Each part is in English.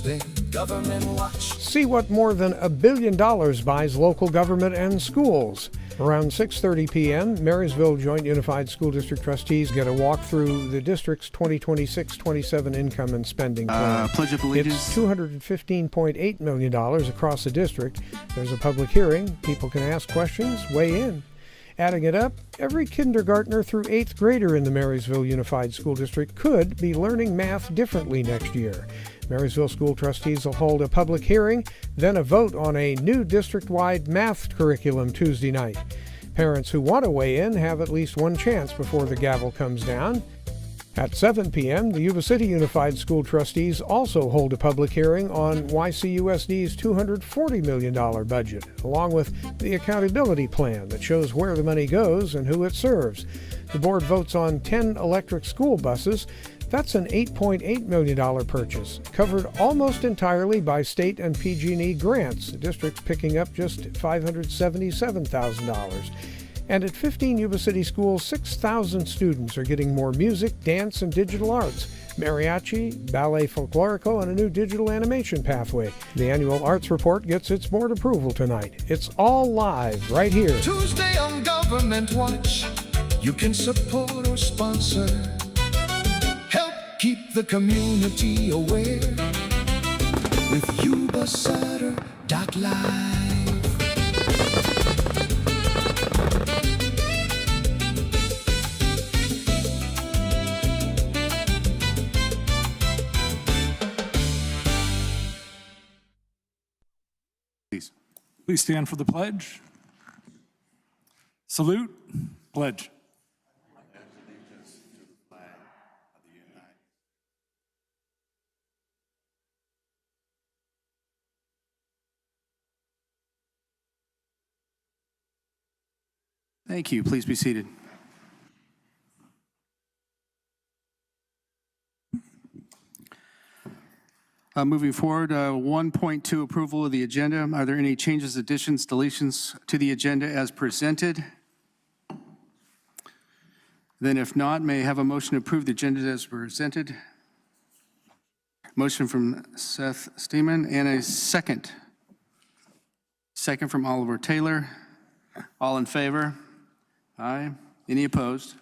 Tuesday Government Watch. See what more than $1 billion buys local government and schools. Around 6:30 p.m., Marysville Joint Unified School District trustees get a walk through the district's 2026-27 income and spending plan. Pledge of Allegiance. It's $215.8 million across the district. There's a public hearing. People can ask questions, weigh in. Adding it up, every kindergartner through 8th grader in the Marysville Unified School District could be learning math differently next year. Marysville School Trustees will hold a public hearing, then a vote on a new district-wide math curriculum Tuesday night. Parents who want to weigh in have at least one chance before the gavel comes down. At 7 p.m., the Yuba City Unified School Trustees also hold a public hearing on YCUSD's $240 million budget, along with the accountability plan that shows where the money goes and who it serves. The board votes on 10 electric school buses. That's an $8.8 million purchase, covered almost entirely by state and PG&E grants, the district picking up just $577,000. And at 15 Yuba City schools, 6,000 students are getting more music, dance, and digital arts, mariachi, ballet folklorico, and a new digital animation pathway. The annual arts report gets its board approval tonight. It's all live right here. Tuesday on Government Watch, you can support or sponsor. Help keep the community aware with Yuba-Sutter.LIVE. Please stand for the pledge. Salute. Pledge. Thank you. Please be seated. Moving forward, 1.2 approval of the agenda. Are there any changes, additions, deletions to the agenda as presented? Then if not, may I have a motion to approve the agenda as presented? Motion from Seth Steeman and a second. Second from Oliver Taylor. All in favor? Aye. Any opposed?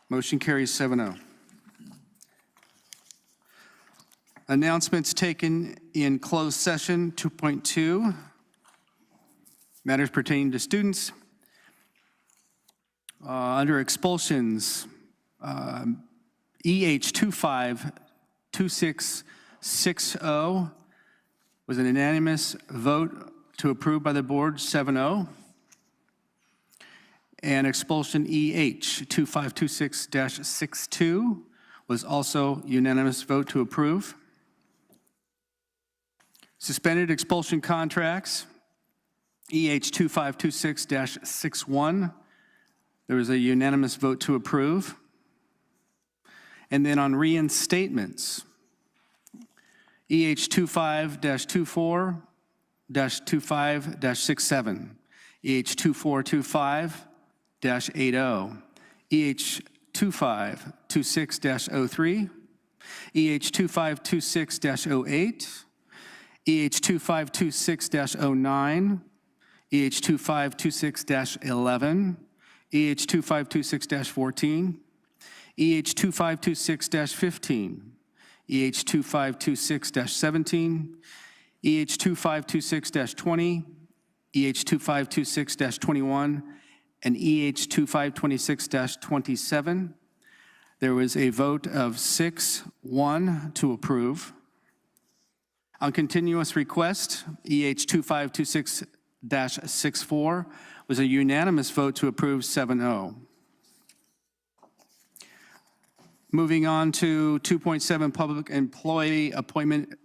Motion carries 7-0. Announcements taken in closed session 2.2, matters pertaining to students. Under expulsions, EH252660 was an unanimous vote to approve by the board, 7-0. And expulsion EH2526-62 was also unanimous vote to approve. Suspended expulsion contracts, EH2526-61, there was a unanimous vote to approve. And then on reinstatements, EH25-24-25-67, EH2425-80, EH2526-03, EH2526-08, EH2526-09, EH2526-11, EH2526-14, EH2526-15, EH2526-17, EH2526-20, EH2526-21, and EH2526-27. There was a vote of 6-1 to approve. On continuous request, EH2526-64 was a unanimous vote to approve, 7-0. Moving on to 2.7, public employee appointment,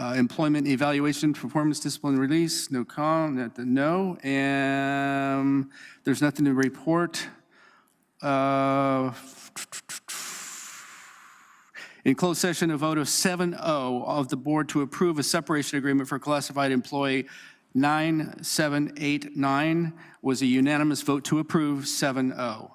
employment evaluation, performance, discipline, release. No comment, no, and there's nothing to report. In closed session, a vote of 7-0 of the board to approve a separation agreement for classified employee 9789 was a unanimous vote to approve, 7-0.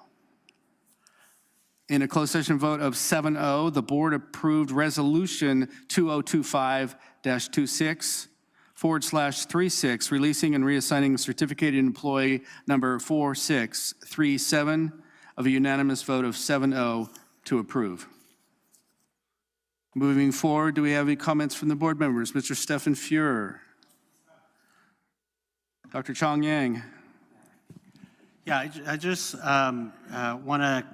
In a closed session vote of 7-0, the board approved Resolution 2025-26/36, releasing and reassigning certificated employee number 4637 of a unanimous vote of 7-0 to approve. Moving forward, do we have any comments from the board members? Mr. Stefan Fuhrer. Dr. Chong Yang. Yeah, I just want to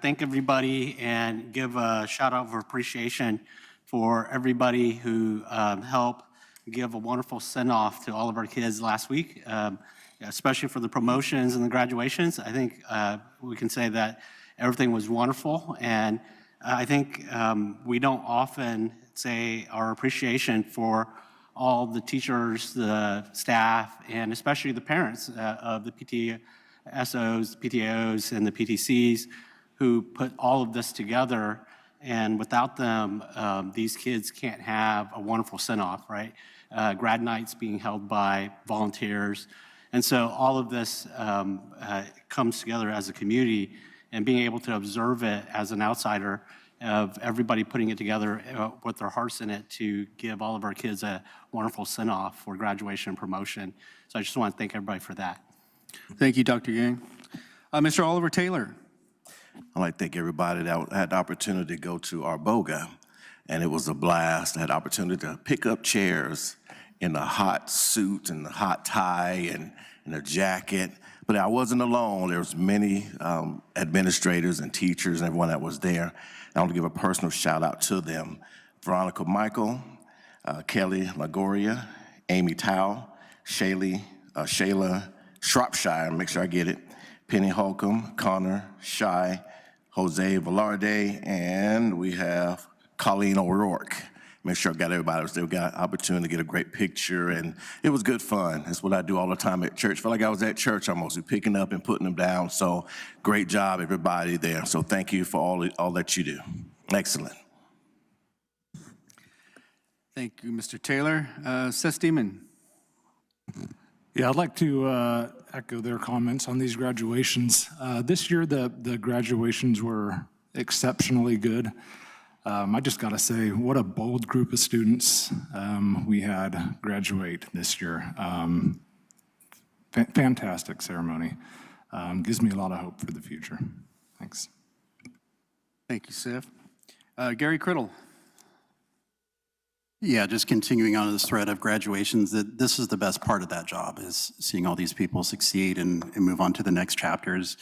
thank everybody and give a shout out of appreciation for everybody who helped give a wonderful send-off to all of our kids last week, especially for the promotions and the graduations. I think we can say that everything was wonderful, and I think we don't often say our appreciation for all the teachers, the staff, and especially the parents of the PTSOs, PTAOs, and the PTCs who put all of this together. And without them, these kids can't have a wonderful send-off, right? Grad nights being held by volunteers. And so all of this comes together as a community, and being able to observe it as an outsider of everybody putting it together with their hearts in it to give all of our kids a wonderful send-off for graduation and promotion. So I just want to thank everybody for that. Thank you, Dr. Yang. Mr. Oliver Taylor. I'd like to thank everybody that had the opportunity to go to Arboga, and it was a blast. I had the opportunity to pick up chairs in a hot suit and a hot tie and a jacket, but I wasn't alone. There was many administrators and teachers and everyone that was there. I want to give a personal shout out to them. Veronica Michael, Kelly Lagoria, Amy Tao, Shayla Shropshire, make sure I get it, Penny Holcomb, Connor Shy, Jose Velarde, and we have Colleen O'Rourke. Make sure I got everybody was there. We got an opportunity to get a great picture, and it was good fun. That's what I do all the time at church. Felt like I was at church almost, picking up and putting them down. So great job, everybody there. So thank you for all that you do. Excellent. Thank you, Mr. Taylor. Seth Steeman. Yeah, I'd like to echo their comments on these graduations. This year, the graduations were exceptionally good. I just got to say, what a bold group of students we had graduate this year. Fantastic ceremony. Gives me a lot of hope for the future. Thanks. Thank you, Seth. Gary Criddle. Yeah, just continuing on this thread of graduations, that this is the best part of that job, is seeing all these people succeed and move on to the next chapters.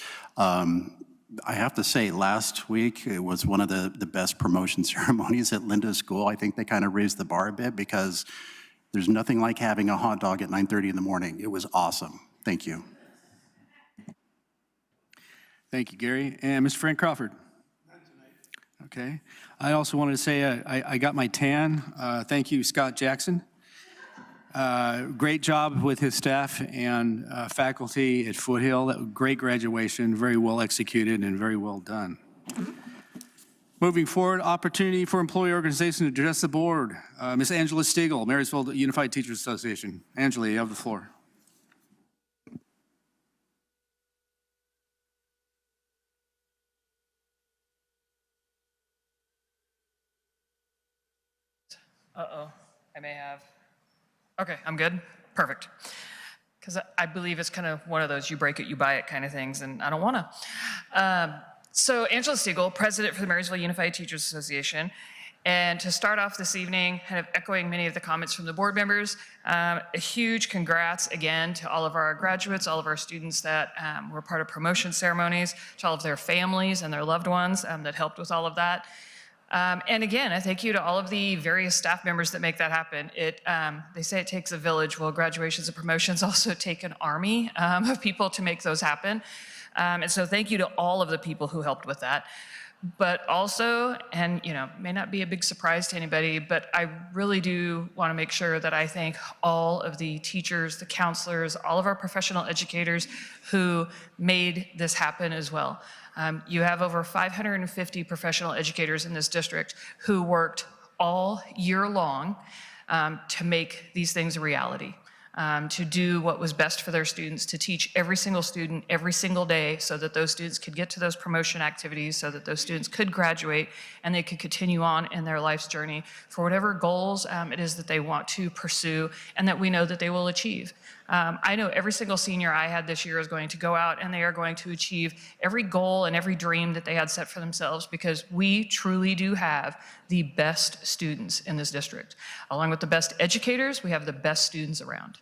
I have to say, last week, it was one of the best promotion ceremonies at Linda's school. I think they kind of raised the bar a bit, because there's nothing like having a hot dog at 9:30 in the morning. It was awesome. Thank you. Thank you, Gary. And Mr. Frank Crawford. Okay. I also wanted to say I got my tan. Thank you, Scott Jackson. Great job with his staff and faculty at Foothill. Great graduation, very well executed and very well done. Moving forward, opportunity for employee organization to address the board. Ms. Angela Stiegel, Marysville Unified Teachers Association. Angela, you have the floor. Uh-oh, I may have. Okay, I'm good. Perfect. Because I believe it's kind of one of those you break it, you buy it kind of things, and I don't want to. So Angela Stiegel, president for the Marysville Unified Teachers Association. And to start off this evening, kind of echoing many of the comments from the board members, a huge congrats again to all of our graduates, all of our students that were part of promotion ceremonies, to all of their families and their loved ones that helped with all of that. And again, a thank you to all of the various staff members that make that happen. They say it takes a village. Well, graduations and promotions also take an army of people to make those happen. And so thank you to all of the people who helped with that. But also, and may not be a big surprise to anybody, but I really do want to make sure that I thank all of the teachers, the counselors, all of our professional educators who made this happen as well. You have over 550 professional educators in this district who worked all year long to make these things a reality. to do what was best for their students, to teach every single student every single day so that those students could get to those promotion activities, so that those students could graduate and they could continue on in their life's journey for whatever goals it is that they want to pursue and that we know that they will achieve. I know every single senior I had this year is going to go out and they are going to achieve every goal and every dream that they had set for themselves, because we truly do have the best students in this district. Along with the best educators, we have the best students around.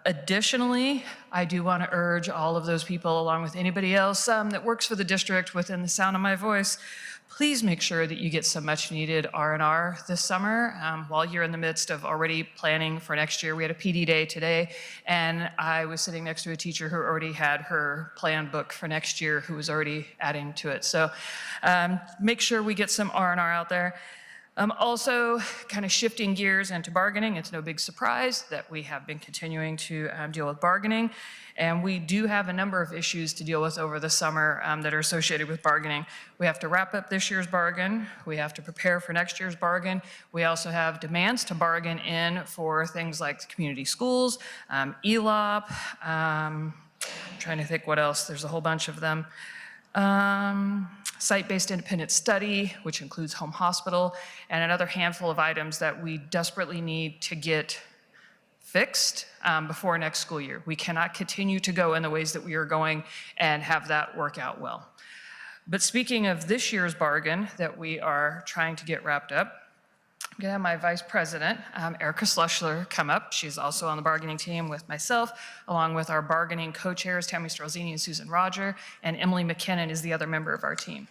Additionally, I do want to urge all of those people, along with anybody else that works for the district within the sound of my voice, please make sure that you get some much needed R&R this summer. While you're in the midst of already planning for next year, we had a PD day today, and I was sitting next to a teacher who already had her plan book for next year, who was already adding to it. So make sure we get some R&R out there. Also, kind of shifting gears into bargaining, it's no big surprise that we have been continuing to deal with bargaining, and we do have a number of issues to deal with over the summer that are associated with bargaining. We have to wrap up this year's bargain, we have to prepare for next year's bargain, we also have demands to bargain in for things like community schools, ELOP, I'm trying to think what else, there's a whole bunch of them. Site-based independent study, which includes home hospital, and another handful of items that we desperately need to get fixed before next school year. We cannot continue to go in the ways that we are going and have that work out well. But speaking of this year's bargain that we are trying to get wrapped up, I'm going to have my vice president, Erica Schlussler, come up. She's also on the bargaining team with myself, along with our bargaining co-chairs, Tammy Strelzini and Susan Roger, and Emily McKinnon is the other member of our team.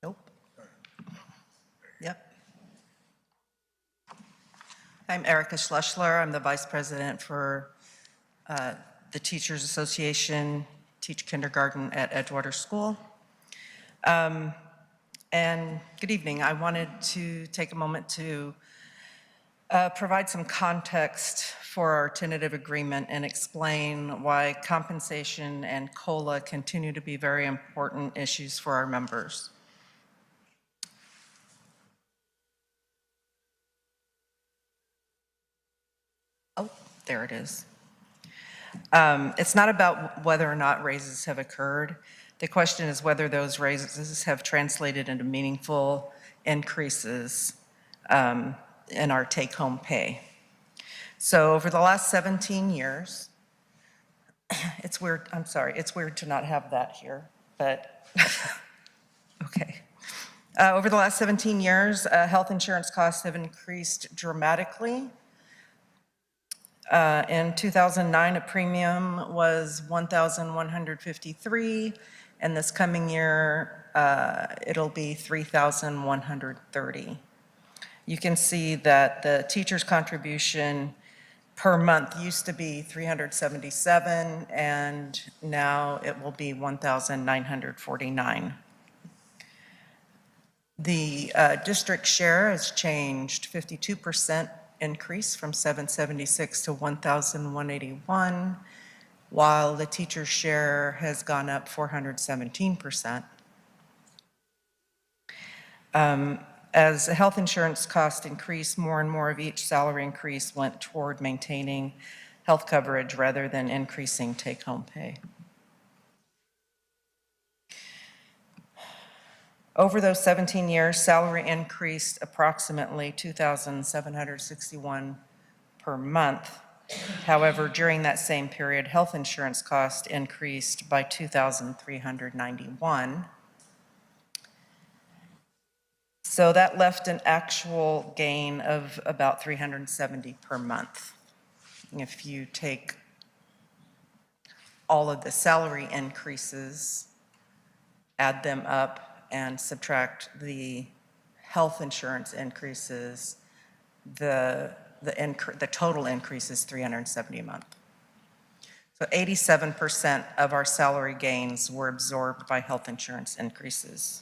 Nope. Yep. I'm Erica Schlussler. I'm the vice president for the Teachers Association, teach kindergarten at Edgewater School. And good evening. I wanted to take a moment to provide some context for our tentative agreement and explain why compensation and COLA continue to be very important issues for our members. Oh, there it is. It's not about whether or not raises have occurred. The question is whether those raises have translated into meaningful increases in our take-home pay. So over the last 17 years, it's weird, I'm sorry, it's weird to not have that here, but okay. Over the last 17 years, health insurance costs have increased dramatically. In 2009, a premium was $1,153, and this coming year, it'll be $3,130. You can see that the teacher's contribution per month used to be $377, and now it will be $1,949. The district share has changed 52%. Increase from 776 to 1,181, while the teacher's share has gone up 417%. As the health insurance cost increased, more and more of each salary increase went toward maintaining health coverage rather than increasing take-home pay. Over those 17 years, salary increased approximately $2,761 per month. However, during that same period, health insurance cost increased by $2,391. So that left an actual gain of about $370 per month. If you take all of the salary increases, add them up, and subtract the health insurance increases, the total increase is $370 a month. So 87% of our salary gains were absorbed by health insurance increases.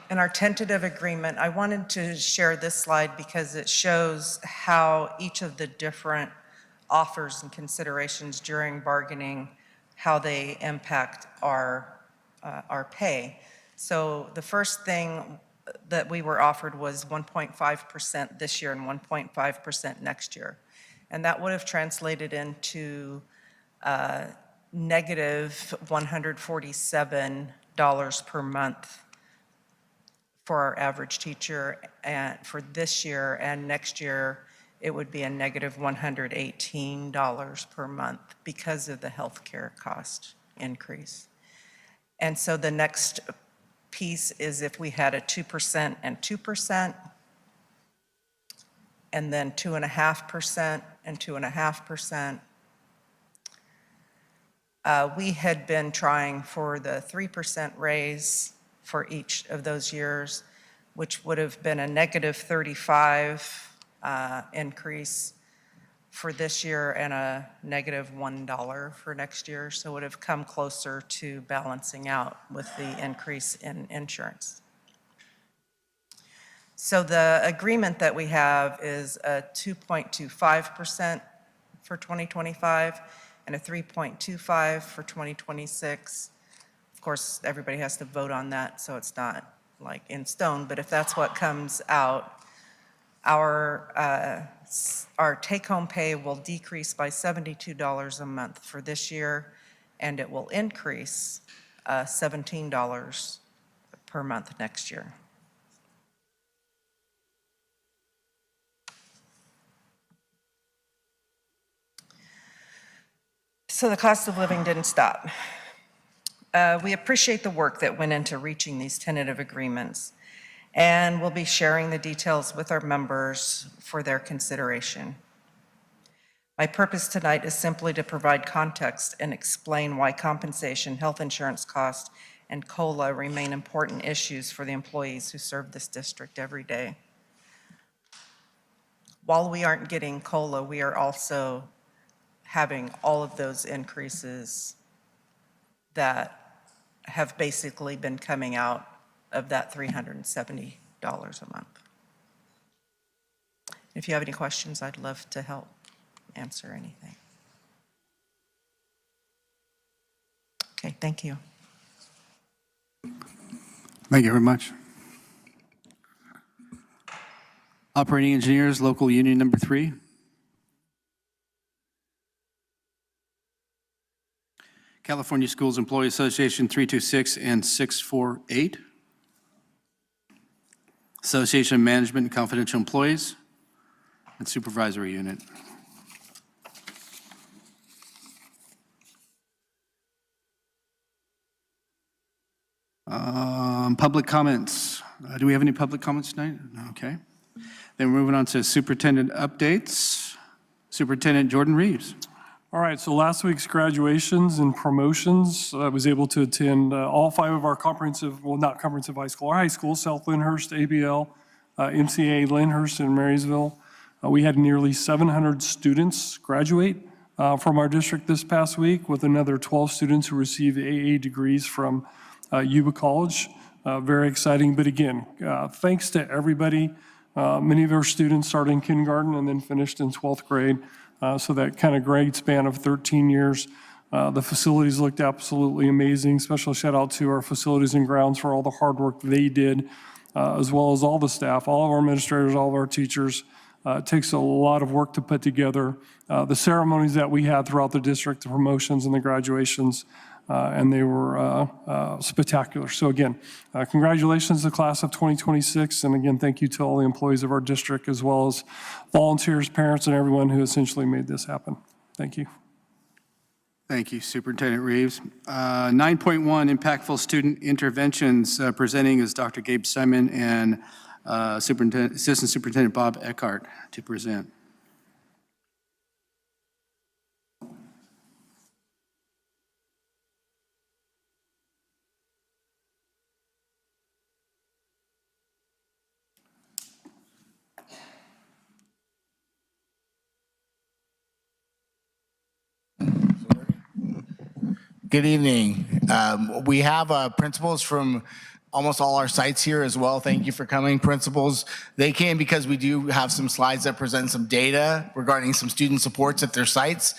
In our tentative agreement, I wanted to share this slide because it shows how each of the different offers and considerations during bargaining, how they impact our pay. So the first thing that we were offered was 1.5% this year and 1.5% next year. And that would have translated into negative $147 per month for our average teacher and for this year, and next year it would be a negative $118 per month because of the healthcare cost increase. And so the next piece is if we had a 2% and 2%, and then 2.5% and 2.5%. We had been trying for the 3% raise for each of those years, which would have been a negative 35 increase for this year and a negative $1 for next year. So it would have come closer to balancing out with the increase in insurance. So the agreement that we have is a 2.25% for 2025 and a 3.25 for 2026. Of course, everybody has to vote on that, so it's not like in stone, but if that's what comes out, our take-home pay will decrease by $72 a month for this year, and it will increase $17 per month next year. So the cost of living didn't stop. We appreciate the work that went into reaching these tentative agreements, and we'll be sharing the details with our members for their consideration. My purpose tonight is simply to provide context and explain why compensation, health insurance costs, and COLA remain important issues for the employees who serve this district every day. While we aren't getting COLA, we are also having all of those increases that have basically been coming out of that $370 a month. If you have any questions, I'd love to help answer anything. Okay, thank you. Thank you very much. Operating engineers, local union number 3. California Schools Employee Association 326 and 648. Association of Management and Confidential Employees and Supervisory Unit. Public comments. Do we have any public comments tonight? Okay. Then we're moving on to superintendent updates. Superintendent Jordan Reeves. All right, so last week's graduations and promotions, I was able to attend all 5 of our comprehensive, well, not comprehensive high school, our high schools, South Lyndhurst, ABL, MCA, Lyndhurst, and Marysville. We had nearly 700 students graduate from our district this past week, with another 12 students who received AA degrees from Yuba College. Very exciting, but again, thanks to everybody. Many of our students started in kindergarten and then finished in 12th grade. So that kind of grade span of 13 years. The facilities looked absolutely amazing. Special shout out to our facilities and grounds for all the hard work they did, as well as all the staff, all of our administrators, all of our teachers. It takes a lot of work to put together the ceremonies that we had throughout the district, the promotions and the graduations, and they were spectacular. So again, congratulations to the class of 2026, and again, thank you to all the employees of our district, as well as volunteers, parents, and everyone who essentially made this happen. Thank you. Thank you, Superintendent Reeves. 9.1, impactful student interventions. Presenting is Dr. Gabe Simon and Assistant Superintendent Bob Eckhart to present. Good evening. We have principals from almost all our sites here as well. Thank you for coming, principals. They came because we do have some slides that present some data regarding some student supports at their sites.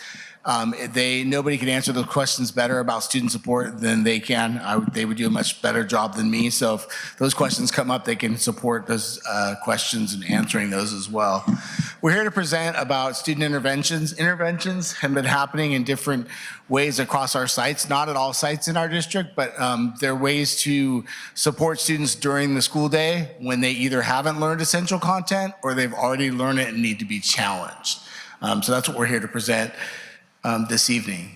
Nobody can answer those questions better about student support than they can. They would do a much better job than me. So if those questions come up, they can support those questions and answering those as well. We're here to present about student interventions. Interventions have been happening in different ways across our sites, not at all sites in our district, but they're ways to support students during the school day when they either haven't learned essential content or they've already learned it and need to be challenged. So that's what we're here to present this evening.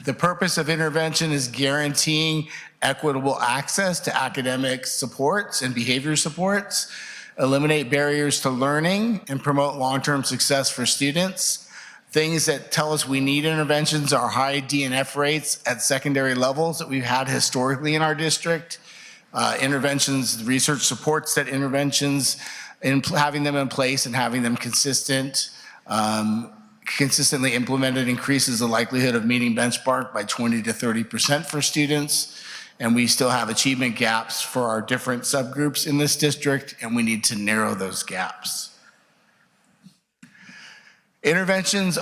The purpose of intervention is guaranteeing equitable access to academic supports and behavior supports, eliminate barriers to learning, and promote long-term success for students. Things that tell us we need interventions are high DNF rates at secondary levels that we've had historically in our district. Interventions, research supports that interventions, having them in place and having them consistently implemented increases the likelihood of meeting benchmark by 20 to 30% for students. And we still have achievement gaps for our different subgroups in this district, and we need to narrow those gaps. Interventions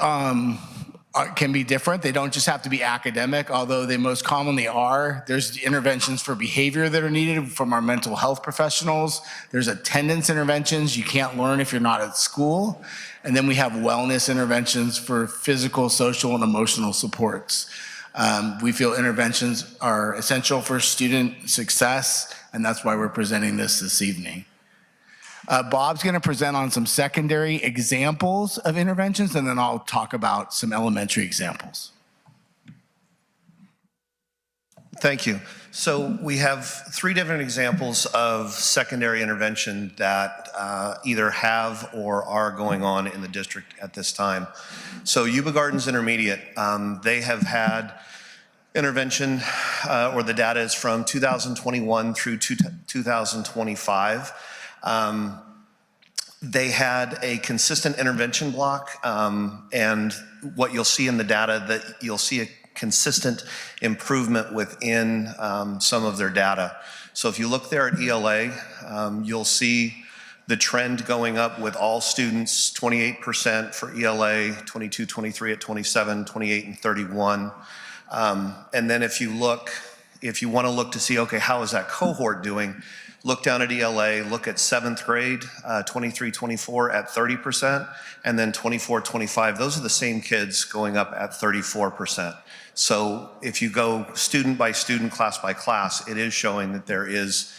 can be different. They don't just have to be academic, although they most commonly are. There's interventions for behavior that are needed from our mental health professionals. There's attendance interventions. You can't learn if you're not at school. And then we have wellness interventions for physical, social, and emotional supports. We feel interventions are essential for student success, and that's why we're presenting this evening. Bob's going to present on some secondary examples of interventions, and then I'll talk about some elementary examples. Thank you. So we have 3 different examples of secondary intervention that either have or are going on in the district at this time. So Yuba Gardens Intermediate, they have had intervention, or the data is from 2021 through 2025. They had a consistent intervention block, and what you'll see in the data that you'll see a consistent improvement within some of their data. So if you look there at ELA, you'll see the trend going up with all students, 28% for ELA, 22, 23 at 27, 28 and 31. And then if you want to look to see, okay, how is that cohort doing? Look down at ELA, look at 7th grade, 23, 24 at 30%, and then 24, 25. Those are the same kids going up at 34%. So if you go student by student, class by class, it is showing that there is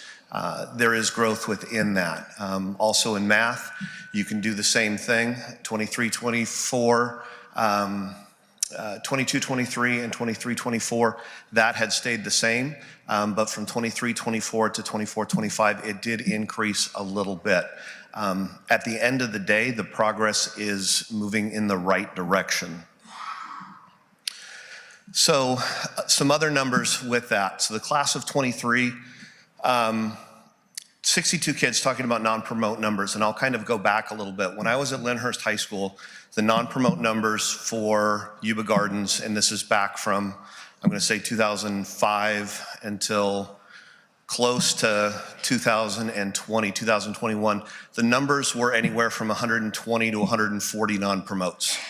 growth within that. Also in math, you can do the same thing, 23, 24, 22, 23, and 23, 24, that had stayed the same. But from 23, 24 to 24, 25, it did increase a little bit. At the end of the day, the progress is moving in the right direction. So some other numbers with that. So the class of 23, 62 kids talking about non-promote numbers, and I'll kind of go back a little bit. When I was at Lyndhurst High School, the non-promote numbers for Yuba Gardens, and this is back from, I'm gonna say 2005 until close to 2020, 2021, the numbers were anywhere from 120 to 140 non-promotes.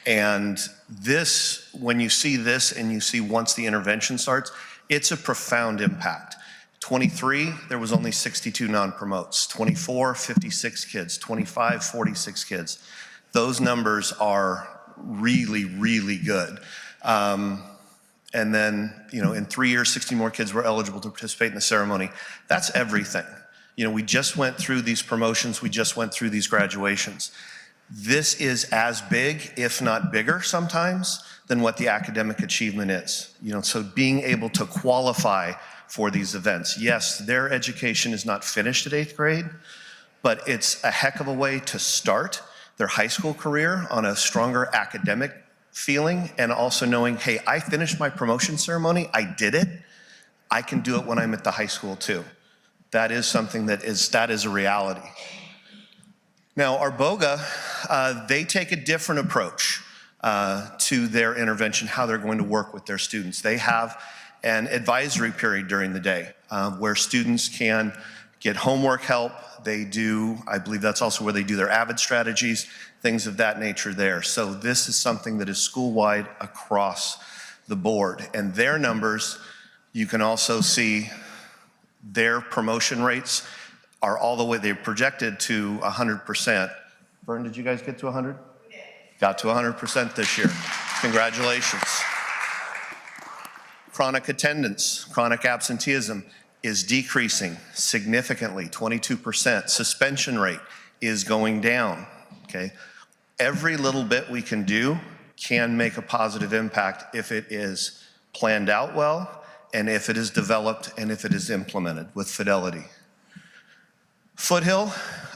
And this, when you see this and you see once the intervention starts, it's a profound impact. 23, there was only 62 non-promotes. 24, 56 kids. 25, 46 kids. Those numbers are really, really good. And then, in 3 years, 60 more kids were eligible to participate in the ceremony. That's everything. We just went through these promotions. We just went through these graduations. This is as big, if not bigger sometimes, than what the academic achievement is. So being able to qualify for these events. Yes, their education is not finished at 8th grade, but it's a heck of a way to start their high school career on a stronger academic feeling, and also knowing, hey, I finished my promotion ceremony, I did it, I can do it when I'm at the high school too. That is something that is a reality. Now, our BOGA, they take a different approach to their intervention, how they're going to work with their students. They have an advisory period during the day where students can get homework help. They do, I believe that's also where they do their AVID strategies, things of that nature there. So this is something that is school-wide across the board. And their numbers, you can also see their promotion rates are all the way, they're projected to 100%. Vern, did you guys get to 100? Yeah. Got to 100% this year. Congratulations. Chronic attendance, chronic absenteeism is decreasing significantly, 22%. Suspension rate is going down, okay? Every little bit we can do can make a positive impact if it is planned out well and if it is developed and if it is implemented with fidelity. Foothill,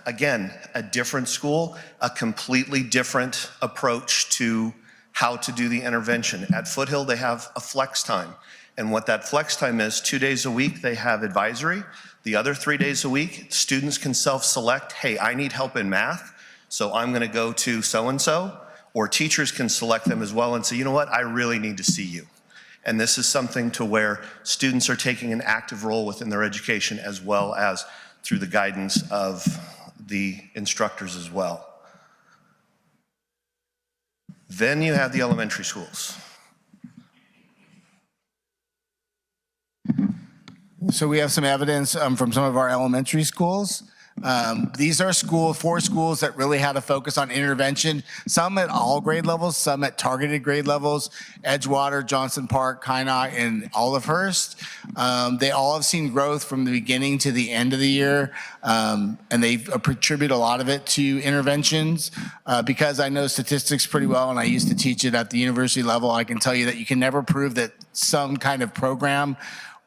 again, a different school, a completely different approach to how to do the intervention. At Foothill, they have a flex time. And what that flex time is, 2 days a week, they have advisory. The other 3 days a week, students can self-select, hey, I need help in math, so I'm gonna go to so-and-so, or teachers can select them as well and say, you know what, I really need to see you. And this is something to where students are taking an active role within their education as well as through the guidance of the instructors as well. Then you have the elementary schools. So we have some evidence from some of our elementary schools. These are 4 schools that really had a focus on intervention, some at all grade levels, some at targeted grade levels, Edgewater, Johnson Park, Kynott, and Olivehurst. They all have seen growth from the beginning to the end of the year, and they attribute a lot of it to interventions. Because I know statistics pretty well and I used to teach it at the university level, I can tell you that you can never prove that some kind of program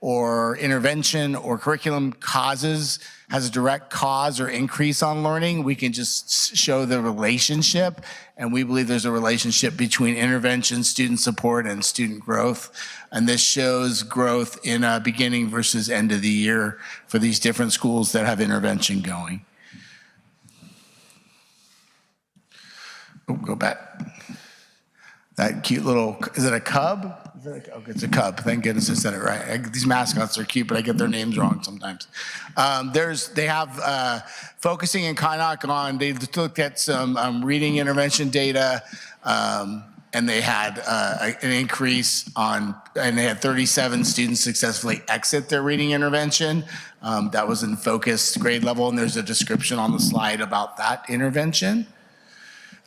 or intervention or curriculum has a direct cause or increase on learning. We can just show the relationship, and we believe there's a relationship between intervention, student support, and student growth. And this shows growth in beginning versus end of the year for these different schools that have intervention going. Oh, go back. That cute little, is it a cub? Okay, it's a cub. Thank goodness I said it right. These mascots are cute, but I get their names wrong sometimes. They have focusing in Kynott on, they looked at some reading intervention data, and they had an increase on, and they had 37 students successfully exit their reading intervention. That was in focused grade level, and there's a description on the slide about that intervention.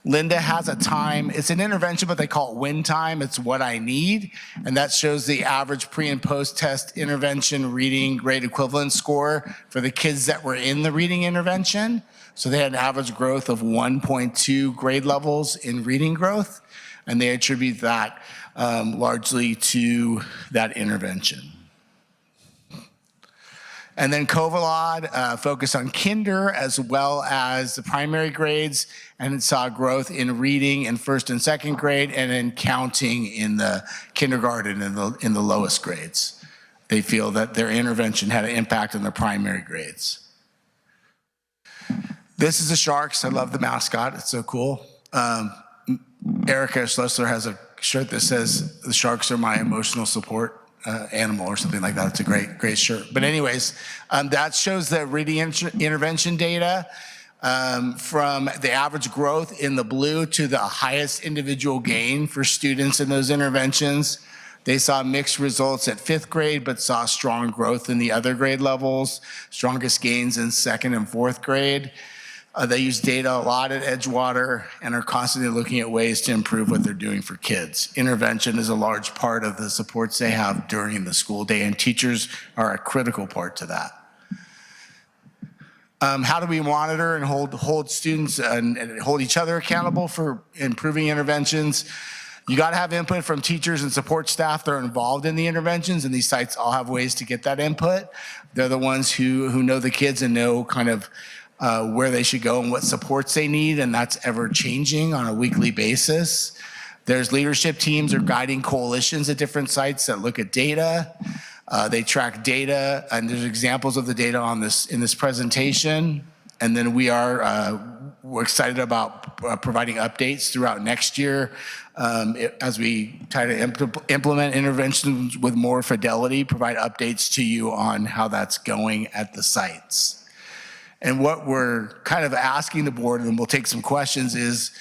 Linda has a time, it's an intervention, but they call it win time. It's what I need. And that shows the average pre and post test intervention reading grade equivalent score for the kids that were in the reading intervention. So they had an average growth of 1.2 grade levels in reading growth. And they attribute that largely to that intervention. And then Covalod focused on kinder as well as the primary grades, and it saw growth in reading in first and second grade and in counting in the kindergarten in the lowest grades. They feel that their intervention had an impact on the primary grades. This is the Sharks. I love the mascot. It's so cool. Erica Schlesser has a shirt that says, "The Sharks are my emotional support animal," or something like that. It's a great shirt. But anyways, that shows the reading intervention data from the average growth in the blue to the highest individual gain for students in those interventions. They saw mixed results at 5th grade, but saw strong growth in the other grade levels, strongest gains in 2nd and 4th grade. They use data a lot at Edgewater and are constantly looking at ways to improve what they're doing for kids. Intervention is a large part of the supports they have during the school day, and teachers are a critical part to that. How do we monitor and hold students and hold each other accountable for improving interventions? You got to have input from teachers and support staff that are involved in the interventions, and these sites all have ways to get that input. They're the ones who know the kids and know kind of where they should go and what supports they need, and that's ever changing on a weekly basis. There's leadership teams or guiding coalitions at different sites that look at data. They track data, and there's examples of the data on in this presentation. And then we are we're excited about providing updates throughout next year as we try to implement interventions with more fidelity, provide updates to you on how that's going at the sites. And what we're kind of asking the board, and we'll take some questions, is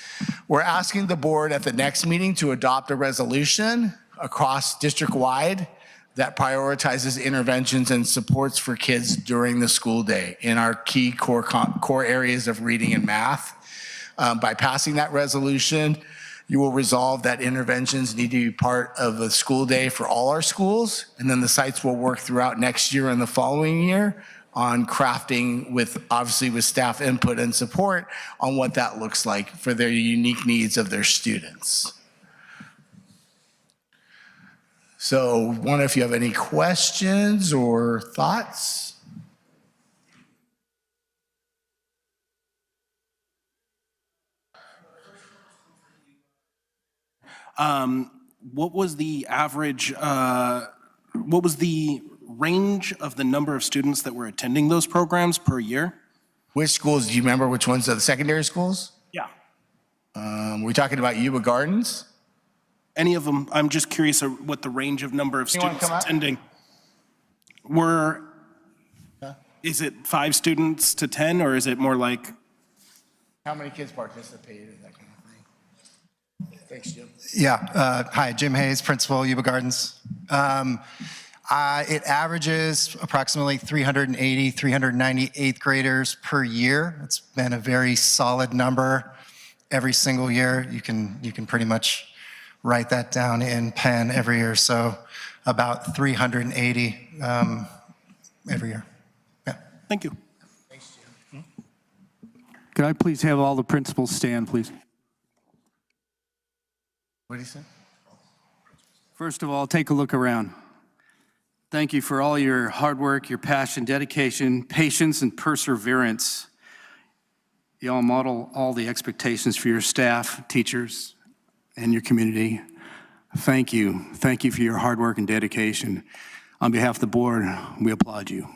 we're asking the board at the next meeting to adopt a resolution across district-wide that prioritizes interventions and supports for kids during the school day in our key core areas of reading and math. By passing that resolution, you will resolve that interventions need to be part of the school day for all our schools, and then the sites will work throughout next year and the following year on crafting obviously with staff input and support on what that looks like for their unique needs of their students. So I wonder if you have any questions or thoughts? What was the average, what was the range of the number of students that were attending those programs per year? Which schools, do you remember which ones are the secondary schools? Yeah. We're talking about Yuba Gardens? Any of them? I'm just curious what the range of number of students attending were. Is it 5 students to 10, or is it more like? How many kids participated in that kind of thing? Thanks, Jim. Yeah, hi, Jim Hayes, principal, Yuba Gardens. It averages approximately 380, 390 eighth graders per year. It's been a very solid number every single year. You can pretty much write that down in pen every year. So about 380 every year. Yeah. Thank you. Thanks, Jim. Could I please have all the principals stand, please? What did he say? First of all, take a look around. Thank you for all your hard work, your passion, dedication, patience, and perseverance. You all model all the expectations for your staff, teachers, and your community. Thank you. Thank you for your hard work and dedication. On behalf of the board, we applaud you.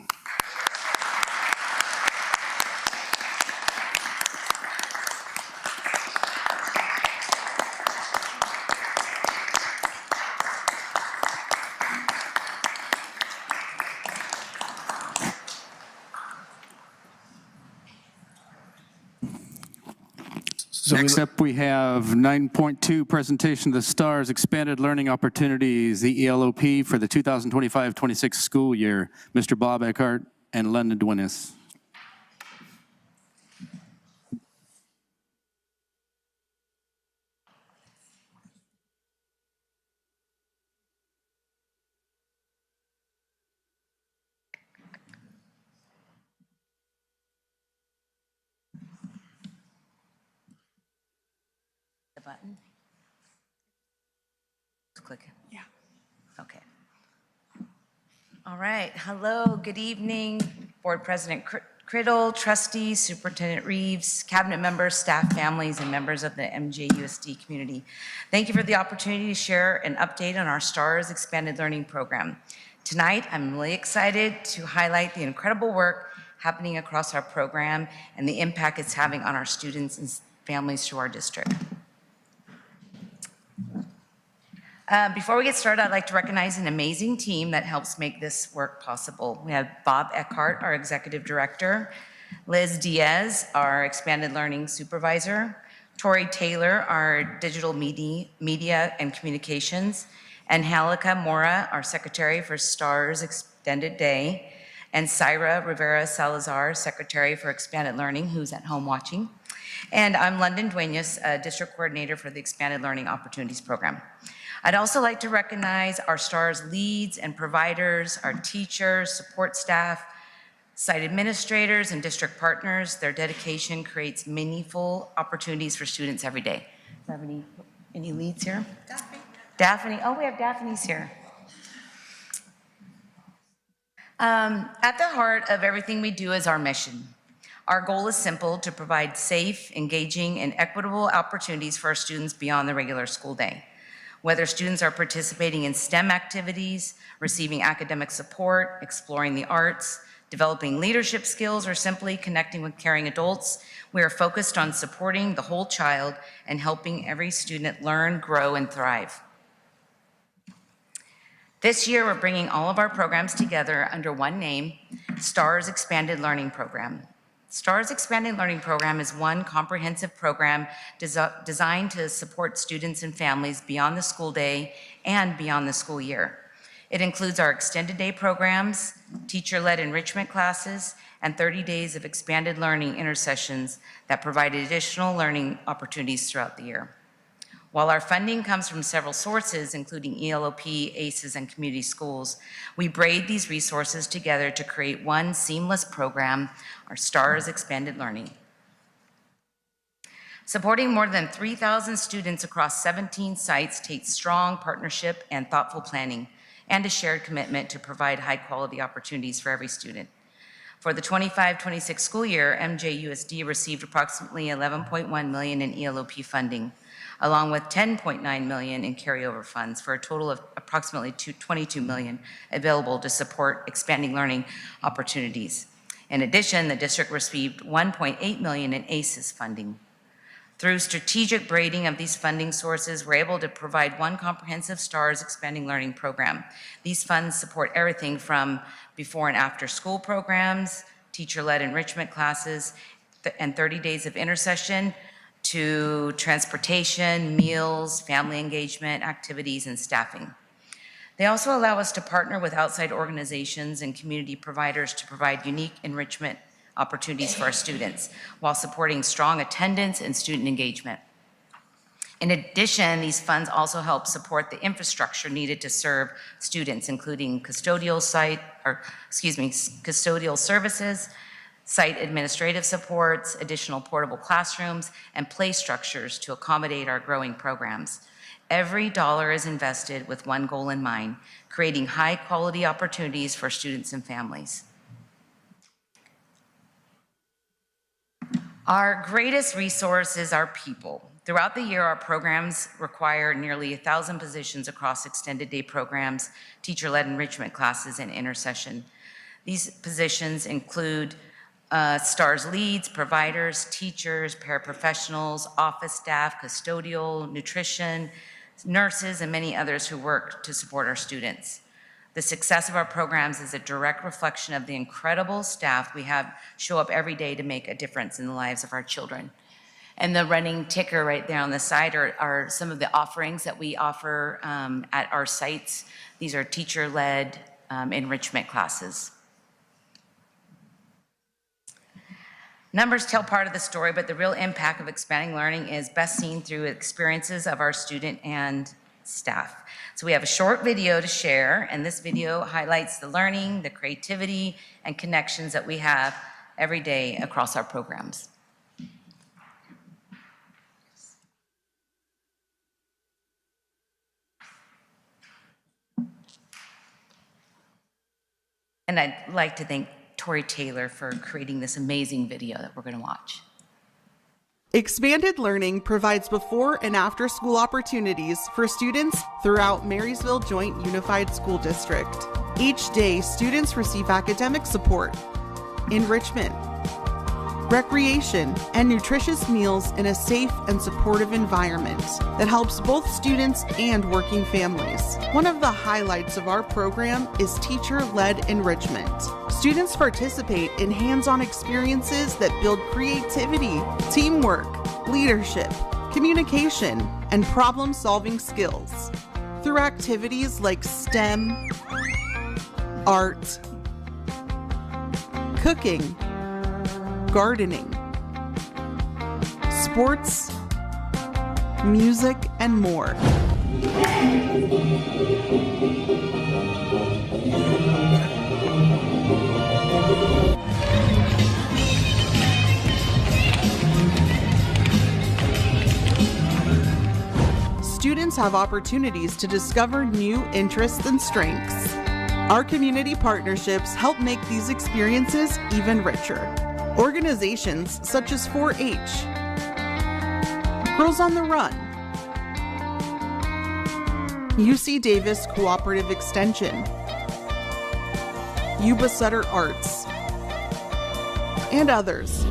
Next up, we have 9.2, presentation of the STARS Expanded Learning Opportunities, the ELOP for the 2025-26 school year. Mr. Bob Eckhart and London Dwinnis. Button? Just click it. Yeah. Okay. All right. Hello. Good evening, Board President Criddle, trustees, Superintendent Reeves, cabinet members, staff, families, and members of the MJUSD community. Thank you for the opportunity to share an update on our STARS Expanded Learning Program. Tonight, I'm really excited to highlight the incredible work happening across our program and the impact it's having on our students and families through our district. Before we get started, I'd like to recognize an amazing team that helps make this work possible. We have Bob Eckhart, our Executive Director, Liz Diaz, our Expanded Learning Supervisor, Tori Taylor, our Digital Media and Communications, and Halika Mora, our Secretary for STARS Extended Day, and Syra Rivera Salazar, Secretary for Expanded Learning, who's at home watching. And I'm London Duenas, District Coordinator for the Expanded Learning Opportunities Program. I'd also like to recognize our STARS leads and providers, our teachers, support staff, site administrators, and district partners. Their dedication creates meaningful opportunities for students every day. Do you have any leads here? Daphne. Daphne. Oh, we have Daphne's here. At the heart of everything we do is our mission. Our goal is simple: to provide safe, engaging, and equitable opportunities for our students beyond the regular school day. Whether students are participating in STEM activities, receiving academic support, exploring the arts, developing leadership skills, or simply connecting with caring adults, we are focused on supporting the whole child and helping every student learn, grow, and thrive. This year, we're bringing all of our programs together under one name, STARS Expanded Learning Program. STARS Expanded Learning Program is one comprehensive program designed to support students and families beyond the school day and beyond the school year. It includes our extended day programs, teacher-led enrichment classes, and 30 days of expanded learning intersessions that provide additional learning opportunities throughout the year. While our funding comes from several sources, including ELOP, ACES, and community schools, we braid these resources together to create one seamless program, our STARS Expanded Learning. Supporting more than 3,000 students across 17 sites takes strong partnership and thoughtful planning, and a shared commitment to provide high-quality opportunities for every student. For the 25-26 school year, MJUSD received approximately $11.1 million in ELOP funding, along with $10.9 million in carryover funds, for a total of approximately $22 million available to support expanding learning opportunities. In addition, the district received $1.8 million in ACES funding. Through strategic braiding of these funding sources, we're able to provide one comprehensive STARS Expanding Learning Program. These funds support everything from before and after school programs, teacher-led enrichment classes, and 30 days of intercession, to transportation, meals, family engagement, activities, and staffing. They also allow us to partner with outside organizations and community providers to provide unique enrichment opportunities for our students, while supporting strong attendance and student engagement. In addition, these funds also help support the infrastructure needed to serve students, including custodial services, site administrative supports, additional portable classrooms, and play structures to accommodate our growing programs. Every dollar is invested with one goal in mind: creating high-quality opportunities for students and families. Our greatest resource is our people. Throughout the year, our programs require nearly 1,000 positions across extended day programs, teacher-led enrichment classes, and intercession. These positions include STARS leads, providers, teachers, paraprofessionals, office staff, custodial, nutrition, nurses, and many others who work to support our students. The success of our programs is a direct reflection of the incredible staff we have show up every day to make a difference in the lives of our children. And the running ticker right there on the side are some of the offerings that we offer at our sites. These are teacher-led enrichment classes. Numbers tell part of the story, but the real impact of expanding learning is best seen through experiences of our student and staff. So we have a short video to share, and this video highlights the learning, the creativity, and connections that we have every day across our programs. And I'd like to thank Tori Taylor for creating this amazing video that we're going to watch. Expanded Learning provides before and after school opportunities for students throughout Marysville Joint Unified School District. Each day, students receive academic support, enrichment, recreation, and nutritious meals in a safe and supportive environment that helps both students and working families. One of the highlights of our program is teacher-led enrichment. Students participate in hands-on experiences that build creativity, teamwork, leadership, communication, and problem-solving skills through activities like STEM, art, cooking, gardening, sports, music, and more. Students have opportunities to discover new interests and strengths. Our community partnerships help make these experiences even richer. Organizations such as 4-H, Girls on the Run, UC Davis Cooperative Extension, Yuba-Sutter Arts, and others.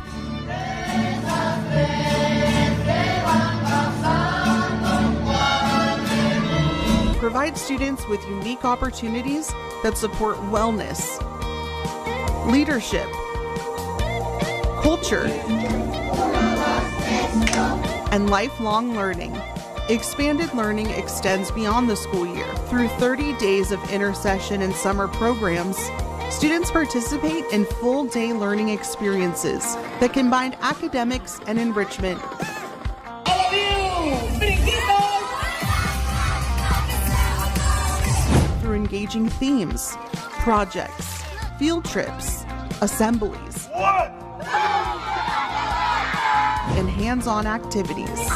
Provide students with unique opportunities that support wellness, leadership, culture, and lifelong learning. Expanded Learning extends beyond the school year. Through 30 days of intersession and summer programs, students participate in full-day learning experiences that combine academics and enrichment. Through engaging themes, projects, field trips, assemblies, and hands-on activities.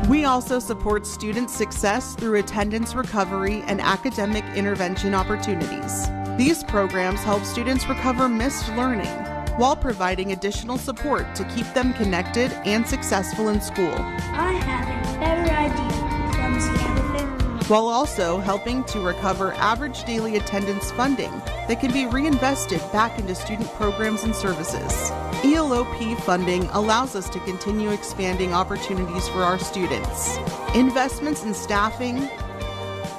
We also support student success through attendance recovery and academic intervention opportunities. These programs help students recover missed learning while providing additional support to keep them connected and successful in school. I have a better idea. Let me see everything. While also helping to recover average daily attendance funding that can be reinvested back into student programs and services. ELOP funding allows us to continue expanding opportunities for our students. Investments in staffing,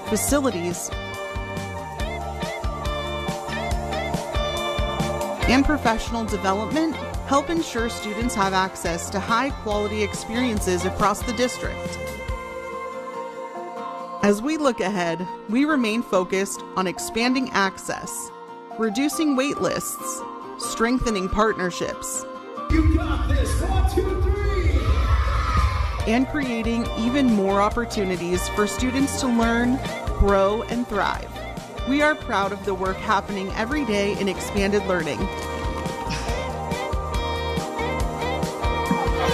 facilities, and professional development help ensure students have access to high-quality experiences across the district. As we look ahead, we remain focused on expanding access, reducing wait lists, strengthening partnerships, You got this. 1, 2, 3. and creating even more opportunities for students to learn, grow, and thrive. We are proud of the work happening every day in Expanded Learning.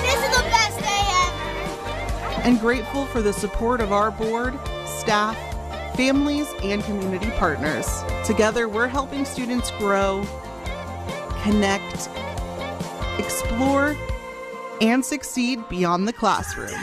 This is the best day ever. And grateful for the support of our board, staff, families, and community partners. Together, we're helping students grow, connect, explore, and succeed beyond the classroom.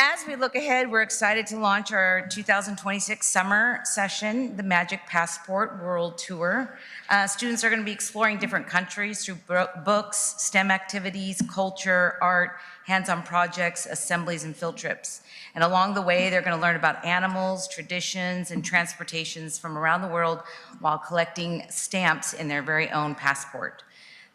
As we look ahead, we're excited to launch our 2026 summer session, the Magic Passport World Tour. Students are going to be exploring different countries through books, STEM activities, culture, art, hands-on projects, assemblies, and field trips. And along the way, they're going to learn about animals, traditions, and transportations from around the world while collecting stamps in their very own passport.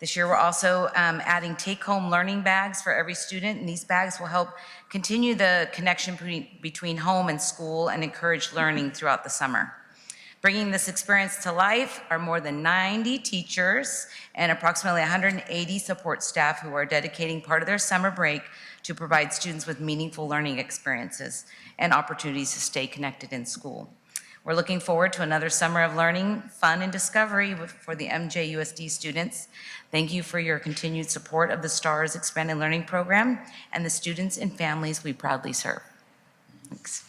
This year, we're also adding take-home learning bags for every student, and these bags will help continue the connection between home and school and encourage learning throughout the summer. Bringing this experience to life are more than 90 teachers and approximately 180 support staff who are dedicating part of their summer break to provide students with meaningful learning experiences and opportunities to stay connected in school. We're looking forward to another summer of learning, fun, and discovery for the MJUSD students. Thank you for your continued support of the STARS Expanded Learning Program and the students and families we proudly serve. Thanks.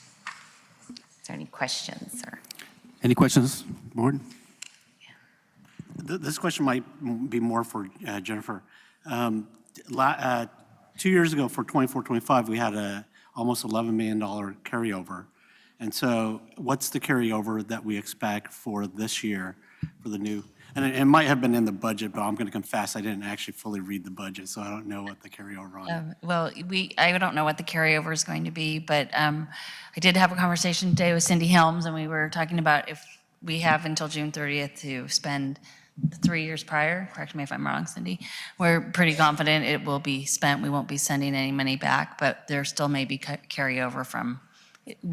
Is there any questions? Any questions, board? This question might be more for Jennifer. 2 years ago for 24-25, we had almost $11 million carryover. And so what's the carryover that we expect for this year for the new? And it might have been in the budget, but I'm going to confess I didn't actually fully read the budget, so I don't know what the carryover on it. Well, I don't know what the carryover is going to be, but I did have a conversation today with Cindy Helms, and we were talking about if we have until June 30th to spend the 3 years prior. Correct me if I'm wrong, Cindy. We're pretty confident it will be spent. We won't be sending any money back, but there still may be carryover from.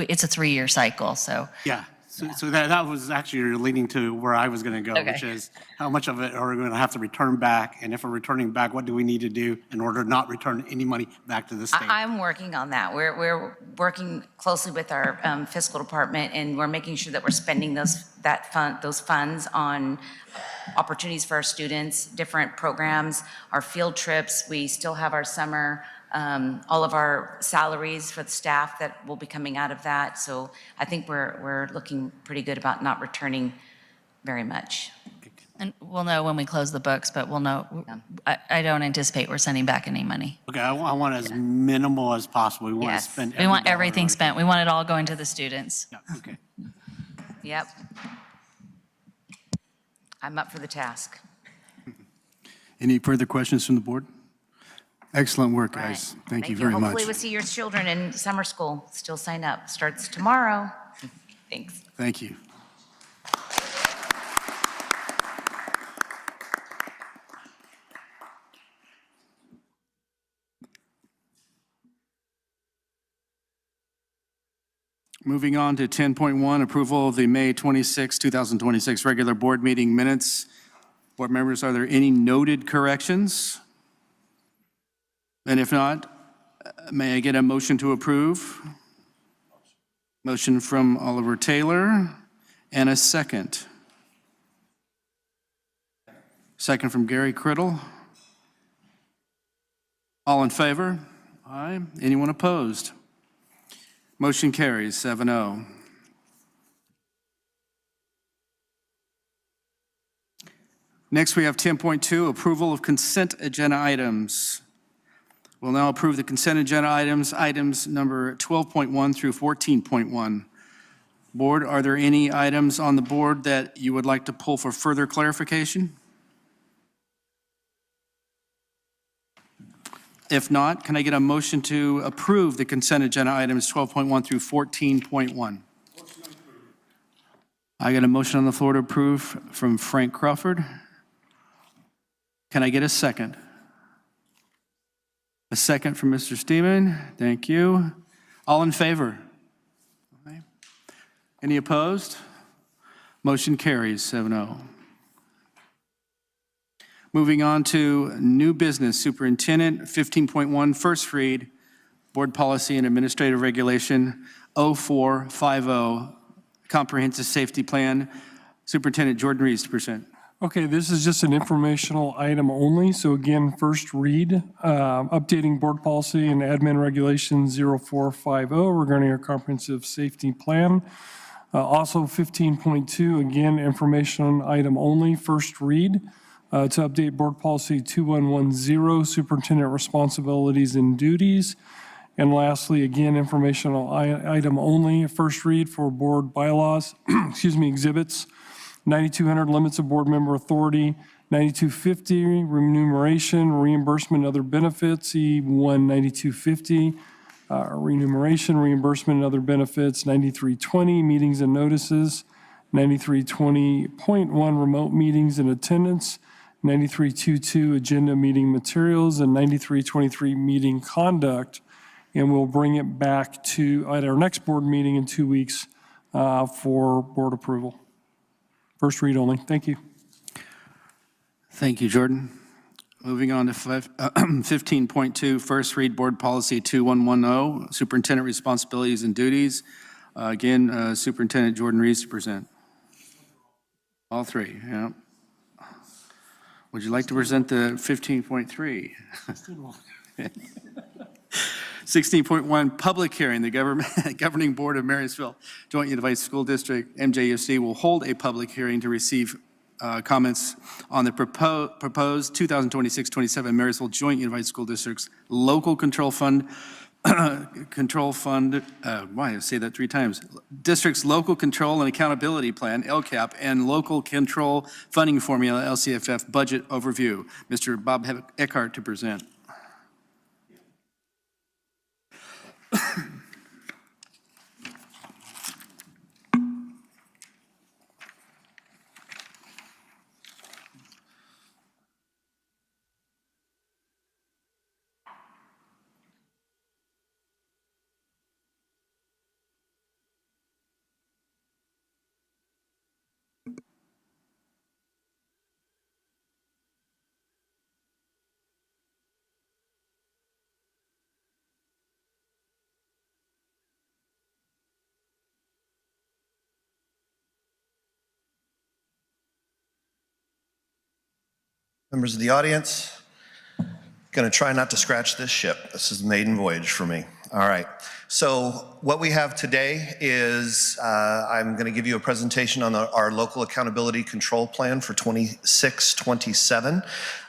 It's a 3-year cycle, so. Yeah, so that was actually leading to where I was going to go, Okay. which is how much of it are we going to have to return back? And if we're returning back, what do we need to do in order to not return any money back to the state? I'm working on that. We're working closely with our fiscal department, and we're making sure that we're spending those funds on opportunities for our students, different programs, our field trips. We still have our summer all of our salaries for the staff that will be coming out of that. So I think we're looking pretty good about not returning very much. And we'll know when we close the books, but we'll know, I don't anticipate we're sending back any money. Okay, I want as minimal as possible. We want to Yes, spend. we want every dollar everything on- spent. We want it all going to the students. Okay. Yep. I'm up for the task. Any further questions from the board? Excellent work, Right. guys. Thank you very Hopefully much. we'll see your children in summer school. Still sign up. Starts tomorrow. Thanks. Thank you. Moving on to 10.1, approval of the May 26, 2026 regular board meeting minutes. Board members, are there any noted corrections? And if not, may I get a motion to approve? Motion from Oliver Taylor and a second. Second from Gary Criddle. All in favor? Aye. Anyone opposed? Motion carries 7-0. Next, we have 10.2, approval of consent agenda items. We'll now approve the consent agenda items number 12.1 through 14.1. Board, are there any items on the board that you would like to pull for further clarification? If not, can I get a motion to approve the consent agenda items 12.1 through 14.1? I got a motion on the floor to approve from Frank Crawford. Can I get a second? A second from Mr. Steeman. Thank you. All in favor? Any opposed? Motion carries 7-0. Moving on to new business, Superintendent, 15.1, first read, Board Policy and Administrative Regulation 0450, Comprehensive Safety Plan. Superintendent Jordan Rees to present. Okay, this is just an informational item only. So again, first read, updating board policy and admin regulation 0450 regarding our comprehensive safety plan. Also 15.2, again, information item only, first read, to update board policy 2110, superintendent responsibilities and duties. And lastly, again, informational item only, first read for board bylaws, exhibits, 9200 limits of board member authority, 9250 remuneration, reimbursement, other benefits, E1 9250 remuneration, reimbursement, and other benefits, 9320 meetings and notices, 9320.1 remote meetings and attendance, 9322 agenda meeting materials, and 9323 meeting conduct. And we'll bring it back to at our next board meeting in 2 weeks for board approval. First read only. Thank you. Thank you, Jordan. Moving on to 15.2, first read board policy 2110, superintendent responsibilities and duties. Again, Superintendent Jordan Rees to present. All three, yeah. Would you like to present the 15.3? 16.1, public hearing. The Governing Board of Marysville Joint Unified School District, MJUC, will hold a public hearing to receive comments on the proposed 2026-27 Marysville Joint Unified School District's local control fund, why did I say that 3 times? District's local control and accountability plan, LCAP, and local control funding formula, LCFF budget overview. Mr. Bob Eckhart to present. Members of the audience, Gonna try not to scratch this ship. This is a maiden voyage for me. All right, so what we have today is I'm gonna give you a presentation on our local accountability control plan for 26-27.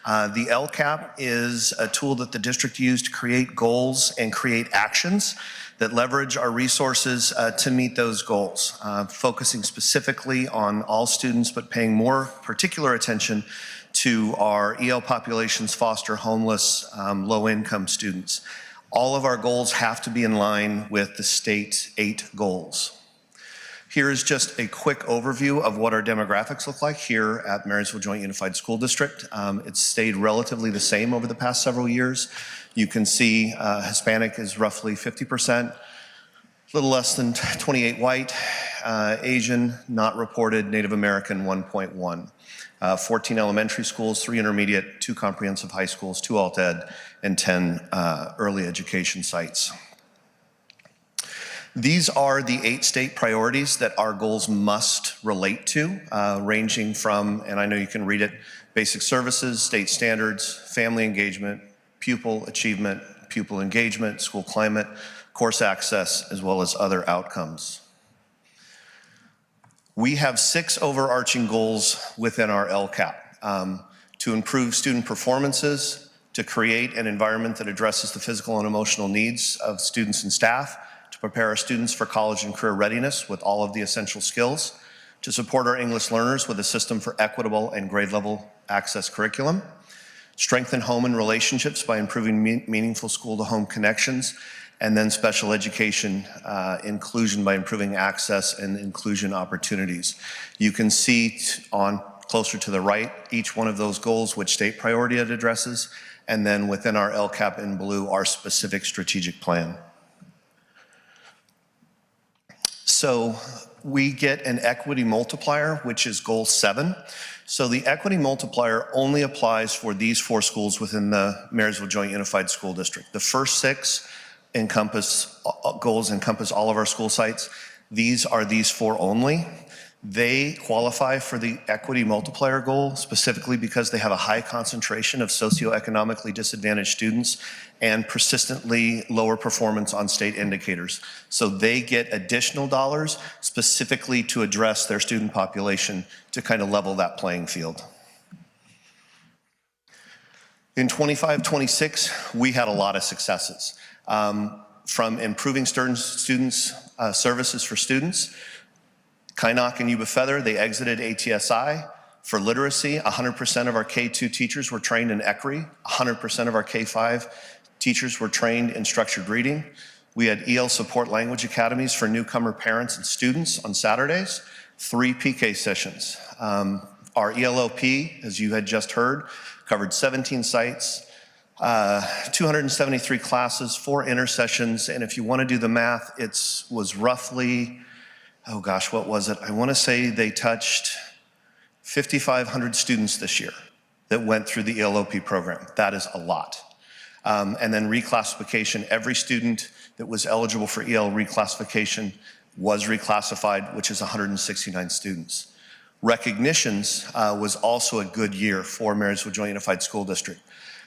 The LCAP is a tool that the district used to create goals and create actions that leverage our resources to meet those goals, focusing specifically on all students, but paying more particular attention to our EL populations, foster, homeless, low-income students. All of our goals have to be in line with the state 8 goals. Here is just a quick overview of what our demographics look like here at Marysville Joint Unified School District. It's stayed relatively the same over the past several years. You can see Hispanic is roughly 50%, a little less than 28 white, Asian, not reported, Native American 1.1. 14 elementary schools, 3 intermediate, 2 comprehensive high schools, 2 alt ed, and 10 early education sites. These are the 8 state priorities that our goals must relate to, ranging from, and I know you can read it, basic services, state standards, family engagement, pupil achievement, pupil engagement, school climate, course access, as well as other outcomes. We have 6 overarching goals within our LCAP. To improve student performances, to create an environment that addresses the physical and emotional needs of students and staff, to prepare our students for college and career readiness with all of the essential skills, to support our English learners with a system for equitable and grade level access curriculum, strengthen home and relationships by improving meaningful school-to-home connections, and then special education inclusion by improving access and inclusion opportunities. You can see on closer to the right each one of those goals, which state priority it addresses, and then within our LCAP in blue, our specific strategic plan. So we get an equity multiplier, which is goal 7. So the equity multiplier only applies for these 4 schools within the Marysville Joint Unified School District. The first 6 goals encompass all of our school sites. These are these 4 only. They qualify for the equity multiplier goal specifically because they have a high concentration of socioeconomically disadvantaged students and persistently lower performance on state indicators. So they get additional dollars specifically to address their student population to kind of level that playing field. In 25-26, we had a lot of successes. From improving students' services for students, Kynoch and Yuba-Feather, they exited ATSI. For literacy, 100% of our K2 teachers were trained in ECRI, 100% of our K5 teachers were trained in structured reading. We had EL support language academies for newcomer parents and students on Saturdays, 3 PK sessions. Our ELOP, as you had just heard, covered 17 sites, 273 classes, 4 intersessions, and if you want to do the math, it was roughly, oh gosh, what was it? I want to say they touched 5,500 students this year that went through the ELOP program. That is a lot. And then reclassification, every student that was eligible for EL reclassification was reclassified, which is 169 students. Recognitions was also a good year for Marysville Joint Unified School District.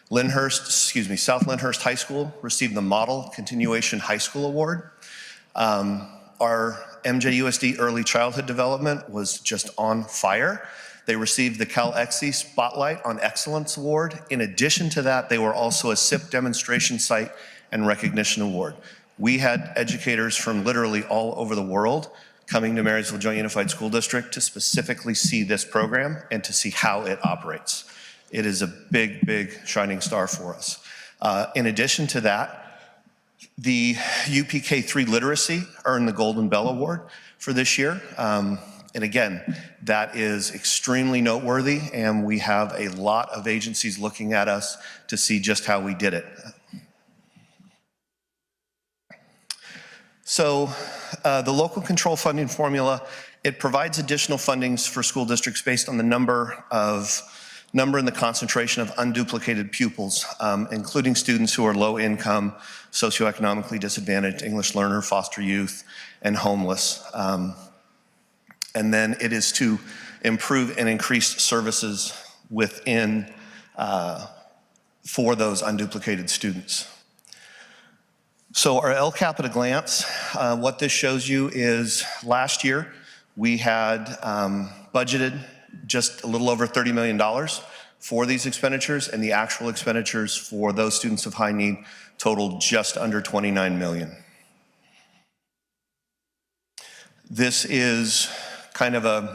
South Lyndhurst High School received the Model Continuation High School Award. Our MJUSD Early Childhood Development was just on fire. They received the CalExi Spotlight on Excellence Award. In addition to that, they were also a SIP Demonstration Site and Recognition Award. We had educators from literally all over the world coming to Marysville Joint Unified School District to specifically see this program and to see how it operates. It is a big, big shining star for us. In addition to that, the UPK3 Literacy earned the Golden Bell Award for this year. And again, that is extremely noteworthy, and we have a lot of agencies looking at us to see just how we did it. So the local control funding formula, it provides additional fundings for school districts based on the number and the concentration of unduplicated pupils, including students who are low income, socioeconomically disadvantaged, English learner, foster youth, and homeless. And then it is to improve and increase services within for those unduplicated students. So our LCAP at a glance, what this shows you is last year we had budgeted just a little over $30 million for these expenditures, and the actual expenditures for those students of high need totaled just under $29 million. This is kind of an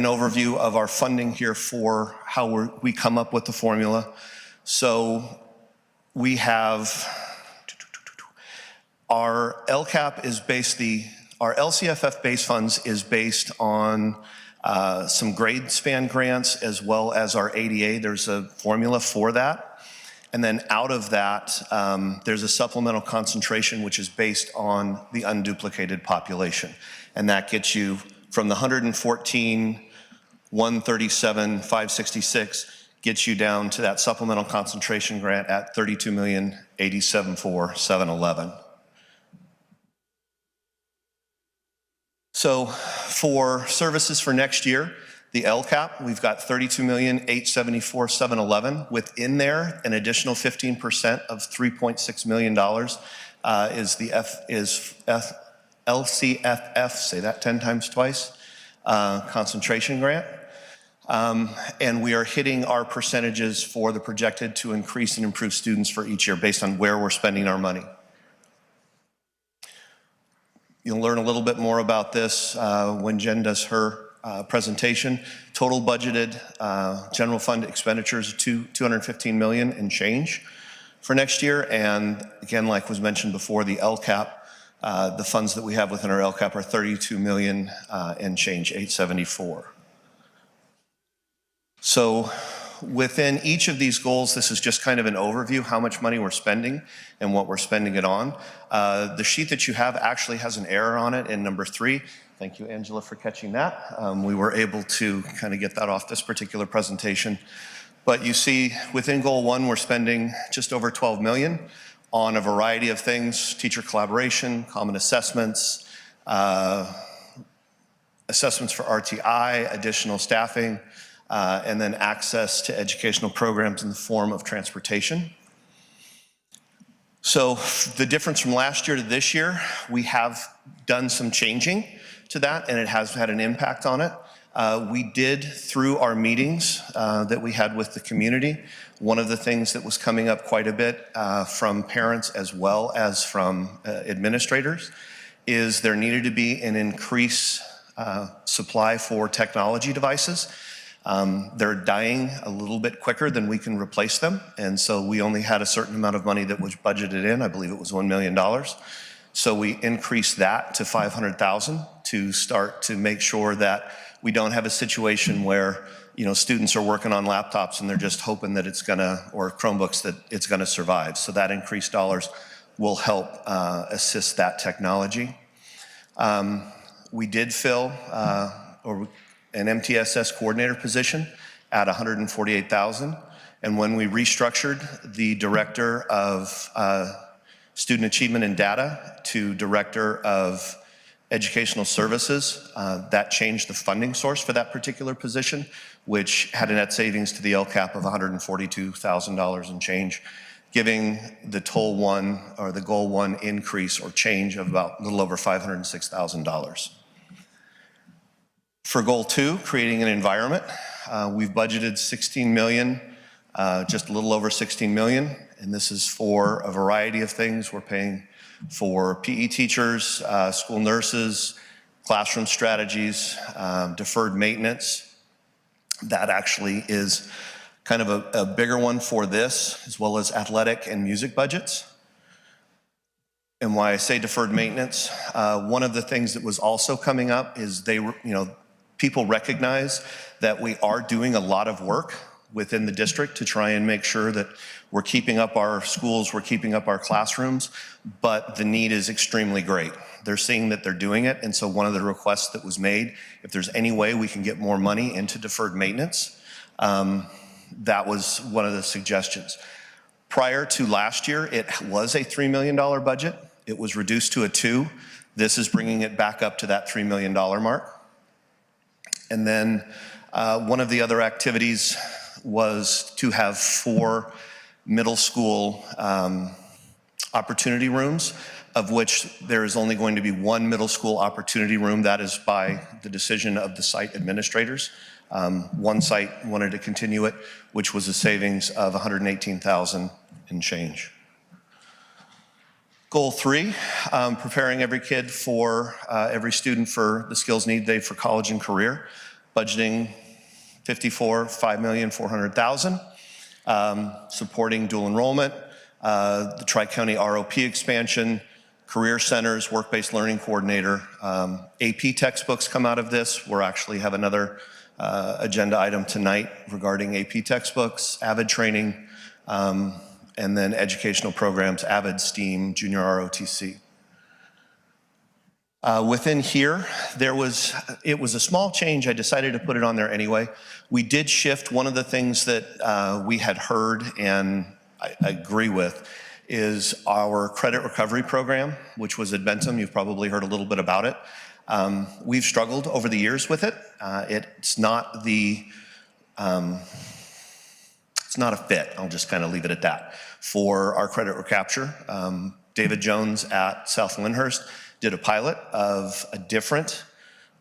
overview of our funding here for how we come up with the formula. So we have our LCAP is based, our LCFF base funds is based on some grade span grants as well as our ADA. There's a formula for that. And then out of that, there's a supplemental concentration which is based on the unduplicated population. And that gets you from the 114, 137, 566, gets you down to that supplemental concentration grant at $32,087,711. So for services for next year, the LCAP, we've got $32,874,711. Within there, an additional 15% of $3.6 million is the LCFF, say that 10 times twice, concentration grant. And we are hitting our percentages for the projected to increase and improve students for each year based on where we're spending our money. You'll learn a little bit more about this when Jen does her presentation. Total budgeted general fund expenditures of $215 million and change for next year. And again, like was mentioned before, the LCAP, the funds that we have within our LCAP are $32 million and change, 874. So within each of these goals, this is just kind of an overview, how much money we're spending and what we're spending it on. The sheet that you have actually has an error on it in number 3. Thank you, Angela, for catching that. We were able to kind of get that off this particular presentation. But you see within goal 1, we're spending just over $12 million on a variety of things: teacher collaboration, common assessments, assessments for RTI, additional staffing, and then access to educational programs in the form of transportation. So the difference from last year to this year, we have done some changing to that, and it has had an impact on it. We did, through our meetings that we had with the community, one of the things that was coming up quite a bit from parents as well as from administrators is there needed to be an increased supply for technology devices. They're dying a little bit quicker than we can replace them, and so we only had a certain amount of money that was budgeted in. I believe it was $1 million. So we increased that to $500,000 to start to make sure that we don't have a situation where, you know, students are working on laptops and they're just hoping that it's gonna, or Chromebooks, that it's gonna survive. So that increased dollars will help assist that technology. We did fill an MTSS coordinator position at $148,000. And when we restructured the director of student achievement and data to director of educational services, that changed the funding source for that particular position, which had a net savings to the LCAP of $142,000 and change, giving the goal one increase or change of about a little over $506,000. For goal 2, creating an environment, we've budgeted $16 million, just a little over $16 million, and this is for a variety of things. We're paying for PE teachers, school nurses, classroom strategies, deferred maintenance. That actually is kind of a bigger one for this, as well as athletic and music budgets. And why I say deferred maintenance, one of the things that was also coming up is people recognize that we are doing a lot of work within the district to try and make sure that we're keeping up our schools, we're keeping up our classrooms, but the need is extremely great. They're seeing that they're doing it, and so one of the requests that was made, if there's any way we can get more money into deferred maintenance, that was one of the suggestions. Prior to last year, it was a $3 million budget. It was reduced to a $2 million. This is bringing it back up to that $3 million mark. And then one of the other activities was to have 4 middle school opportunity rooms, of which there is only going to be 1 middle school opportunity room. That is by the decision of the site administrators. One site wanted to continue it, which was a savings of $118,000 and change. Goal 3, preparing every kid for, every student for the skills need day for college and career, budgeting $5,400,000, supporting dual enrollment, the Tri-County ROP expansion, career centers, work-based learning coordinator. AP textbooks come out of this. We'll actually have another agenda item tonight regarding AP textbooks, AVID training, and then educational programs, AVID, STEAM, Junior ROTC. Within here, it was a small change. I decided to put it on there anyway. We did shift one of the things that we had heard and I agree with is our credit recovery program, which was at Bentham. You've probably heard a little bit about it. We've struggled over the years with it. It's not a fit. I'll just kind of leave it at that. For our credit recapture, David Jones at South Lyndhurst did a pilot of a different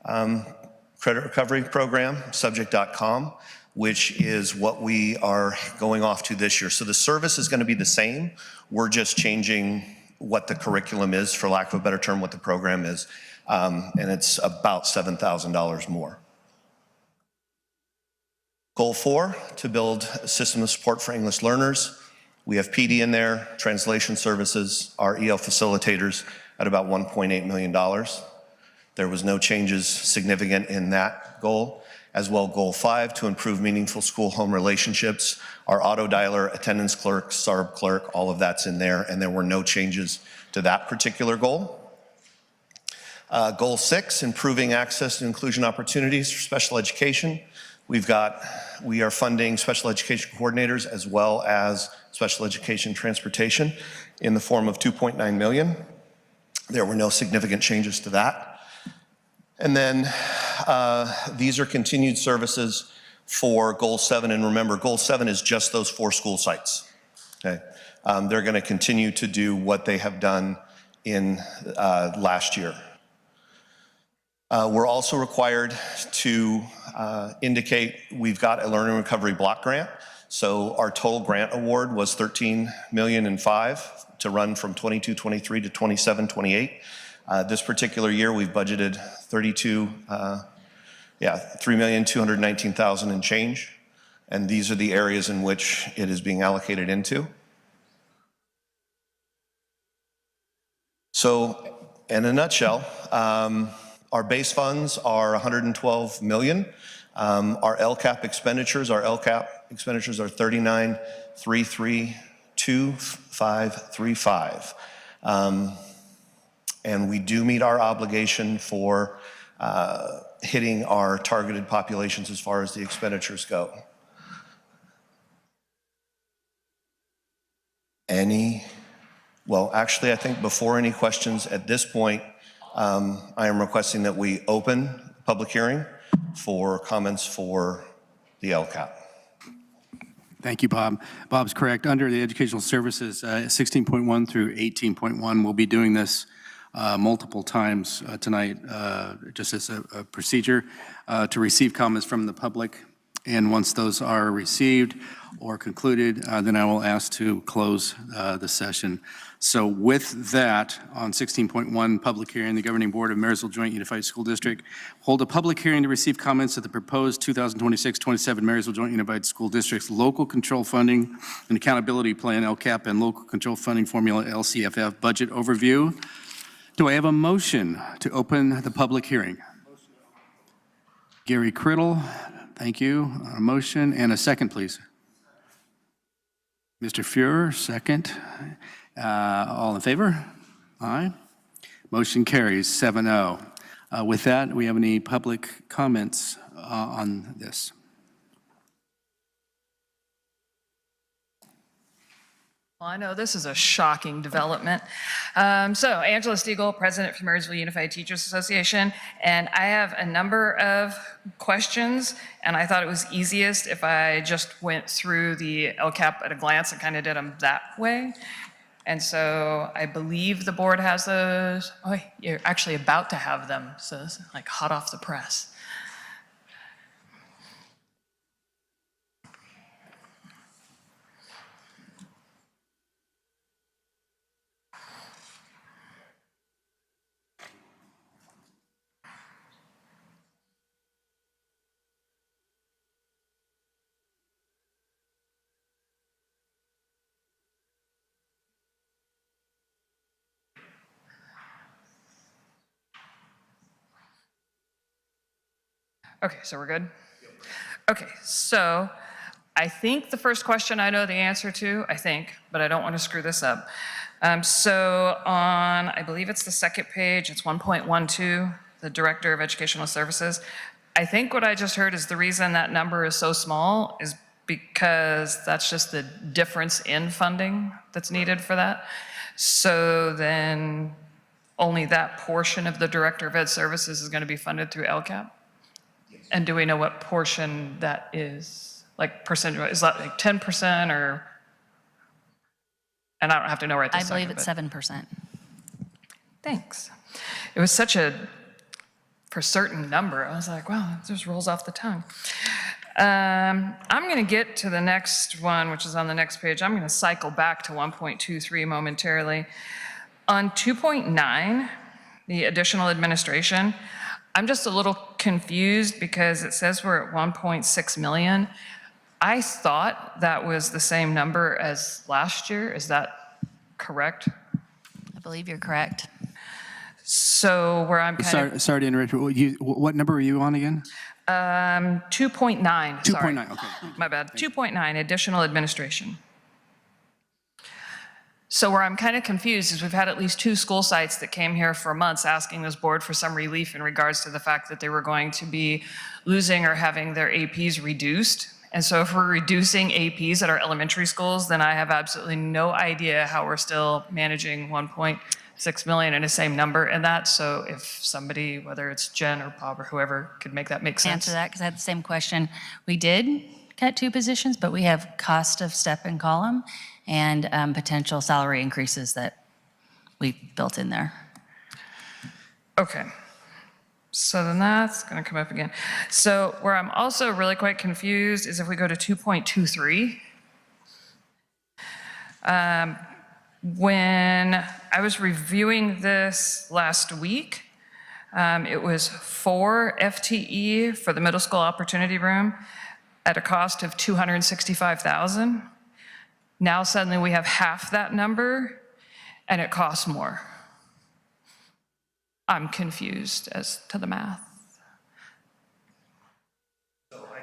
credit recovery program, subject.com, which is what we are going off to this year. So the service is going to be the same. We're just changing what the curriculum is, for lack of a better term, what the program is. And it's about $7,000 more. Goal 4, to build a system of support for English learners. We have PD in there, translation services, our EL facilitators at about $1.8 million. There was no changes significant in that goal. As well, goal 5, to improve meaningful school-home relationships. Our auto dialer, attendance clerk, SARB clerk, all of that's in there, and there were no changes to that particular goal. Goal 6, improving access to inclusion opportunities for special education. We are funding special education coordinators as well as special education transportation in the form of $2.9 million. There were no significant changes to that. And then these are continued services for Goal 7. And remember, Goal 7 is just those 4 school sites. Okay? They're going to continue to do what they have done in last year. We're also required to indicate we've got a learning recovery block grant. So our total grant award was $13.5 million to run from 22-23 to 27-28. This particular year, we've budgeted $3,219,000 and change. And these are the areas in which it is being allocated into. So in a nutshell, our base funds are $112 million. Our LCAP expenditures are $39,332,535. And we do meet our obligation for hitting our targeted populations as far as the expenditures go. Well, actually, I think before any questions at this point, I am requesting that we open public hearing for comments for the LCAP. Thank you, Bob. Bob's correct. Under the educational services, 16.1 through 18.1, we'll be doing this multiple times tonight, just as a procedure to receive comments from the public. And once those are received or concluded, then I will ask to close the session. So with that, on 16.1, public hearing, the Governing Board of Marysville Joint Unified School District hold a public hearing to receive comments of the proposed 2026-27 Marysville Joint Unified School District's Local Control Funding and Accountability Plan, LCAP, and Local Control Funding Formula, LCFF, Budget Overview. Do I have a motion to open the public hearing? Gary Criddle, thank you. A motion and a second, please. Mr. Fuhrer, second. All in favor? Aye. Motion carries 7-0. With that, we have any public comments on this? Well, I know this is a shocking development. So Angela Stiegel, President for Marysville Unified Teachers Association, and I have a number of questions, and I thought it was easiest if I just went through the LCAP at a glance and kind of did them that way. And so I believe the board has those. Oh, you're actually about to have them, so it's like hot off the press. Okay, so we're good? Okay, so I think the first question I know the answer to, I think, but I don't want to screw this up. So on, I believe it's the second page, it's 1.12, the Director of Educational Services. I think what I just heard is the reason that number is so small is because that's just the difference in funding that's needed for that. So then only that portion of the Director of Ed Services is going to be funded through LCAP? And do we know what portion that is? Like percentage, is that like 10% or? And I don't have to know right this I believe second, it's 7%. Thanks. It was such a for certain number. I was like, wow, it just rolls off the tongue. I'm going to get to the next one, which is on the next page. I'm going to cycle back to 1.23 momentarily. On 2.9, the additional administration, I'm just a little confused because it says we're at 1.6 million. I thought that was the same number as last year. Is that correct? I believe you're correct. So where I'm kind of... Sorry to interrupt. What number are you on again? 2.9. 2.9, okay. My bad. 2.9, additional administration. So where I'm kind of confused is we've had at least 2 school sites that came here for months asking this board for some relief in regards to the fact that they were going to be losing or having their APs reduced. And so if we're reducing APs at our elementary schools, then I have absolutely no idea how we're still managing 1.6 million in the same number in that. So if somebody, whether it's Jen or Bob or whoever, could make that make sense. Answer that, because I had the same question. We did cut 2 positions, but we have cost of step and column and potential salary increases that we've built in there. Okay. So then that's going to come up again. So where I'm also really quite confused is if we go to 2.23. When I was reviewing this last week, it was 4 FTE for the middle school opportunity room at a cost of $265,000. Now suddenly we have half that number and it costs more. I'm confused as to the math. So I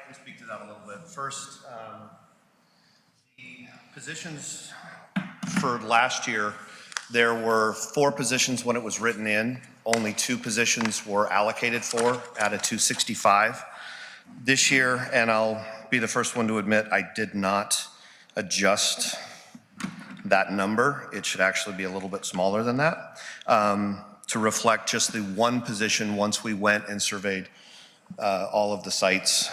can speak to that a little bit. First, the positions for last year, there were 4 positions when it was written in. Only 2 positions were allocated for out of 265. This year, and I'll be the first one to admit, I did not adjust that number. It should actually be a little bit smaller than that to reflect just the 1 position once we went and surveyed all of the sites.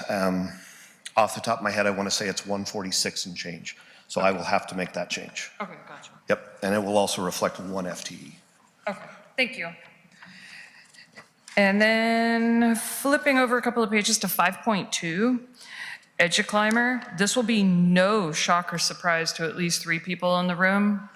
Off the top of my head, I want to say it's 146 and change. So I will have to make that change. Okay, gotcha. Yep, and it will also reflect 1 FTE. Okay, thank you. And then flipping over a couple of pages to 5.2, EduClimber. This will be no shock or surprise to at least 3 people in the room.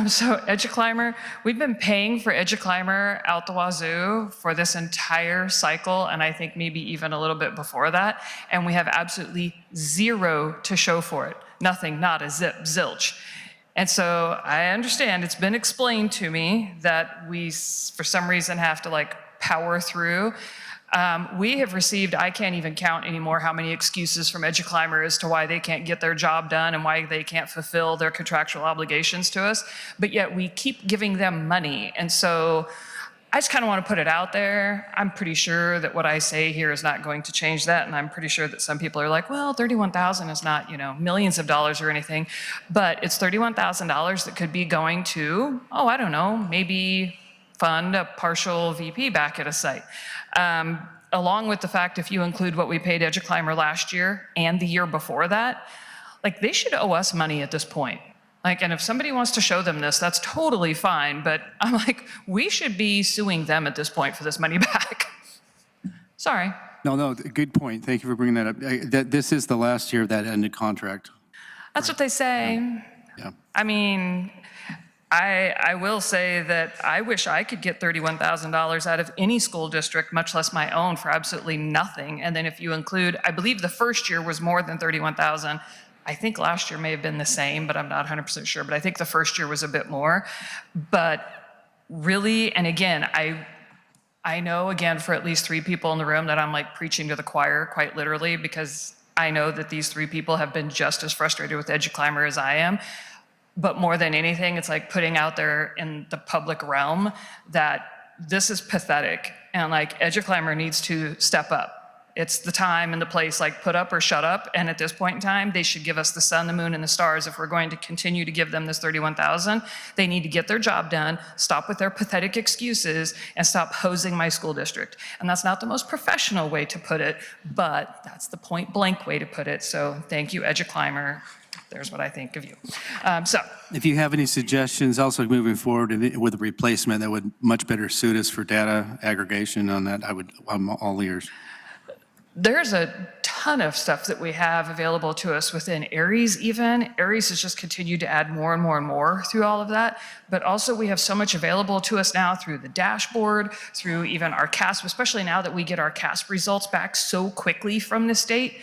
So EduClimber, we've been paying for EduClimber out the wazoo for this entire cycle, and I think maybe even a little bit before that, and we have absolutely 0 to show for it. Nothing, not a zip, zilch. And so I understand it's been explained to me that we, for some reason, have to like power through. We have received, I can't even count anymore how many excuses from EduClimber as to why they can't get their job done and why they can't fulfill their contractual obligations to us, but yet we keep giving them money. And so I just kind of want to put it out there. I'm pretty sure that what I say here is not going to change that, and I'm pretty sure that some people are like, well, $31,000 is not, millions of dollars or anything, but it's $31,000 that could be going to, I don't know, maybe fund a partial VP back at a site. Along with the fact, if you include what we paid EduClimber last year and the year before that, like, they should owe us money at this point. Like, and if somebody wants to show them this, that's totally fine, but I'm like, we should be suing them at this point for this money back. Sorry. No, good point. Thank you for bringing that up. This is the last year of that ended contract. That's what they say. Yeah. I mean, I will say that I wish I could get $31,000 out of any school district, much less my own, for absolutely nothing. And then if you include, I believe the first year was more than $31,000. I think last year may have been the same, but I'm not 100% sure. But I think the first year was a bit more. But really, and again, I know, again, for at least 3 people in the room that I'm like preaching to the choir, quite literally, because I know that these 3 people have been just as frustrated with EduClimber as I am. But more than anything, it's like putting out there in the public realm that this is pathetic, and like EduClimber needs to step up. It's the time and the place, like, put up or shut up. And at this point in time, they should give us the sun, the moon, and the stars. If we're going to continue to give them this $31,000, they need to get their job done, stop with their pathetic excuses, and stop hosing my school district. And that's not the most professional way to put it, but that's the point blank way to put it. So thank you, EduClimber. There's what I think of you. If you have any suggestions also moving forward with a replacement that would much better suit us for data aggregation on that, I'm all ears. There's a ton of stuff that we have available to us within Aries even. Aries has just continued to add more and more and more through all of that. But also we have so much available to us now through the dashboard, through even our CASP, especially now that we get our CASP results back so quickly from the state.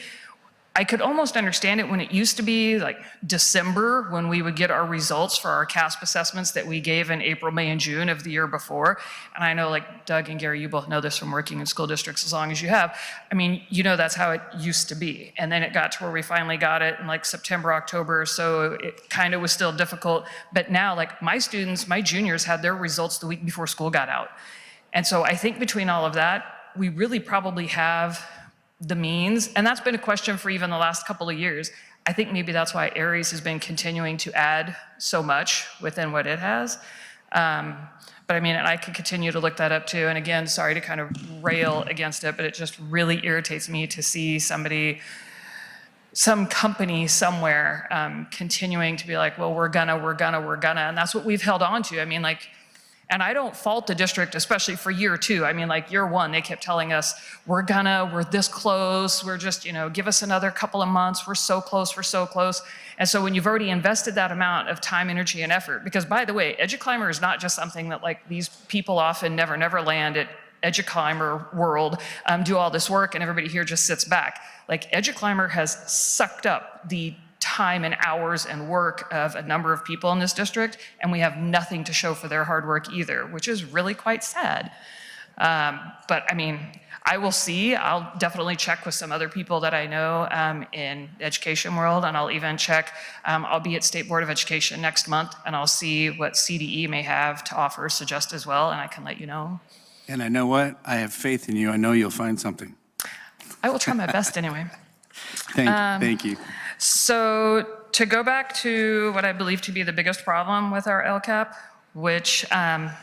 I could almost understand it when it used to be like December when we would get our results for our CASP assessments that we gave in April, May, and June of the year before. And I know, like, Doug and Gary, you both know this from working in school districts as long as you have. I mean, that's how it used to be. And then it got to where we finally got it in like September, October, so it kind of was still difficult. But now, like, my students, my juniors had their results the week before school got out. And so I think between all of that, we really probably have the means, and that's been a question for even the last couple of years. I think maybe that's why Aries has been continuing to add so much within what it has. But I mean, and I could continue to look that up too. And again, sorry to kind of rail against it, but it just really irritates me to see some company somewhere continuing to be like, well, we're gonna, and that's what we've held on to. I mean, like, and I don't fault the district, especially for year 2. I mean, like, year 1, they kept telling us, we're this close, we're just, give us another couple of months, we're so close. And so when you've already invested that amount of time, energy, and effort, because by the way, EduClimber is not just something that, like, these people off in Never Never Land at EduClimber world do all this work and everybody here just sits back. Like, EduClimber has sucked up the time and hours and work of a number of people in this district, and we have nothing to show for their hard work either, which is really quite sad. But I mean, I will see. I'll definitely check with some other people that I know in the education world, and I'll even check. I'll be at State Board of Education next month, and I'll see what CDE may have to offer or suggest as well, and I can let you know. And I know what? I have faith in you. I know you'll find something. I will try my best anyway. Thank you. So to go back to what I believe to be the biggest problem with our LCAP, which I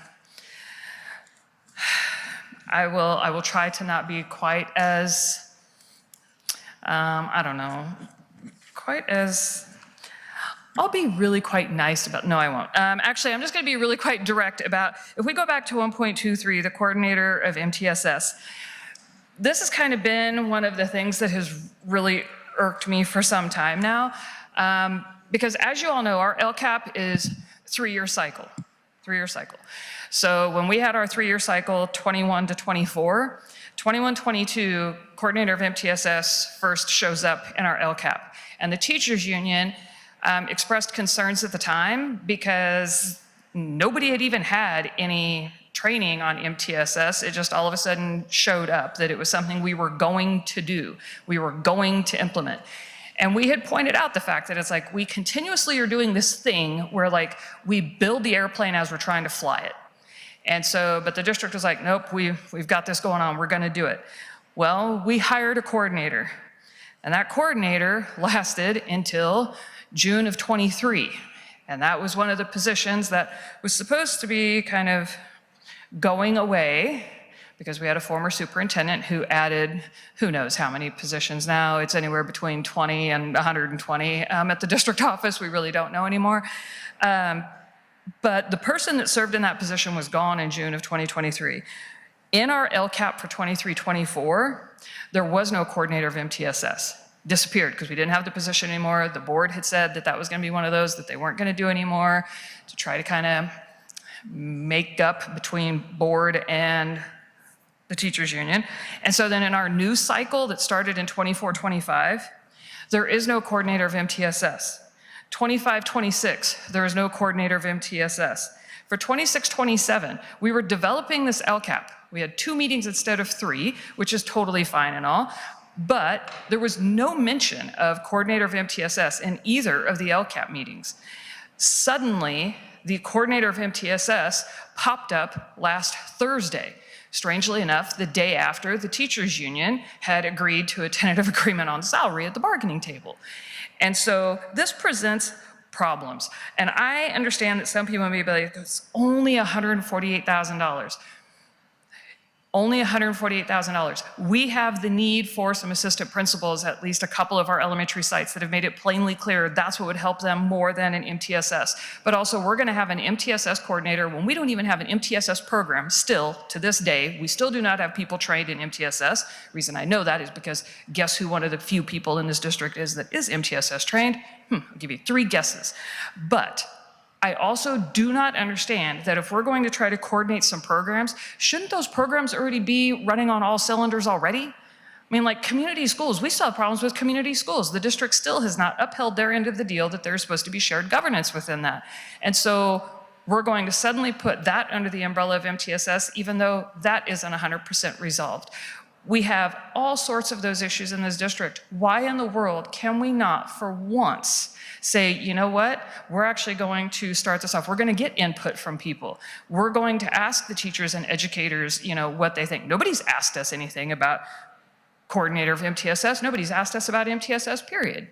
will try to not be quite as, I'll be really quite nice about, no, I won't. Actually, I'm just gonna be really quite direct about, if we go back to 1.23, the coordinator of MTSS, this has kind of been one of the things that has really irked me for some time now, because as you all know, our LCAP is 3-year cycle, 3-year cycle. So when we had our 3-year cycle, 21 to 24, 21-22, coordinator of MTSS first shows up in our LCAP. And the teachers union expressed concerns at the time because nobody had even had any training on MTSS. It just all of a sudden showed up that it was something we were going to do, we were going to implement. And we had pointed out the fact that it's like we continuously are doing this thing where, like, we build the airplane as we're trying to fly it. And so, but the district was like, nope, we've got this going on, we're gonna do it. Well, we hired a coordinator, and that coordinator lasted until June of 23. And that was one of the positions that was supposed to be kind of going away, because we had a former superintendent who added who knows how many positions now. It's anywhere between 20 and 120 at the district office. We really don't know anymore. But the person that served in that position was gone in June of 2023. In our LCAP for 23-24, there was no coordinator of MTSS. Disappeared because we didn't have the position anymore. The board had said that that was going to be one of those that they weren't going to do anymore, to try to kind of make up between board and the teachers union. And so then in our new cycle that started in 24-25, there is no coordinator of MTSS. 25-26, there is no coordinator of MTSS. For 26-27, we were developing this LCAP. We had 2 meetings instead of 3, which is totally fine and all, but there was no mention of coordinator of MTSS in either of the LCAP meetings. Suddenly, the coordinator of MTSS popped up last Thursday. Strangely enough, the day after the teachers union had agreed to a tentative agreement on salary at the bargaining table. And so this presents problems. And I understand that some people may be like, it's only $148,000. Only $148,000. We have the need for some assistant principals at least a couple of our elementary sites that have made it plainly clear that's what would help them more than an MTSS. But also we're gonna have an MTSS coordinator when we don't even have an MTSS program still to this day. We still do not have people trained in MTSS. The reason I know that is because guess who one of the few people in this district is that is MTSS trained? I'll give you 3 guesses. But I also do not understand that if we're going to try to coordinate some programs, shouldn't those programs already be running on all cylinders already? I mean, like community schools, we still have problems with community schools. The district still has not upheld their end of the deal that there's supposed to be shared governance within that. And so we're going to suddenly put that under the umbrella of MTSS, even though that isn't 100% resolved. We have all sorts of those issues in this district. Why in the world can we not, for once, say, you know what, we're actually going to start this off. We're going to get input from people. We're going to ask the teachers and educators, you know, what they think. Nobody's asked us anything about coordinator of MTSS. Nobody's asked us about MTSS, period.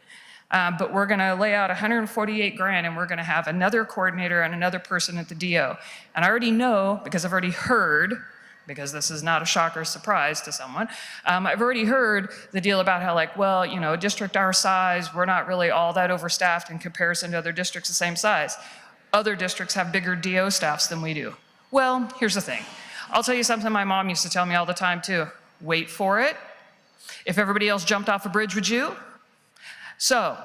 But we're going to lay out $148 grand and we're going to have another coordinator and another person at the DO. And I already know, because I've already heard, because this is not a shock or surprise to someone. I've already heard the deal about how like, well, you know, a district our size, we're not really all that overstaffed in comparison to other districts the same size. Other districts have bigger DO staffs than we do. Well, here's the thing. I'll tell you something my mom used to tell me all the time too. Wait for it. If everybody else jumped off a bridge, would you? So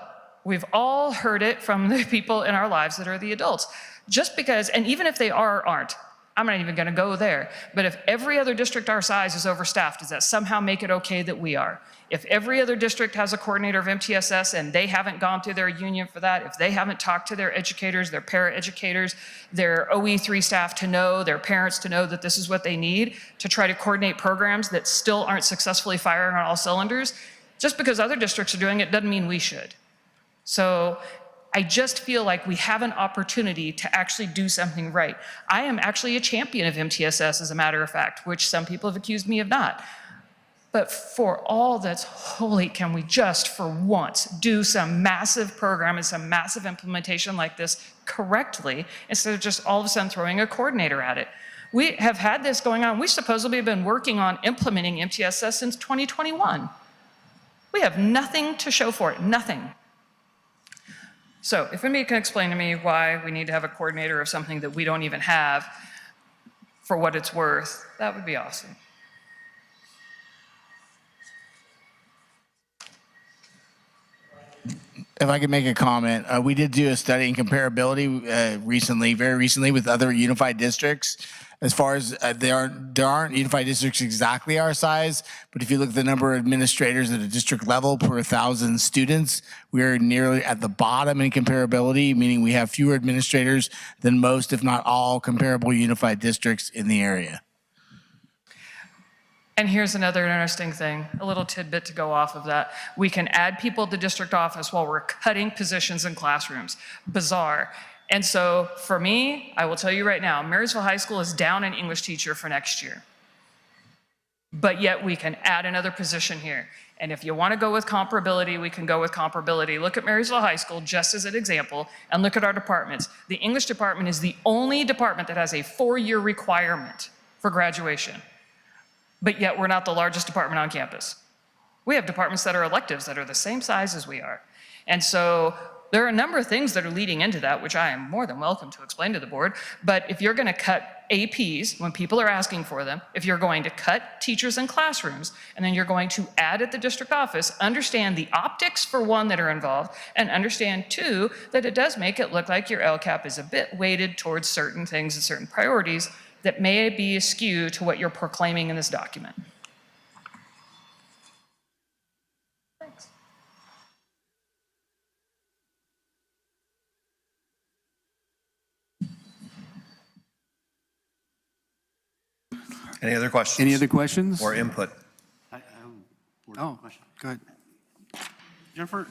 we've all heard it from the people in our lives that are the adults. Just because, and even if they are or aren't, I'm not even gonna go there, but if every other district our size is overstaffed, does that somehow make it okay that we are? If every other district has a coordinator of MTSS and they haven't gone through their union for that, if they haven't talked to their educators, their para-educators, their OE3 staff to know, their parents to know that this is what they need to try to coordinate programs that still aren't successfully firing on all cylinders, just because other districts are doing it doesn't mean we should. So I just feel like we have an opportunity to actually do something right. I am actually a champion of MTSS, as a matter of fact, which some people have accused me of not. But for all that's holy, can we just, for once, do some massive program and some massive implementation like this correctly, instead of just all of a sudden throwing a coordinator at it? We have had this going on. We supposedly have been working on implementing MTSS since 2021. We have nothing to show for it, nothing. So if anybody can explain to me why we need to have a coordinator of something that we don't even have, for what it's worth, that would be awesome. If I could make a comment, we did do a study in comparability recently, very recently, with other unified districts. As far as there aren't unified districts exactly our size, but if you look at the number of administrators at a district level per 1,000 students, we're nearly at the bottom in comparability, meaning we have fewer administrators than most, if not all, comparable unified districts in the area. And here's another interesting thing, a little tidbit to go off of that. We can add people to district office while we're cutting positions in classrooms. Bizarre. And so for me, I will tell you right now, Marysville High School is down an English teacher for next year. But yet we can add another position here. And if you want to go with comparability, we can go with comparability. Look at Marysville High School just as an example, and look at our departments. The English department is the only department that has a 4-year requirement for graduation. But yet we're not the largest department on campus. We have departments that are electives that are the same size as we are. And so there are a number of things that are leading into that, which I am more than welcome to explain to the board. But if you're going to cut APs when people are asking for them, if you're going to cut teachers in classrooms, and then you're going to add at the district office, understand the optics for one that are involved, and understand two, that it does make it look like your LCAP is a bit weighted towards certain things and certain priorities that may be askew to what you're proclaiming in this document. Thanks. Any other questions? Any other questions? Or input? Oh, go ahead. Jennifer,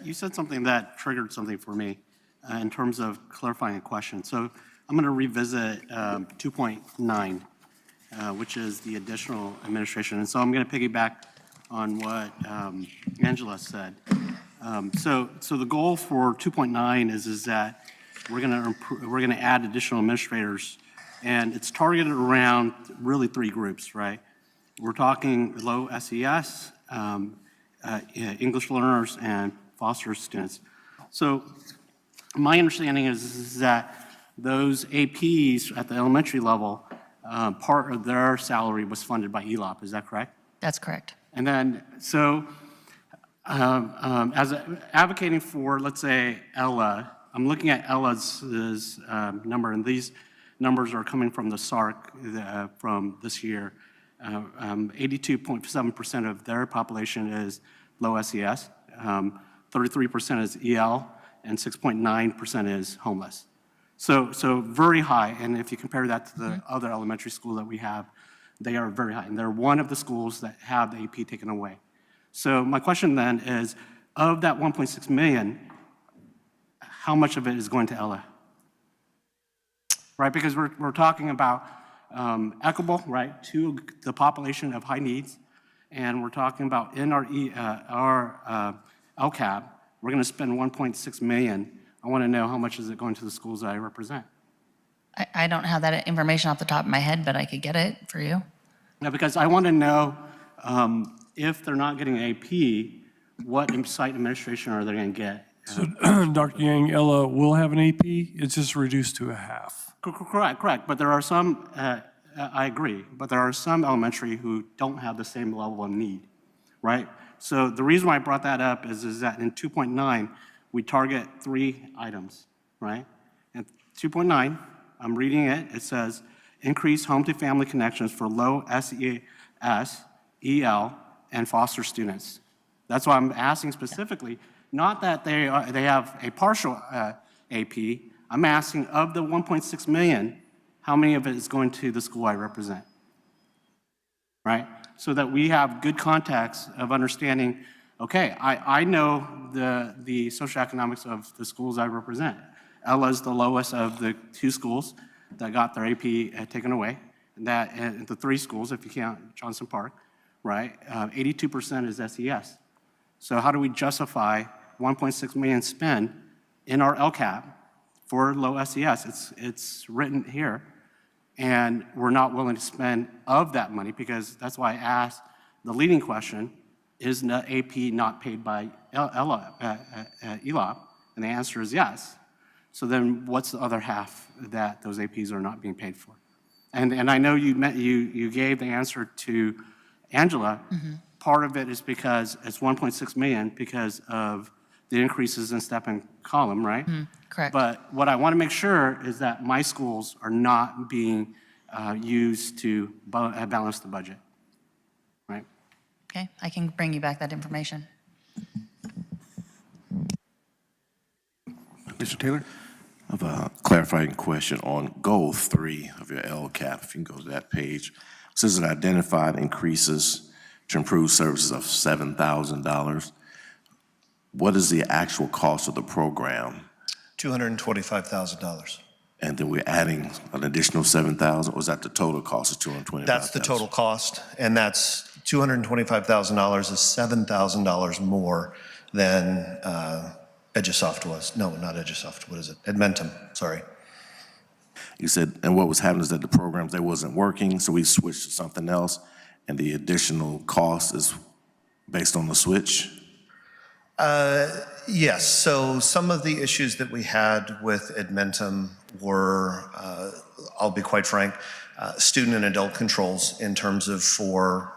you said something that triggered something for me in terms of clarifying a question. So I'm going to revisit 2.9, which is the additional administration. And so I'm going to piggyback on what Angela said. So the goal for 2.9 is that we're going to add additional administrators, and it's targeted around really 3 groups, right? We're talking low SES, English learners, and foster students. So my understanding is that those APs at the elementary level, part of their salary was funded by ELOP, is that correct? That's correct. And then, so as advocating for, let's say, Ella, I'm looking at Ella's number, and these numbers are coming from the SARC from this year. 82.7% of their population is low SES, 33% is EL, and 6.9% is homeless. So very high, and if you compare that to the other elementary school that we have, they are very high, and they're one of the schools that have the AP taken away. So my question then is, of that 1.6 million, how much of it is going to Ella? Right, because we're talking about equitable, right, to the population of high needs, and we're talking about in our LCAP, we're going to spend 1.6 million. I want to know how much is it going to the schools that I represent. I don't have that information off the top of my head, but I could get it for you. Yeah, because I want to know if they're not getting AP, what site administration are they going to get? So, Dr. Yang, Ella will have an AP. It's just reduced to a half. Correct. But there are some, I agree, but there are some elementary who don't have the same level of need, right? So the reason why I brought that up is that in 2.9, we target 3 items, right? And 2.9, I'm reading it, it says, increase home-to-family connections for low SES, EL, and foster students. That's why I'm asking specifically, not that they have a partial AP, I'm asking of the 1.6 million, how many of it is going to the school I represent, right? So that we have good context of understanding, okay, I know the socioeconomics of the schools I represent. Ella's the lowest of the 2 schools that got their AP taken away, and that the 3 schools, if you count Johnson Park, right? 82% is SES. So how do we justify 1.6 million spend in our LCAP for low SES? It's written here, and we're not willing to spend of that money, because that's why I asked the leading question, is the AP not paid by ELOP? And the answer is yes. So then what's the other half that those APs are not being paid for? And I know you gave the answer to Angela. Mm-hmm. Part of it is because it's 1.6 million because of the increases in step and column, right? Correct. But what I want to make sure is that my schools are not being used to balance the budget, right? Okay, I can bring you back that information. Mr. Taylor? I have a clarifying question on goal 3 of your LCAP. If you can go to that page. It says it identified increases to improve services of $7,000. What is the actual cost of the program $225,000. And then we're adding an additional 7,000, or was that the total cost of 225,000? That's the total cost, and that's $225,000 is $7,000 more than Edusoft was. No, not Edusoft. What is it? Edmentum, sorry. You said, and what was happening is that the programs, they wasn't working, so we switched to something else, and the additional cost is based on the switch? Yes, so some of the issues that we had with Edmentum were, I'll be quite frank, student and adult controls in terms of for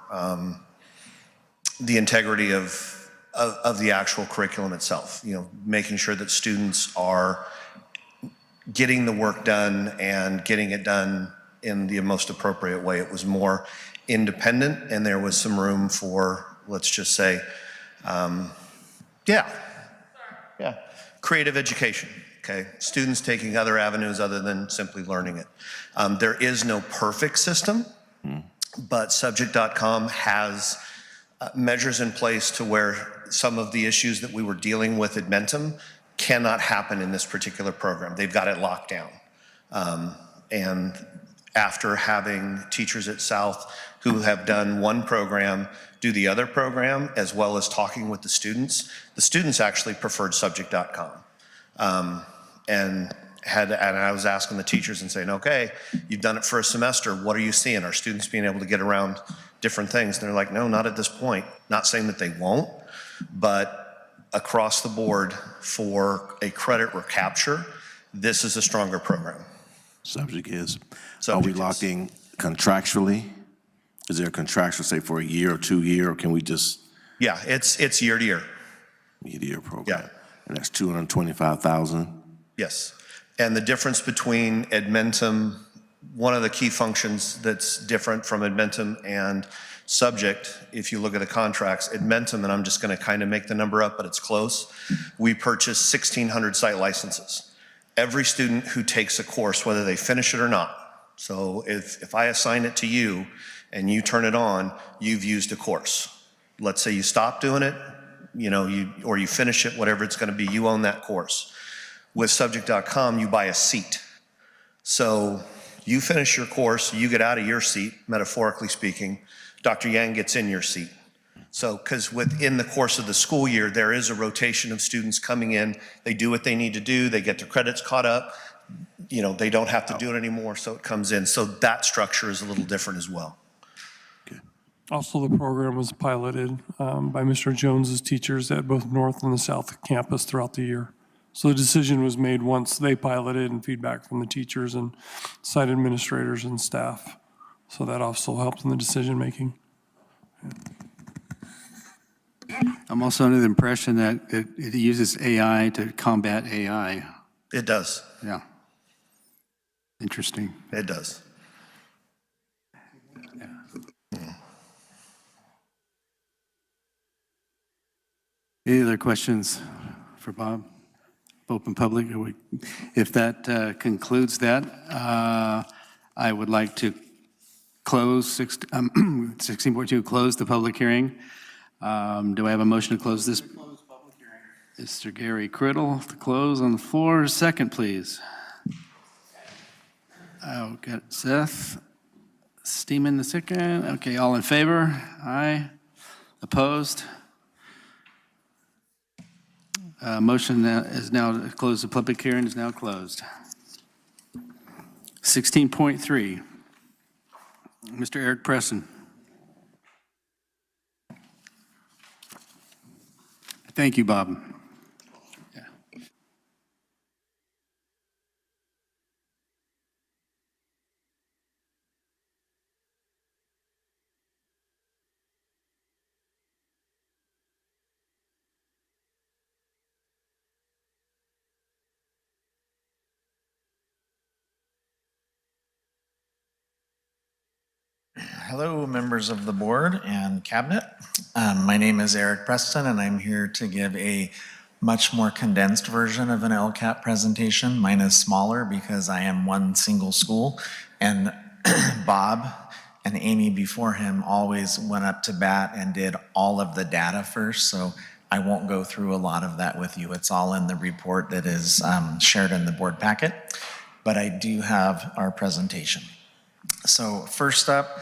the integrity of the actual curriculum itself. You know, making sure that students are getting the work done and getting it done in the most appropriate way. It was more independent, and there was some room for, let's just say, creative education, okay? Students taking other avenues other than simply learning it. There is no perfect system, but Subject.com has measures in place to where some of the issues that we were dealing with at Edmentum cannot happen in this particular program. They've got it locked down. And after having teachers at South who have done one program do the other program, as well as talking with the students actually preferred Subject.com. And I was asking the teachers and saying, okay, you've done it for a semester, what are you seeing? Are students being able to get around different things? And they're like, no, not at this point. Not saying that they won't, but across the board for a credit recapture, this is a stronger program. Subject is. Are we locked in contractually? Is there a contractual, say, for a year or 2 year, or can we just? Yeah, it's year to year. Year to year program. Yeah. And that's 225,000? Yes. And the difference between Edmentum, one of the key functions that's different from Edmentum and Subject, if you look at the contracts, Edmentum, and I'm just going to kind of make the number up, but it's close, we purchase 1,600 site licenses. Every student who takes a course, whether they finish it or not, so if I assign it to you and you turn it on, you've used a course. Let's say you stop doing it, or you finish it, whatever it's going to be, you own that course. With Subject.com, you buy a seat. So you finish your course, you get out of your seat, metaphorically speaking, Dr. Yang gets in your seat. So, because within the course of the school year, there is a rotation of students coming in, they do what they need to do, they get their credits caught up, they don't have to do it anymore, so it comes in. So that structure is a little different as well. Also, the program was piloted by Mr. Jones's teachers at both North and the South campus throughout the year. So the decision was made once they piloted and feedback from the teachers and site administrators and staff. So that also helped in the decision making. I'm also under the impression that it uses AI to combat AI. It does. Yeah. Interesting. It does. Any other questions for Bob? Open public? If that concludes that, I would like to close 16.2, close the public hearing. Do I have a motion to close this? Mr. Gary Criddle to close on the floor. Second, please. I'll get Seth Steeman the second. Okay, all in favor? Aye. Opposed? Motion is now to close the public hearing is now closed. 16.3. Mr. Eric Preston. Thank you, Bob. Hello, members of the board and cabinet. My name is Eric Preston, and I'm here to give a much more condensed version of an LCAP presentation. Mine is smaller because I am one single school, and Bob and Amy before him always went up to bat and did all of the data first. So I won't go through a lot of that with you. It's all in the report that is shared in the board packet, but I do have our presentation. So first up,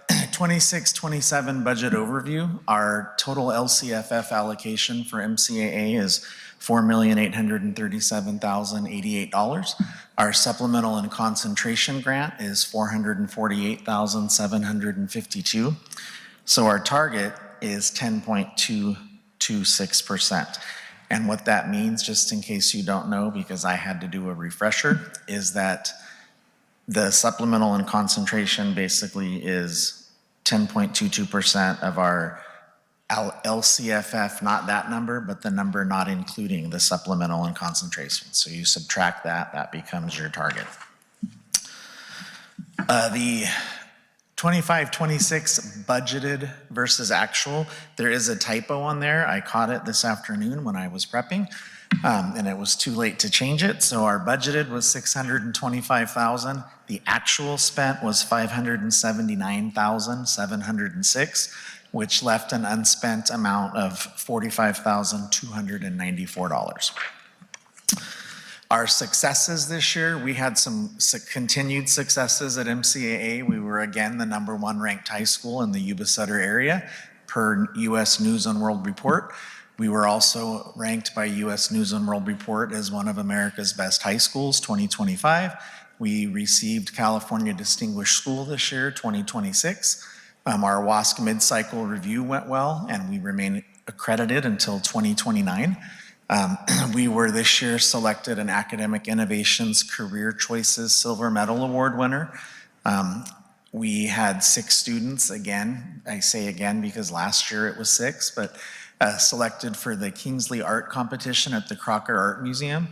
26-27 budget overview. Our total LCFF allocation for MCAA is $4,837,088. Our supplemental and concentration grant is $448,752. So our target is 10.226%. And what that means, just in case you don't know, because I had to do a refresher, is that the supplemental and concentration basically is 10.22% of our LCFF, not that number, but the number not including the supplemental and concentration. So you subtract that, that becomes your target. The 25-26 budgeted versus actual, there is a typo on there. I caught it this afternoon when I was prepping, and it was too late to change it. So our budgeted was $625,000. The actual spent was $579,706, which left an unspent amount of $45,294. Our successes this year, we had some continued successes at MCAA. We were again the #1 ranked high school in the Yuba-Sutter area per US News and World Report. We were also ranked by US News and World Report as one of America's best high schools 2025. We received California Distinguished School this year, 2026. Our WASC mid-cycle review went well, and we remain accredited until 2029. We were this year selected an Academic Innovations Career Choices Silver Medal Award winner. We had 6 students, again, I say again because last year it was 6, but selected for the Kingsley Art Competition at the Crocker Art Museum.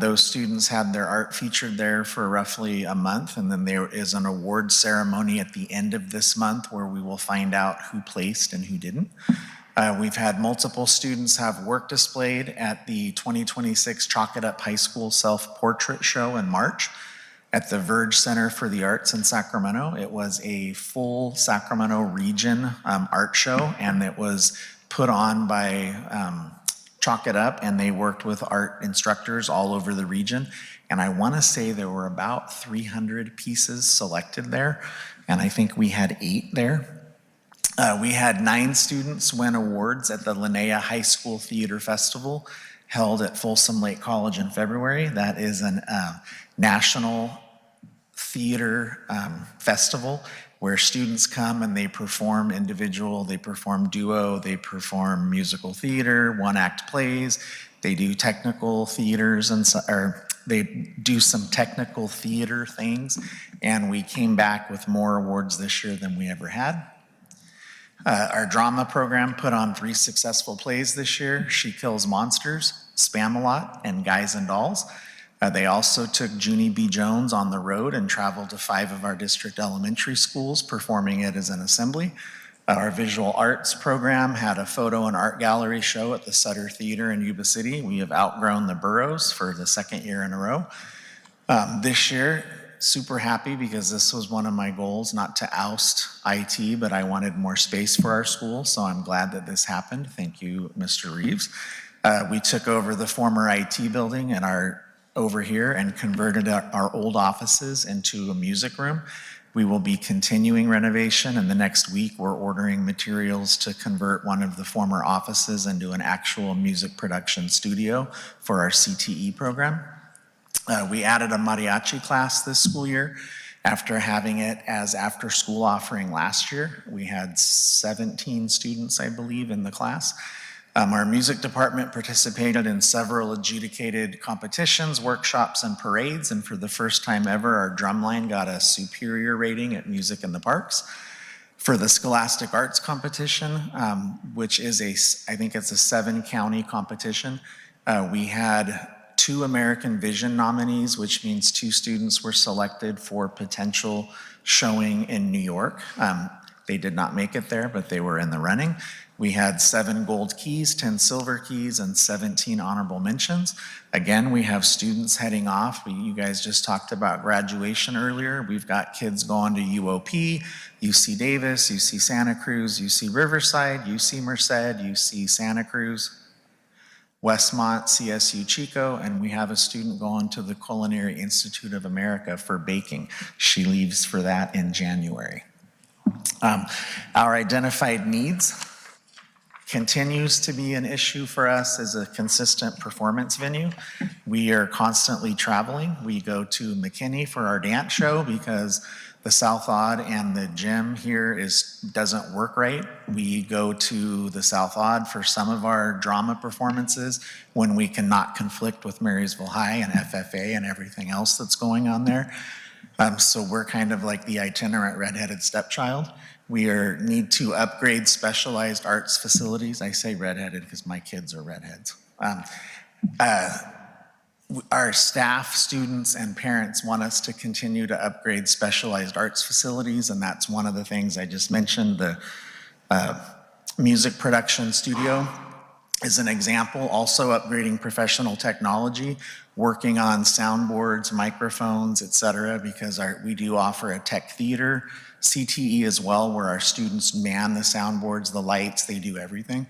Those students had their art featured there for roughly a month, and then there is an award ceremony at the end of this month where we will find out who placed and who didn't. We've had multiple students have work displayed at the 2026 Chalk It Up High School Self-Portrait Show in March at the Verge Center for the Arts in Sacramento. It was a full Sacramento region art show, and it was put on by Chalk It Up, and they worked with art instructors all over the region. And I want to say there were about 300 pieces selected there, and I think we had 8 there. We had 9 students win awards at the Linnea High School Theater Festival held at Folsom Lake College in February. That is a national theater festival where students come and they perform individual, they perform duo, they perform musical theater, one-act plays, they do technical theaters, or they do some technical theater things, and we came back with more awards this year than we ever had. Our drama program put on 3 successful plays this year: She Kills Monsters, Spam-A-Lot, and Guys and Dolls. They also took Junie B. Jones on the road and traveled to 5 of our district elementary schools, performing it as an assembly. Our visual arts program had a photo and art gallery show at the Sutter Theater in Yuba City. We have outgrown the Burroughs for the 2nd year in a row. This year, super happy because this was one of my goals, not to oust IT, but I wanted more space for our school, so I'm glad that this happened. Thank you, Mr. Reeves. We took over the former IT building and over here and converted our old offices into a music room. We will be continuing renovation, and the next week we're ordering materials to convert one of the former offices into an actual music production studio for our CTE program. We added a mariachi class this school year after having it as after-school offering last year. We had 17 students, I believe, in the class. Our music department participated in several adjudicated competitions, workshops, and parades, and for the first time ever, our drumline got a superior rating at Music in the Parks. For the Scholastic Arts Competition, which is I think it's a 7-county competition, we had 2 American Vision nominees, which means 2 students were selected for potential showing in New York. They did not make it there, but they were in the running. We had 7 gold keys, 10 silver keys, and 17 honorable mentions. Again, we have students heading off. You guys just talked about graduation earlier. We've got kids going to UOP, UC Davis, UC Santa Cruz, UC Riverside, UC Merced, UC Santa Cruz, Westmont, CSU Chico, and we have a student going to the Culinary Institute of America for baking. She leaves for that in January. Our identified needs continues to be an issue for us as a consistent performance venue. We are constantly traveling. We go to McKinney for our dance show because the South Odd and the gym here doesn't work right. We go to the South Odd for some of our drama performances when we cannot conflict with Marysville High and FFA and everything else that's going on there. So we're kind of like the itinerant redheaded stepchild. We need to upgrade specialized arts facilities. I say redheaded because my kids are redheads. Our staff, students, and parents want us to continue to upgrade specialized arts facilities, and that's one of the things I just mentioned. The music production studio is an example. Also upgrading professional technology, working on soundboards, microphones, et cetera, because we do offer a tech theater, CTE as well, where our students man the soundboards, the lights, they do everything.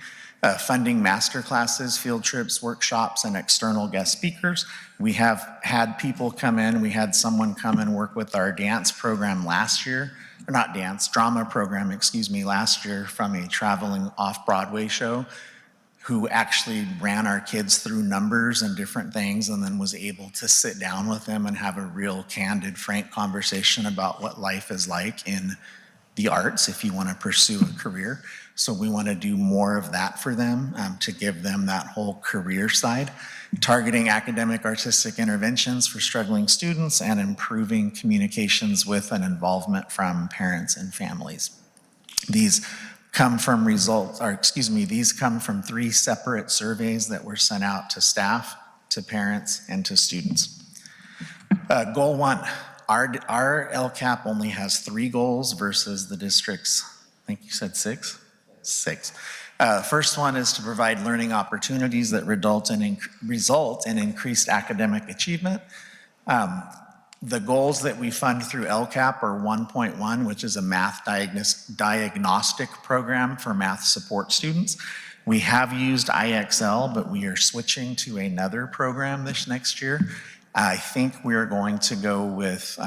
Funding master classes, field trips, workshops, and external guest speakers. We have had people come in. We had someone come and work with our dance program last year, or not dance, drama program, excuse me, last year from a traveling off-Broadway show, who actually ran our kids through numbers and different things and then was able to sit down with them and have a real candid, frank conversation about what life is like in the arts if you want to pursue a career. So we want to do more of that for them to give them that whole career side. Targeting academic artistic interventions for struggling students and improving communications with and involvement from parents and families. These come from these come from 3 separate surveys that were sent out to staff, to parents, and to students. Goal 1, our LCAP only has 3 goals versus the district's, I think you said 6? 6. First one is to provide learning opportunities that result in increased academic achievement. The goals that we fund through LCAP are 1.1, which is a math diagnostic program for math support students. We have used IXL, but we are switching to another program this next year. I think we are going to go with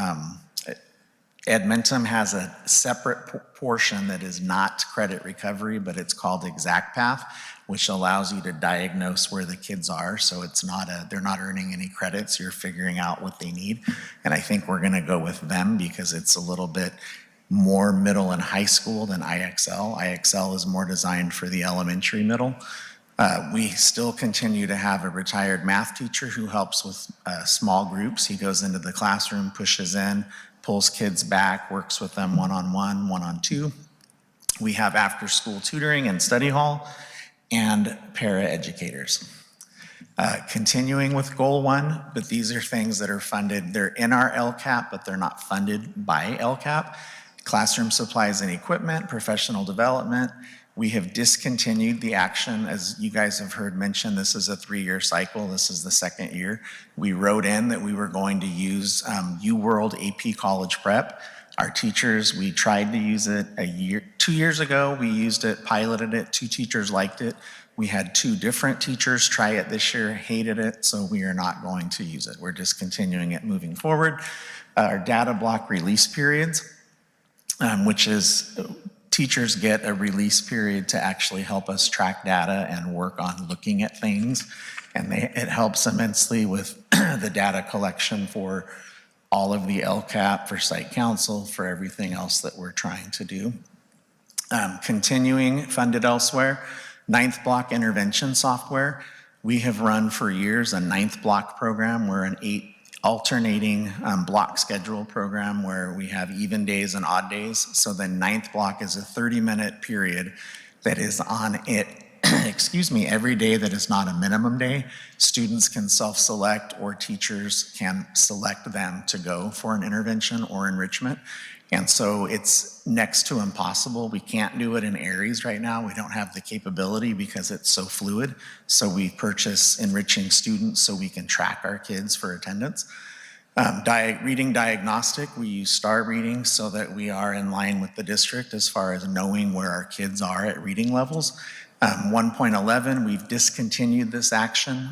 Edmonton has a separate portion that is not credit recovery, but it's called Exact Path, which allows you to diagnose where the kids are. So it's not they're not earning any credits, you're figuring out what they need. And I think we're gonna go with them because it's a little bit more middle and high school than IXL. IXL is more designed for the elementary middle. We still continue to have a retired math teacher who helps with small groups. He goes into the classroom, pushes in, pulls kids back, works with them one-on-one, one-on-two. We have after-school tutoring and study hall and para-educators. Continuing with goal 1, but these are things that are funded. They're in our LCAP, but they're not funded by LCAP. Classroom supplies and equipment, professional development. We have discontinued the action, as you guys have heard mentioned, this is a 3-year cycle. This is the 2nd year. We wrote in that we were going to use UWorld AP College Prep. Our teachers, we tried to use it 2 years ago. We used it, piloted it, 2 teachers liked it. We had 2 different teachers try it this year, hated it, so we are not going to use it. We're discontinuing it moving forward. Our data block release periods, which is teachers get a release period to actually help us track data and work on looking at things. And it helps immensely with the data collection for all of the LCAP, for site council, for everything else that we're trying to do. Continuing funded elsewhere, 9th block intervention software. We have run for years a 9th block program. We're an 8 alternating block schedule program where we have even days and odd days. So the 9th block is a 30-minute period that is on it excuse me, every day that is not a minimum day, students can self-select or teachers can select them to go for an intervention or enrichment. And so it's next to impossible. We can't do it in Aries right now. We don't have the capability because it's so fluid. So we purchase enriching students so we can track our kids for attendance. Reading diagnostic, we use star reading so that we are in line with the district as far as knowing where our kids are at reading levels. 1.11, we've discontinued this action,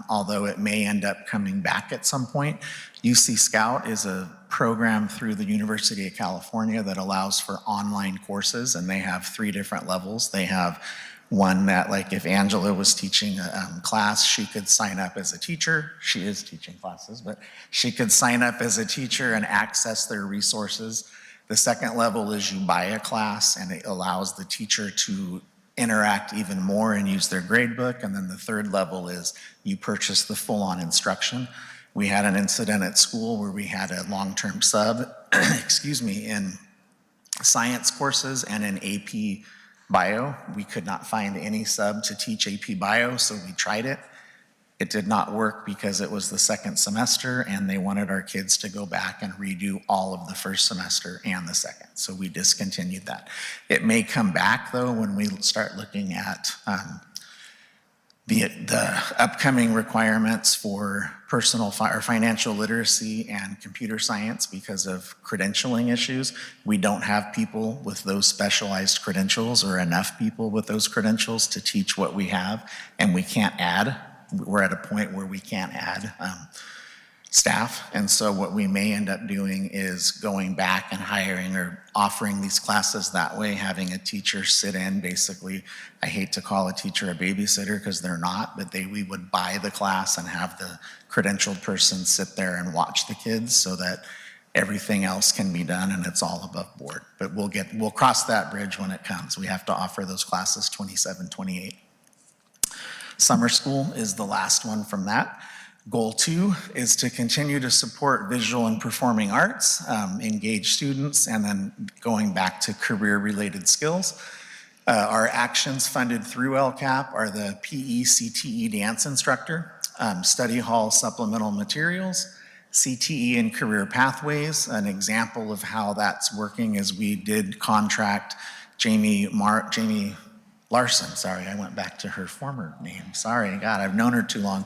although it may end up coming back at some point. UC Scout is a program through the University of California that allows for online courses, and they have 3 different levels. They have one that, like, if Angela was teaching a class, she could sign up as a teacher. She is teaching classes, but she could sign up as a teacher and access their resources. The second level is you buy a class, and it allows the teacher to interact even more and use their grade book. And then the third level is you purchase the full-on instruction. We had an incident at school where we had a long-term sub, excuse me, in science courses and in AP Bio. We could not find any sub to teach AP Bio, so we tried it. It did not work because it was the second semester and they wanted our kids to go back and redo all of the first semester and the second. So we discontinued that. It may come back though when we start looking at the upcoming requirements for personal or financial literacy and computer science because of credentialing issues. We don't have people with those specialized credentials or enough people with those credentials to teach what we have, and we can't add. We're at a point where we can't add staff, and so what we may end up doing is going back and hiring or offering these classes that way, having a teacher sit in basically. I hate to call a teacher a babysitter because they're not, but we would buy the class and have the credentialed person sit there and watch the kids so that everything else can be done and it's all above board. But we'll cross that bridge when it comes. We have to offer those classes 27, 28. Summer school is the last one from that. Goal 2 is to continue to support visual and performing arts, engage students, and then going back to career-related skills. Our actions funded through LCAP are the PE, CTE dance instructor, study hall supplemental materials, CTE and career pathways. An example of how that's working is we did contract Jamie Larson, sorry, I went back to her former name. Sorry, God, I've known her too long.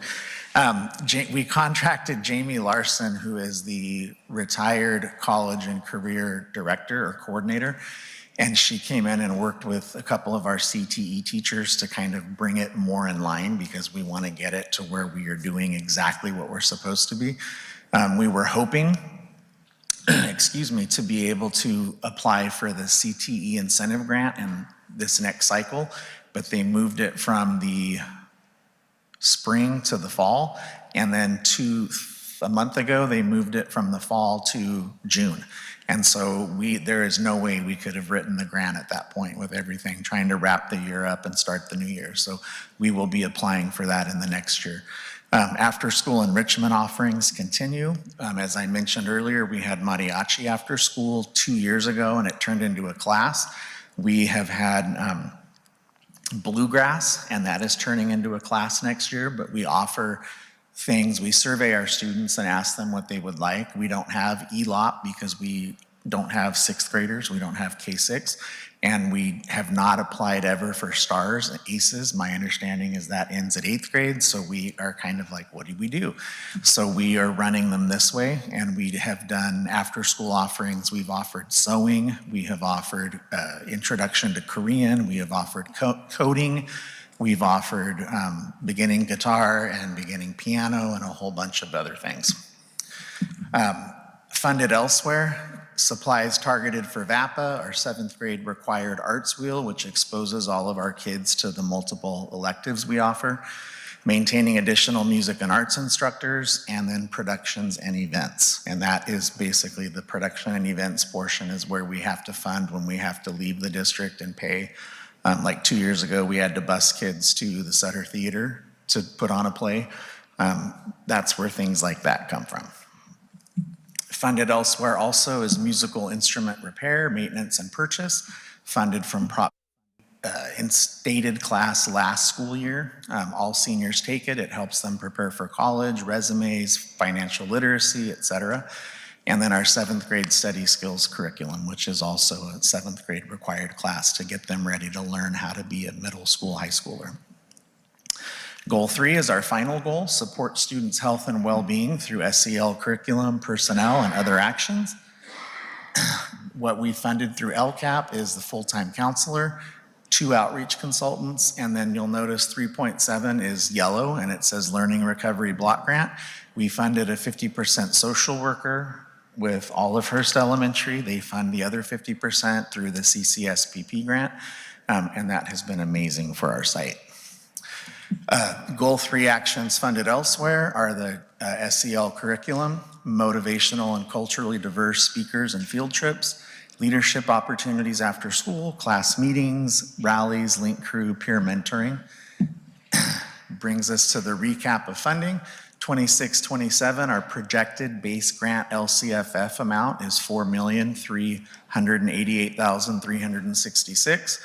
We contracted Jamie Larson, who is the retired college and career director or coordinator, and she came in and worked with a couple of our CTE teachers to kind of bring it more in line because we want to get it to where we are doing exactly what we're supposed to be. We were hoping, excuse me, to be able to apply for the CTE incentive grant in this next cycle, but they moved it from the spring to the fall, and then a month ago they moved it from the fall to June. And so there is no way we could have written the grant at that point with everything, trying to wrap the year up and start the new year. So we will be applying for that in the next year. After school enrichment offerings continue. As I mentioned earlier, we had mariachi after school 2 years ago and it turned into a class. We have had bluegrass, and that is turning into a class next year, but we offer things. We survey our students and ask them what they would like. We don't have ELOP because we don't have 6th graders. We don't have K6, and we have not applied ever for STARS and ACEs. My understanding is that ends at 8th grade, so we are kind of like, what do we do? So we are running them this way, and we have done after-school offerings. We've offered sewing. We have offered introduction to Korean. We have offered coding. We've offered beginning guitar and beginning piano and a whole bunch of other things. Funded elsewhere. Supplies targeted for VAPA, our 7th grade required arts wheel, which exposes all of our kids to the multiple electives we offer, maintaining additional music and arts instructors, and then productions and events. And that is basically the production and events portion is where we have to fund when we have to leave the district and pay. Like 2 years ago, we had to bus kids to the Sutter Theater to put on a play. That's where things like that come from. Funded elsewhere also is musical instrument repair, maintenance, and purchase, funded from instated class last school year. All seniors take it. It helps them prepare for college, resumes, financial literacy, et cetera. And then our 7th grade study skills curriculum, which is also a 7th grade required class to get them ready to learn how to be a middle school, high schooler. Goal 3 is our final goal, support students' health and well-being through SEL curriculum, personnel, and other actions. What we funded through LCAP is the full-time counselor, 2 outreach consultants, and then you'll notice 3.7 is yellow and it says Learning Recovery Block Grant. We funded a 50% social worker with Olivehurst Elementary. They fund the other 50% through the CCSPP grant, and that has been amazing for our site. Goal 3 actions funded elsewhere are the SEL curriculum, motivational and culturally diverse speakers and field trips, leadership opportunities after school, class meetings, rallies, link crew, peer mentoring. Brings us to the recap of funding. 26-27, our projected base grant LCFF amount is $4,388,366.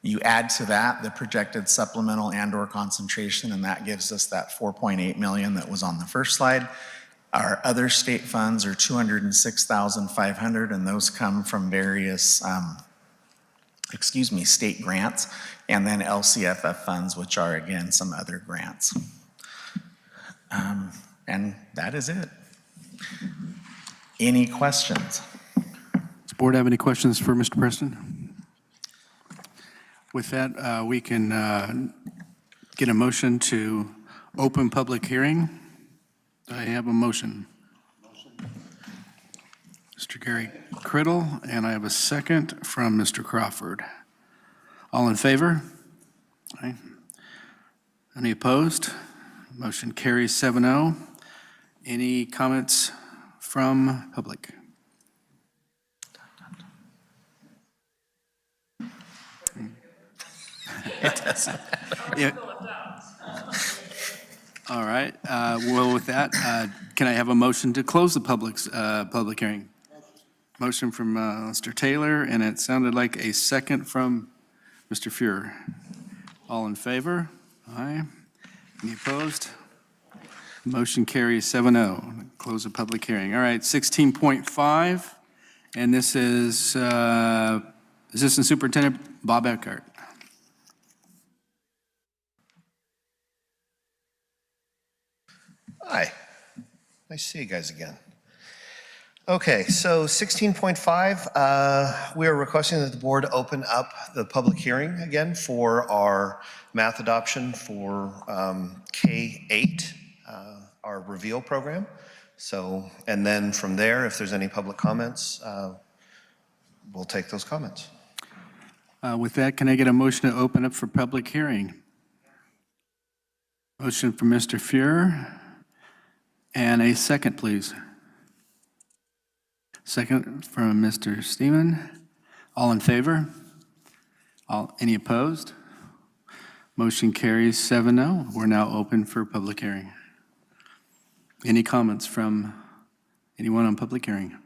You add to that the projected supplemental and/or concentration, and that gives us that $4.8 million that was on the first slide. Our other state funds are $206,500, and those come from various, state grants, and then LCFF funds, which are, again, some other grants. And that is it. Any questions? Does the board have any questions for Mr. Preston? With that, we can get a motion to open public hearing. Do I have a motion? Mr. Gary Criddle, and I have a second from Mr. Crawford. All in favor? Aye. Any opposed? Motion carries 7-0. Any comments from public? It doesn't. All right. Well, with that, can I have a motion to close the public hearing? Motion from Mr. Taylor, and it sounded like a second from Mr. Fuhrer. All in favor? Aye. Any opposed? Motion carries 7-0. Close the public hearing. All right, 16.5, and this is Assistant Superintendent Bob Eckhart. Hi, nice to see you guys again. Okay, so 16.5, we are requesting that the board open up the public hearing again for our math adoption for K-8, our reveal program. So, and then from there, if there's any public comments, we'll take those comments. With that, can I get a motion to open up for public hearing? Motion from Mr. Fuhrer, and a second, please. Second from Mr. Steeman. All in favor? Any opposed? Motion carries 7-0. We're now open for public hearing. Any comments from anyone on public hearing?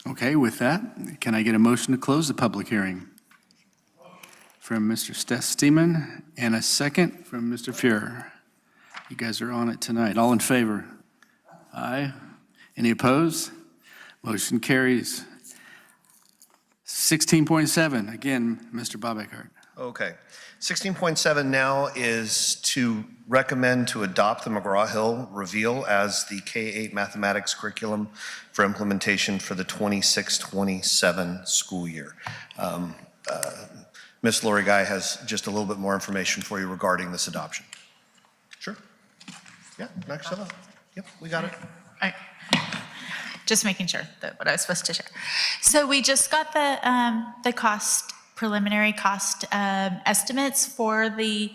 Okay, with that, can I get a motion to close the public hearing? From Mr. Steeman, and a second from Mr. Fuhrer. You guys are on it tonight. All in favor? Aye. Any opposed? Motion carries. 16.7, again, Mr. Bob Eckhart. Okay. 16.7 now is to recommend to adopt the McGraw-Hill Reveal as the K-8 mathematics curriculum for implementation for the 26-27 school year. Ms. Lori Guy has just a little bit more information for you regarding this adoption. Sure. Yeah, next up. Yep, we got it. All right. Just making sure that what I was supposed to share. So we just got the preliminary cost estimates for the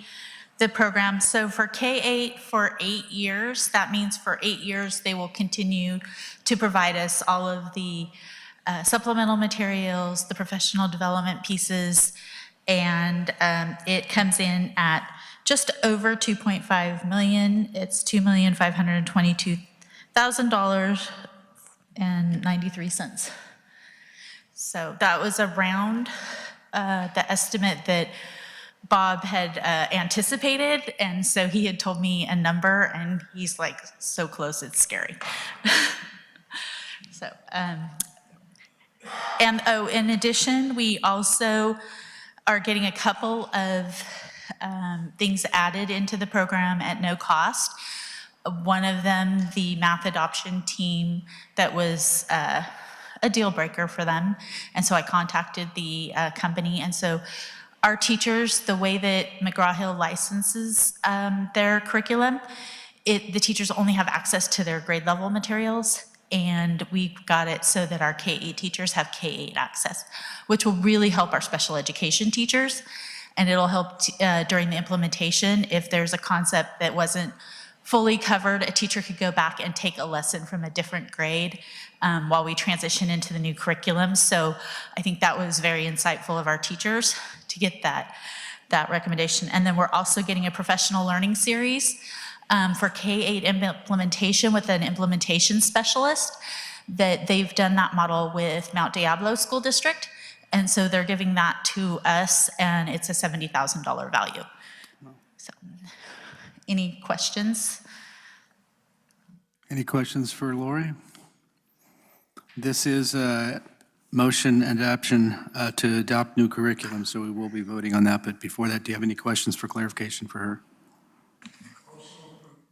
program. So for K-8 for 8 years, that means for 8 years they will continue to provide us all of the supplemental materials, the professional development pieces, and it comes in at just over $2.5 million. It's $2,522,000 and 93 cents. So that was around the estimate that Bob had anticipated, and so he had told me a number, and he's like, so close, it's scary. So, and oh, in addition, we also are getting a couple of things added into the program at no cost. One of them, the math adoption team, that was a deal breaker for them. And so I contacted the company. And so our teachers, the way that McGraw-Hill licenses their curriculum, the teachers only have access to their grade level materials. And we got it so that our K-8 teachers have K-8 access, which will really help our special education teachers. And it'll help during the implementation. If there's a concept that wasn't fully covered, a teacher could go back and take a lesson from a different grade while we transition into the new curriculum. So I think that was very insightful of our teachers to get that recommendation. And then we're also getting a professional learning series for K-8 implementation with an implementation specialist, that they've done that model with Mount Diablo School District. And so they're giving that to us, and it's a $70,000 value. So, any questions? Any questions for Lori? This is a motion and adoption to adopt new curriculum, so we will be voting on that. But before that, do you have any questions for clarification for her?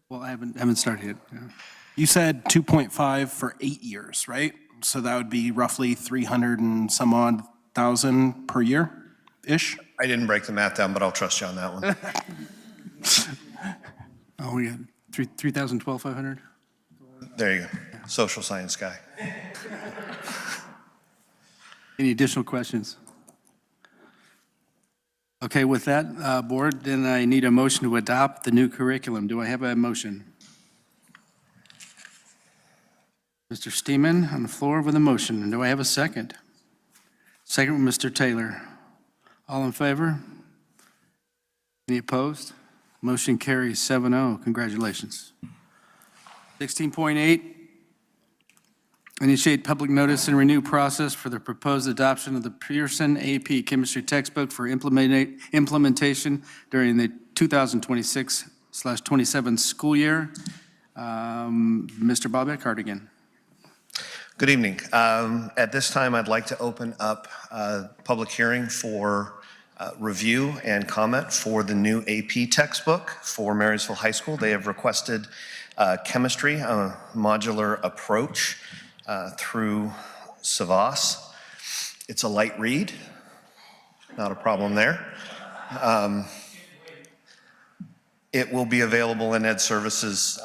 Well, I haven't started yet. Yeah. You said 2.5 for 8 years, right? So that would be roughly 300 and some odd thousand per year-ish? I didn't break the math down, but I'll trust you on that one. Oh, we got 3,000, 12,500? There you go. Social science guy. Any additional questions? Okay, with that, board, then I need a motion to adopt the new curriculum. Do I have a motion? Mr. Steeman on the floor with a motion. And do I have a second? Second from Mr. Taylor. All in favor? Any opposed? Motion carries 7-0. Congratulations. 16.8, initiate public notice and renew process for the proposed adoption of the Pearson AP Chemistry textbook for implementation during the 2026/27 school year. Mr. Bob Eckhart again. Good evening. At this time, I'd like to open up a public hearing for review and comment for the new AP textbook for Marysville High School. They have requested chemistry, a modular approach through Savas. It's a light read, not a problem there. It will be available in Ed Services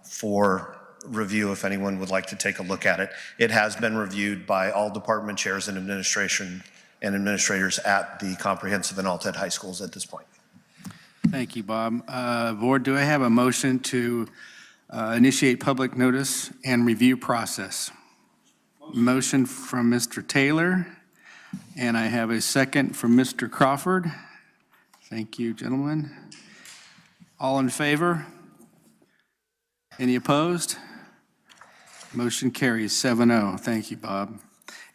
for review if anyone would like to take a look at it. It has been reviewed by all department chairs and administration and administrators at the comprehensive and alt-ed high schools at this point. Thank you, Bob. Board, do I have a motion to initiate public notice and review process? Motion from Mr. Taylor, and I have a second from Mr. Crawford. Thank you, gentlemen. All in favor? Any opposed? Motion carries 7-0. Thank you, Bob.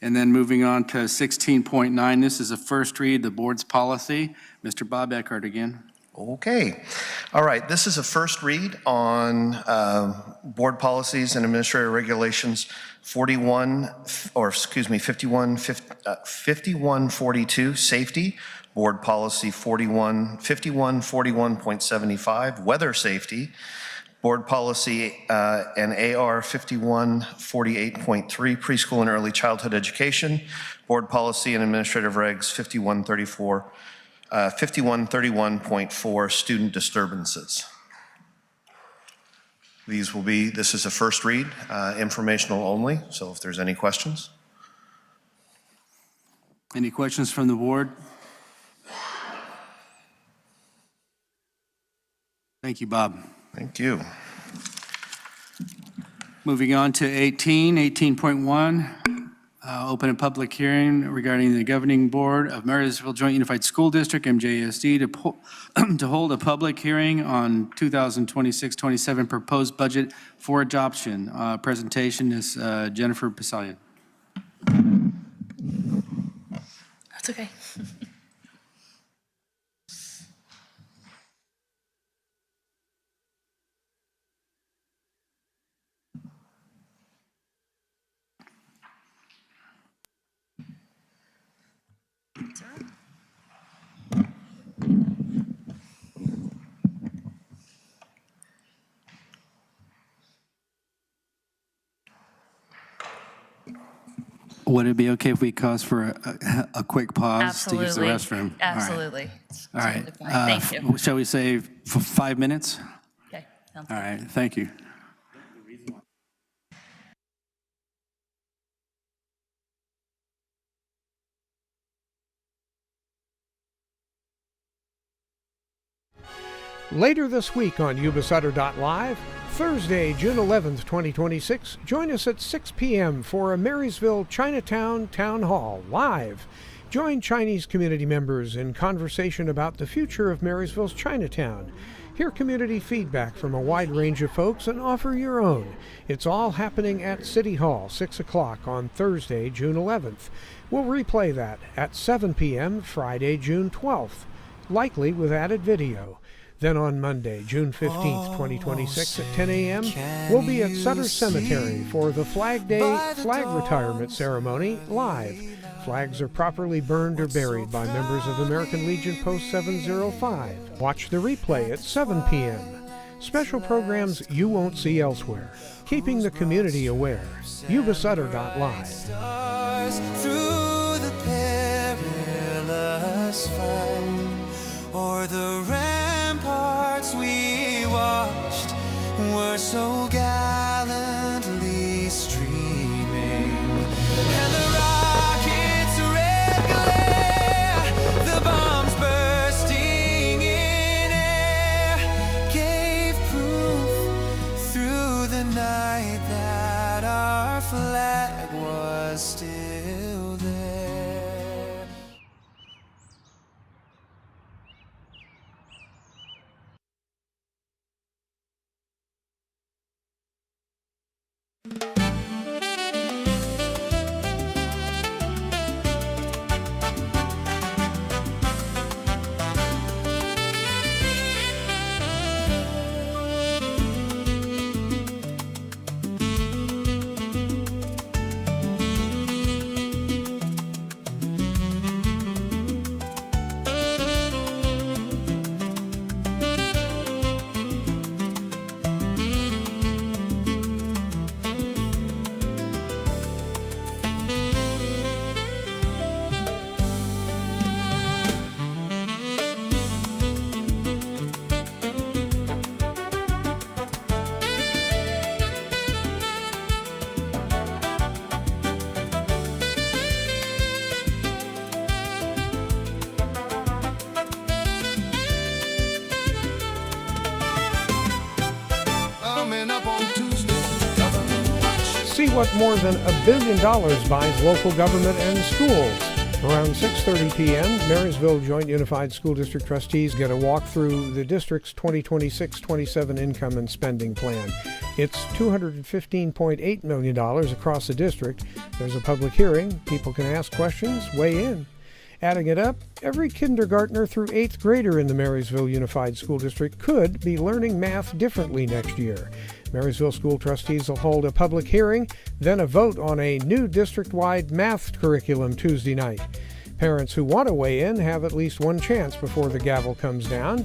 And then moving on to 16.9, this is a first read, the board's policy. Mr. Bob Eckhart again. Okay. All right. This is a first read on board policies and administrative regulations 5142, safety, board policy 5141.75, weather safety, board policy and AR 5148.3, preschool and early childhood education, board policy and administrative regs 5131.4, student disturbances. This is a first read, informational only, so if there's any questions. Any questions from the board? Thank you, Bob. Thank you. Moving on to 18.1, open a public hearing regarding the governing board of Marysville Joint Unified School District, MJSD, to hold a public hearing on 2026-27 proposed budget for adoption. Presentation is Jennifer Pasalian. That's okay. Would it be okay if we pause for a quick pause to use the Absolutely. restroom? Absolutely. All right. Totally fine. Thank you. Shall we say for 5 minutes? Okay, sounds All good. right, thank you. Later this week on Yuba-Sutter.LIVE, Thursday, June 11th, 2026, join us at 6 p.m. for a Marysville Chinatown Town Hall live. Join Chinese community members in conversation about the future of Marysville's Chinatown. Hear community feedback from a wide range of folks and offer your own. It's all happening at City Hall, 6 o'clock on Thursday, June 11th. We'll replay that at 7 p.m. Friday, June 12th, likely with added video. Then on Monday, June 15th, 2026 at 10 a.m., we'll be at Sutter Cemetery for the Flag Day flag retirement ceremony live. Flags are properly burned or buried by members of American Legion Post 705. Watch the replay at 7 p.m. Special programs you won't see elsewhere. Keeping the community aware. Yuba-Sutter.LIVE. Through the perilous fight, or the ramparts we watched were so gallantly streaming, and the rockets' red glare, the bombs bursting in air, gave proof through the night that our flag was still there. See what more than $1 billion buys local government and schools. Around 6:30 p.m., Marysville Joint Unified School District trustees get a walk through the district's 2026-27 income and spending plan. It's $215.8 million across the district. There's a public hearing. People can ask questions, weigh in. Adding it up, every kindergartner through 8th grader in the Marysville Unified School District could be learning math differently next year. Marysville School Trustees will hold a public hearing, then a vote on a new district-wide math curriculum Tuesday night. Parents who want to weigh in have at least one chance before the gavel comes down.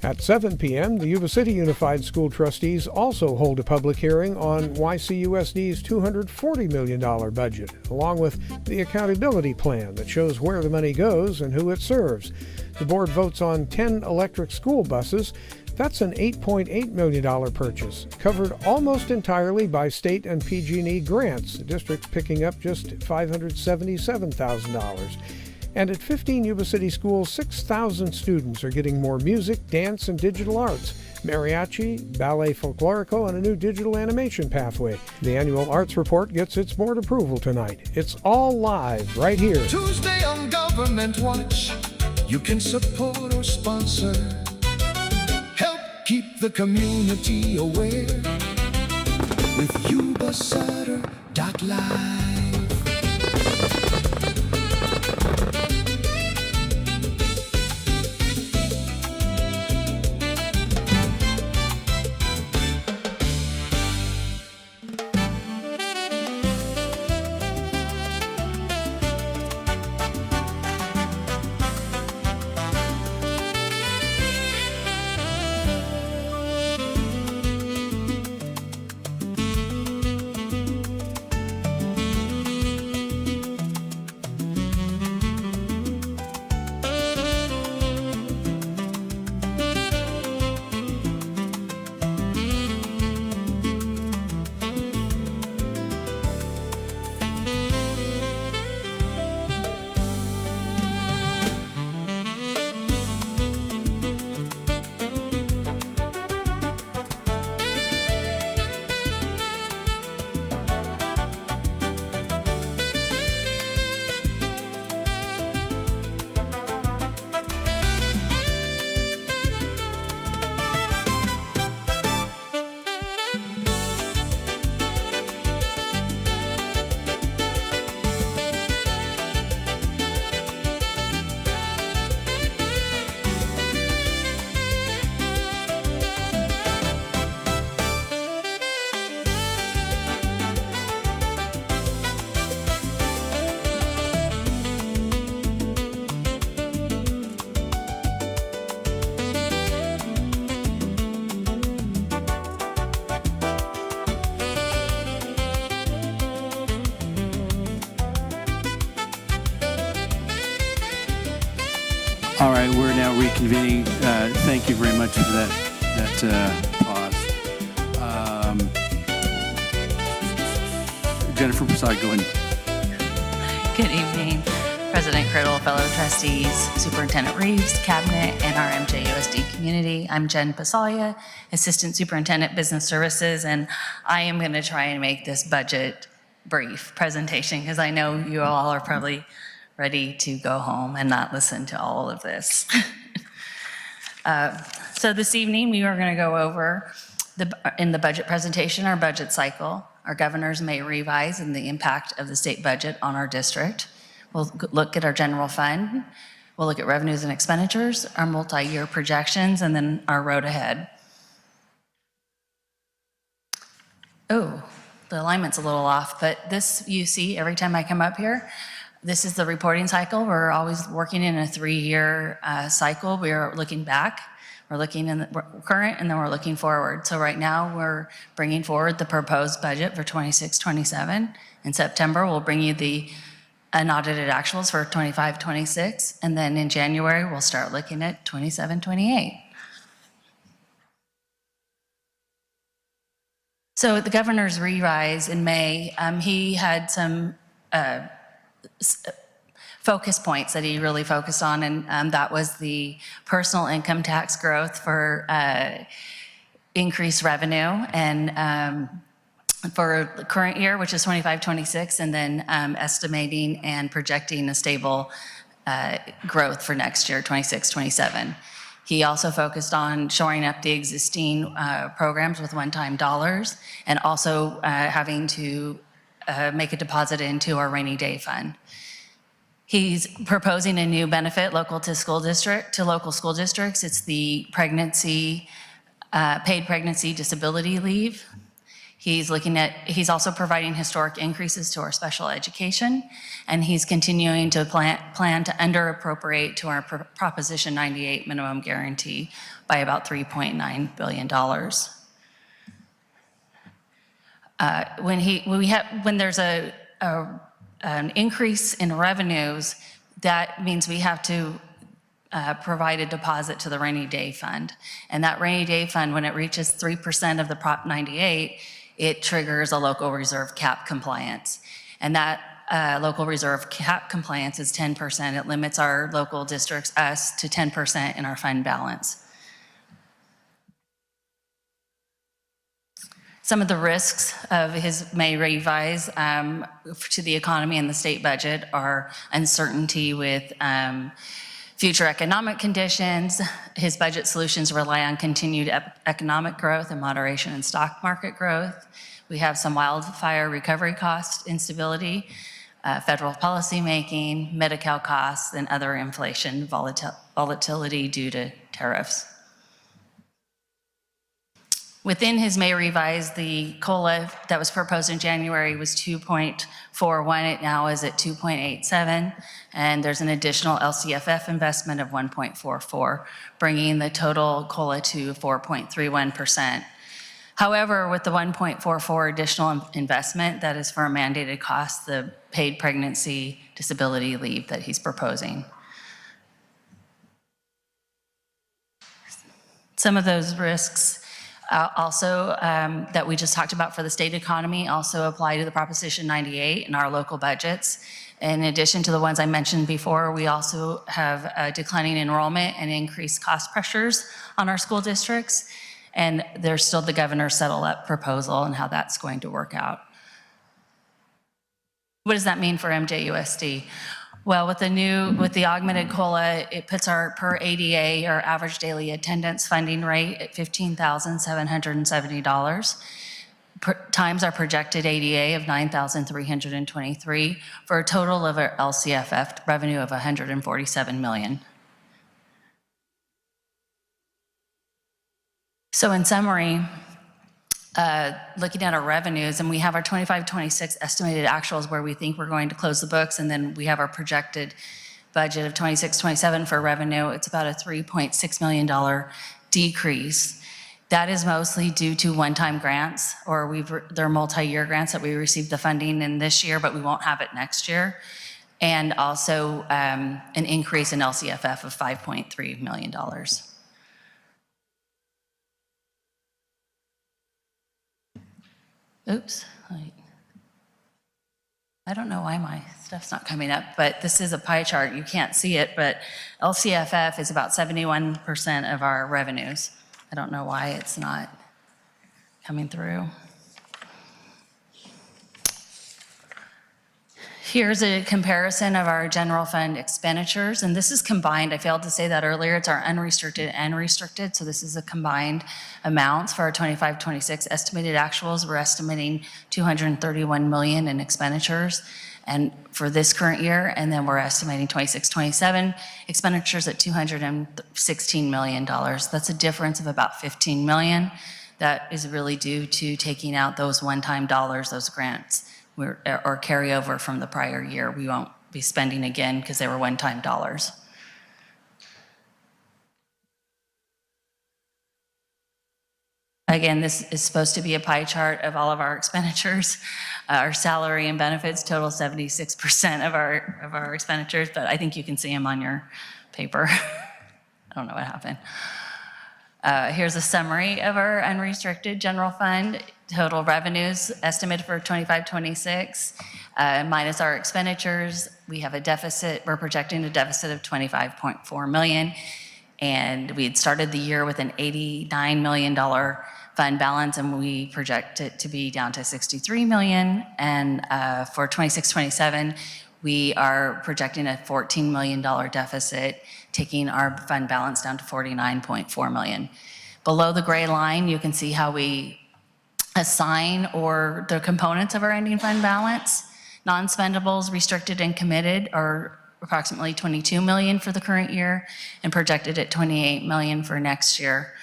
At 7 p.m., the Yuba City Unified School Trustees also hold a public hearing on YCUSD's $240 million budget, along with the accountability plan that shows where the money goes and who it serves. The board votes on 10 electric school buses. That's an $8.8 million purchase, covered almost entirely by state and PG&E grants, the district picking up just $577,000. And at 15 Yuba City schools, 6,000 students are getting more music, dance, and digital arts, mariachi, ballet folklorico, and a new digital animation pathway. The annual arts report gets its board approval tonight. It's all live right here. Tuesday on Government Watch, you can support or sponsor. Help keep the community aware with Yuba-Sutter.LIVE. All right, we're now reconvening. Thank you very much for that pause. Jennifer Prasad, go ahead. Good evening, President Criddle, fellow trustees, Superintendent Reeves, Cabinet, and our MJUSD community. I'm Jen Pasalia, Assistant Superintendent Business Services, and I am going to try and make this budget brief presentation because I know you all are probably ready to go home and not listen to all of this. So this evening, we are going to go over, in the budget presentation, our budget cycle, our governors may revise, and the impact of the state budget on our district. We'll look at our general fund. We'll look at revenues and expenditures, our multi-year projections, and then our road ahead. Oh, the alignment's a little off, but this you see every time I come up here. This is the reporting cycle. We're always working in a 3-year cycle. We are looking back. We're looking in the current, and then we're looking forward. So right now, we're bringing forward the proposed budget for 26-27. In September, we'll bring you the unaudited actuals for 25-26, and then in January, we'll start looking at 27-28. So the governor's revise in May, he had some focus points that he really focused on, and that was the personal income tax growth for increased revenue, and for the current year, which is 25-26, and then estimating and projecting a stable growth for next year, 26-27. He also focused on shoring up the existing programs with one-time dollars, and also having to make a deposit into our rainy day fund. He's proposing a new benefit local school districts. It's the pregnancy, paid pregnancy disability leave. He's also providing historic increases to our special education, and he's continuing to plan to under appropriate to our Proposition 98 minimum guarantee by about $3.9 billion. When there's an increase in revenues, that means we have to provide a deposit to the rainy day fund. And that rainy day fund, when it reaches 3% of the Prop 98, it triggers a local reserve cap compliance. And that local reserve cap compliance is 10%. It limits our local districts, us, to 10% in our fund balance. Some of the risks of his May revise to the economy and the state budget are uncertainty with future economic conditions. His budget solutions rely on continued economic growth and moderation in stock market growth. We have some wildfire recovery cost instability, federal policy making, Medi-Cal costs, and other inflation volatility due to tariffs. Within his May revise, the COLA that was proposed in January was 2.41. It now is at 2.87. And there's an additional LCFF investment of 1.44, bringing the total COLA to 4.31%. However, with the 1.44 additional investment, that is for a mandated cost, the paid pregnancy disability leave that he's proposing. Some of those risks also that we just talked about for the state economy also apply to the Proposition 98 in our local budgets. In addition to the ones I mentioned before, we also have a declining enrollment and increased cost pressures on our school districts. And there's still the governor's settle-up proposal and how that's going to work out. What does that mean for MJUSD? Well, with the augmented COLA, it puts our per ADA, our average daily attendance funding rate at $15,770 times our projected ADA of $9,323 for a total of our LCFF revenue of $147 million. So in summary, looking at our revenues, and we have our 25-26 estimated actuals where we think we're going to close the books, and then we have our projected budget of 26-27 for revenue. It's about a $3.6 million decrease. That is mostly due to one-time grants, or they're multi-year grants that we received the funding in this year, but we won't have it next year. and also an increase in LCFF of $5.3 million. Oops. I don't know why my stuff's not coming up, but this is a pie chart. You can't see it, but LCFF is about 71% of our revenues. I don't know why it's not coming through. Here's a comparison of our general fund expenditures, and this is combined. I failed to say that earlier. It's our unrestricted and restricted, so this is a combined amounts for our 25-26 estimated actuals. We're estimating $231 million in expenditures and for this current year, and then we're estimating 26-27 expenditures at $216 million. That's a difference of about $15 million. That is really due to taking out those one-time dollars, those grants, or carryover from the prior year. We won't be spending again because they were one-time dollars. Again, this is supposed to be a pie chart of all of our expenditures. Our salary and benefits total 76% of our expenditures, but I think you can see them on your paper. I don't know what happened. Here's a summary of our unrestricted general fund. Total revenues estimated for 25-26 minus our expenditures. We have a deficit. We're projecting a deficit of $25.4 million. And we had started the year with an $89 million fund balance, and we project it to be down to $63 million. And for 26-27, we are projecting a $14 million deficit, taking our fund balance down to $49.4 million. Below the gray line, you can see how we assign or the components of our ending fund balance. Non-spendables, restricted and committed are approximately $22 million for the current year and projected at $28 million for next year.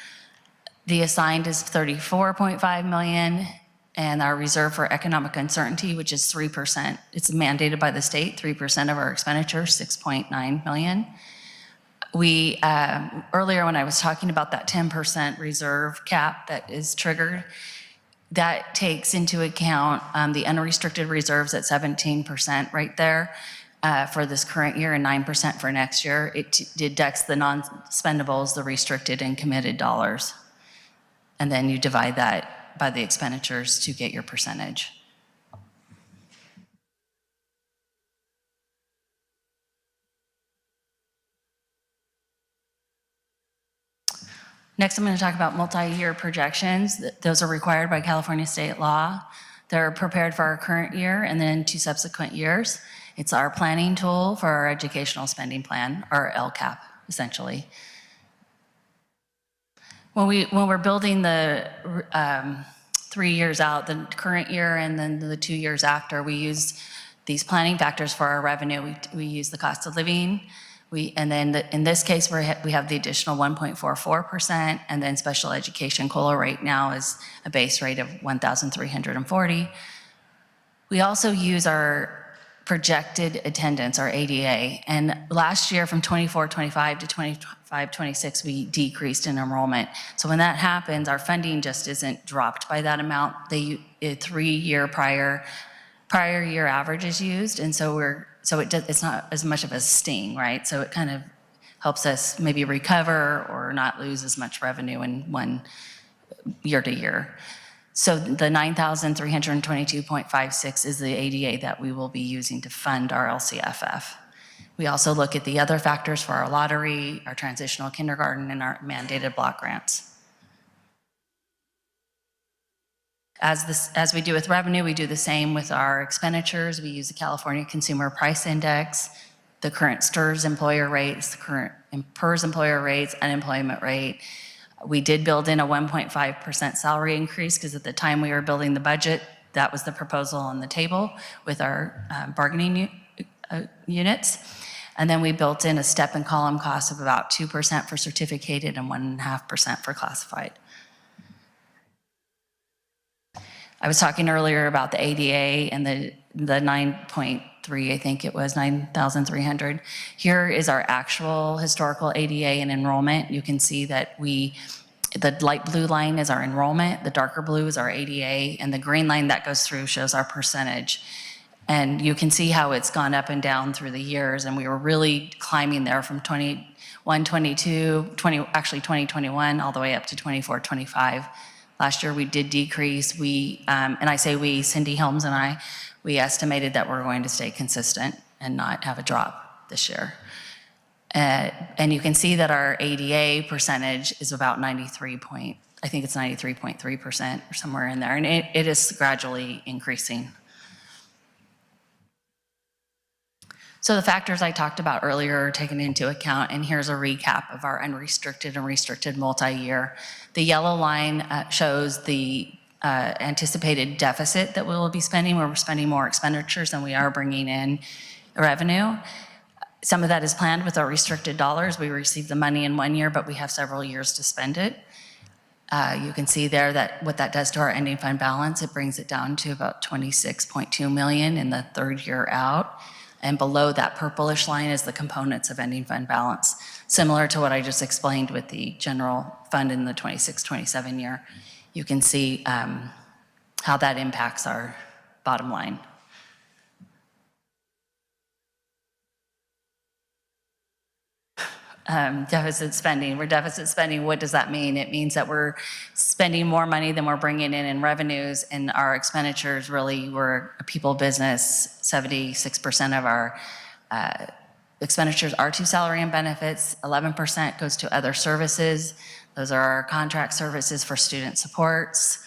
The assigned is $34.5 million, and our reserve for economic uncertainty, which is 3%. It's mandated by the state, 3% of our expenditures, $6.9 million. We, earlier when I was talking about that 10% reserve cap that is triggered, that takes into account the unrestricted reserves at 17% right there for this current year and 9% for next year. It deducts the non-spendables, the restricted and committed dollars. And then you divide that by the expenditures to get your percentage. Next, I'm going to talk about multi-year projections. Those are required by California state law. They're prepared for our current year and then 2 subsequent years. It's our planning tool for our educational spending plan, our LCAP, essentially. When we're building the 3 years out, the current year and then the 2 years after, we use these planning factors for our revenue. We use the cost of living. And then in this case, we have the additional 1.44%, and then special education COLA rate now is a base rate of 1,340. We also use our projected attendance, our ADA, and last year from 24-25 to 25-26, we decreased in enrollment. So when that happens, our funding just isn't dropped by that amount. The 3-year prior year average is used, and so it's not as much of a sting, right? So it kind of helps us maybe recover or not lose as much revenue in one year to year. So the 9,322.56 is the ADA that we will be using to fund our LCFF. We also look at the other factors for our lottery, our transitional kindergarten, and our mandated block grants. As we do with revenue, we do the same with our expenditures. We use the California Consumer Price Index, the current STRS employer rates, the current PERS employer rates, unemployment rate. We did build in a 1.5% salary increase because at the time we were building the budget, that was the proposal on the table with our bargaining units. And then we built in a step and column cost of about 2% for certificated and 1.5% for classified. I was talking earlier about the ADA and the 9.3, I think it was 9,300. Here is our actual historical ADA and enrollment. You can see that the light blue line is our enrollment, the darker blue is our ADA, and the green line that goes through shows our percentage. And you can see how it's gone up and down through the years, and we were really climbing there from 21, 22, 2021, all the way up to 24, 25. Last year we did decrease. And I say we, Cindy Helms and I, we estimated that we're going to stay consistent and not have a drop this year. And you can see that our ADA percentage is about 93.3% or somewhere in there, and it is gradually increasing. So the factors I talked about earlier are taken into account, and here's a recap of our unrestricted and restricted multi-year. The yellow line shows the anticipated deficit that we will be spending, where we're spending more expenditures than we are bringing in revenue. Some of that is planned with our restricted dollars. We receive the money in 1 year, but we have several years to spend it. You can see there that what that does to our ending fund balance, it brings it down to about $26.2 million in the third year out. And below that purplish line is the components of ending fund balance, similar to what I just explained with the general fund in the 26-27 year. You can see how that impacts our bottom line. Deficit spending. We're deficit spending. What does that mean? It means that we're spending more money than we're bringing in revenues, and our expenditures really, we're a people business. 76% of our expenditures are to salary and benefits. 11% goes to other services. Those are our contract services for student supports,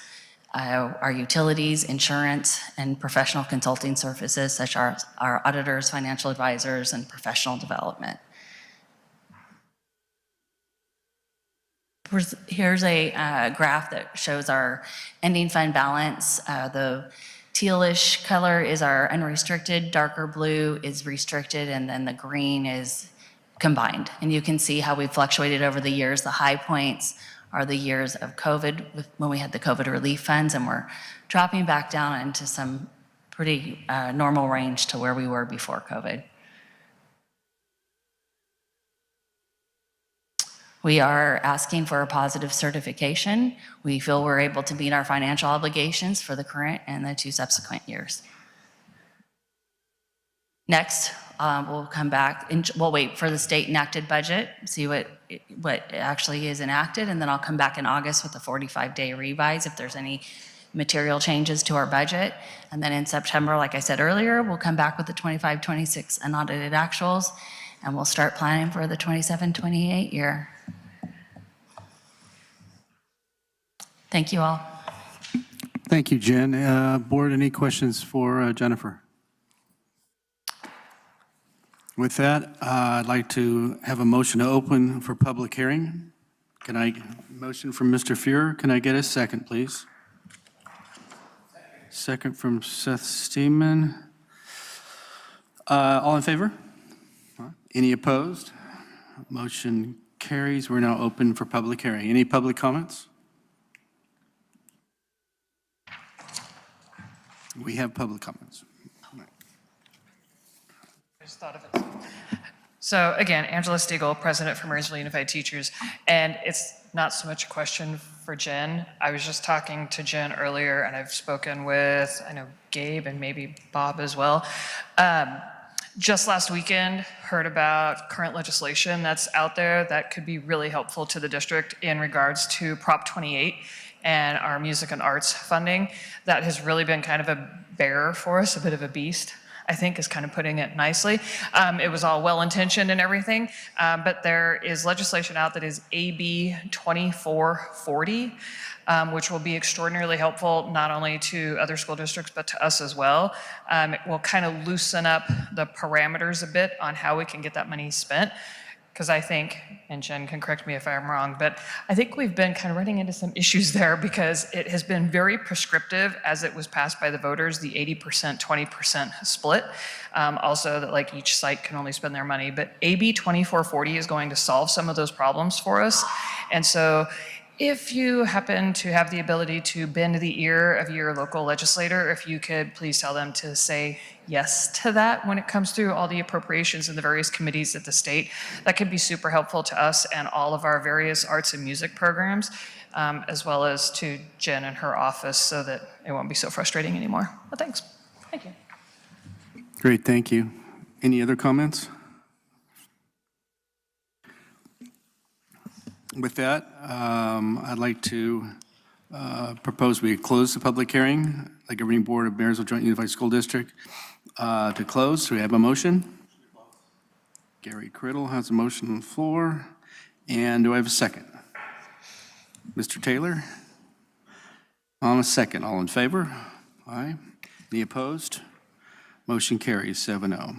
our utilities, insurance, and professional consulting services, such as our auditors, financial advisors, and professional development. Here's a graph that shows our ending fund balance. The tealish color is our unrestricted, darker blue is restricted, and then the green is combined. And you can see how we've fluctuated over the years. The high points are the years of COVID, when we had the COVID relief funds, and we're dropping back down into some pretty normal range to where we were before COVID. We are asking for a positive certification. We feel we're able to meet our financial obligations for the current and the 2 subsequent years. Next, we'll come back and we'll wait for the state enacted budget, see what actually is enacted, and then I'll come back in August with a 45-day revise if there's any material changes to our budget. And then in September, like I said earlier, we'll come back with the 25-26 unaudited actuals, and we'll start planning for the 27-28 year. Thank you all. Thank you, Jen. Board, any questions for Jennifer? With that, I'd like to have a motion to open for public hearing. Can I motion from Mr. Fuhrer? Can I get a second, please? Second from Seth Steeman. All in favor? Any opposed? Motion carries. We're now open for public hearing. Any public comments? We have public comments. I just thought of it. So again, Angela Stiegel, president for Marysville Unified Teachers, and it's not so much a question for Jen. I was just talking to Jen earlier, and I've spoken with, I know, Gabe and maybe Bob as well. Just last weekend, heard about current legislation that's out there that could be really helpful to the district in regards to Prop 28 and our music and arts funding. That has really been kind of a bearer for us, a bit of a beast, I think is kind of putting it nicely. It was all well-intentioned and everything, but there is legislation out that is AB 2440, which will be extraordinarily helpful not only to other school districts, but to us as well. It will kind of loosen up the parameters a bit on how we can get that money spent. Because I think, and Jen can correct me if I'm wrong, but I think we've been kind of running into some issues there because it has been very prescriptive as it was passed by the voters, the 80%, 20% split. Also that like each site can only spend their money, but AB 2440 is going to solve some of those problems for us. And so if you happen to have the ability to bend the ear of your local legislator, if you could please tell them to say yes to that when it comes through all the appropriations in the various committees at the state, that could be super helpful to us and all of our various arts and music programs, as well as to Jen and her office so that it won't be so frustrating anymore. But thanks. Thank you. Great, thank you. Any other comments? With that, I'd like to propose we close the public hearing, the Governing Board of Marysville Joint Unified School District to close. Do we have a motion? Gary Criddle has a motion on the floor. And do I have a second? Mr. Taylor? On a second. All in favor? Aye. Any opposed? Motion carries 7-0.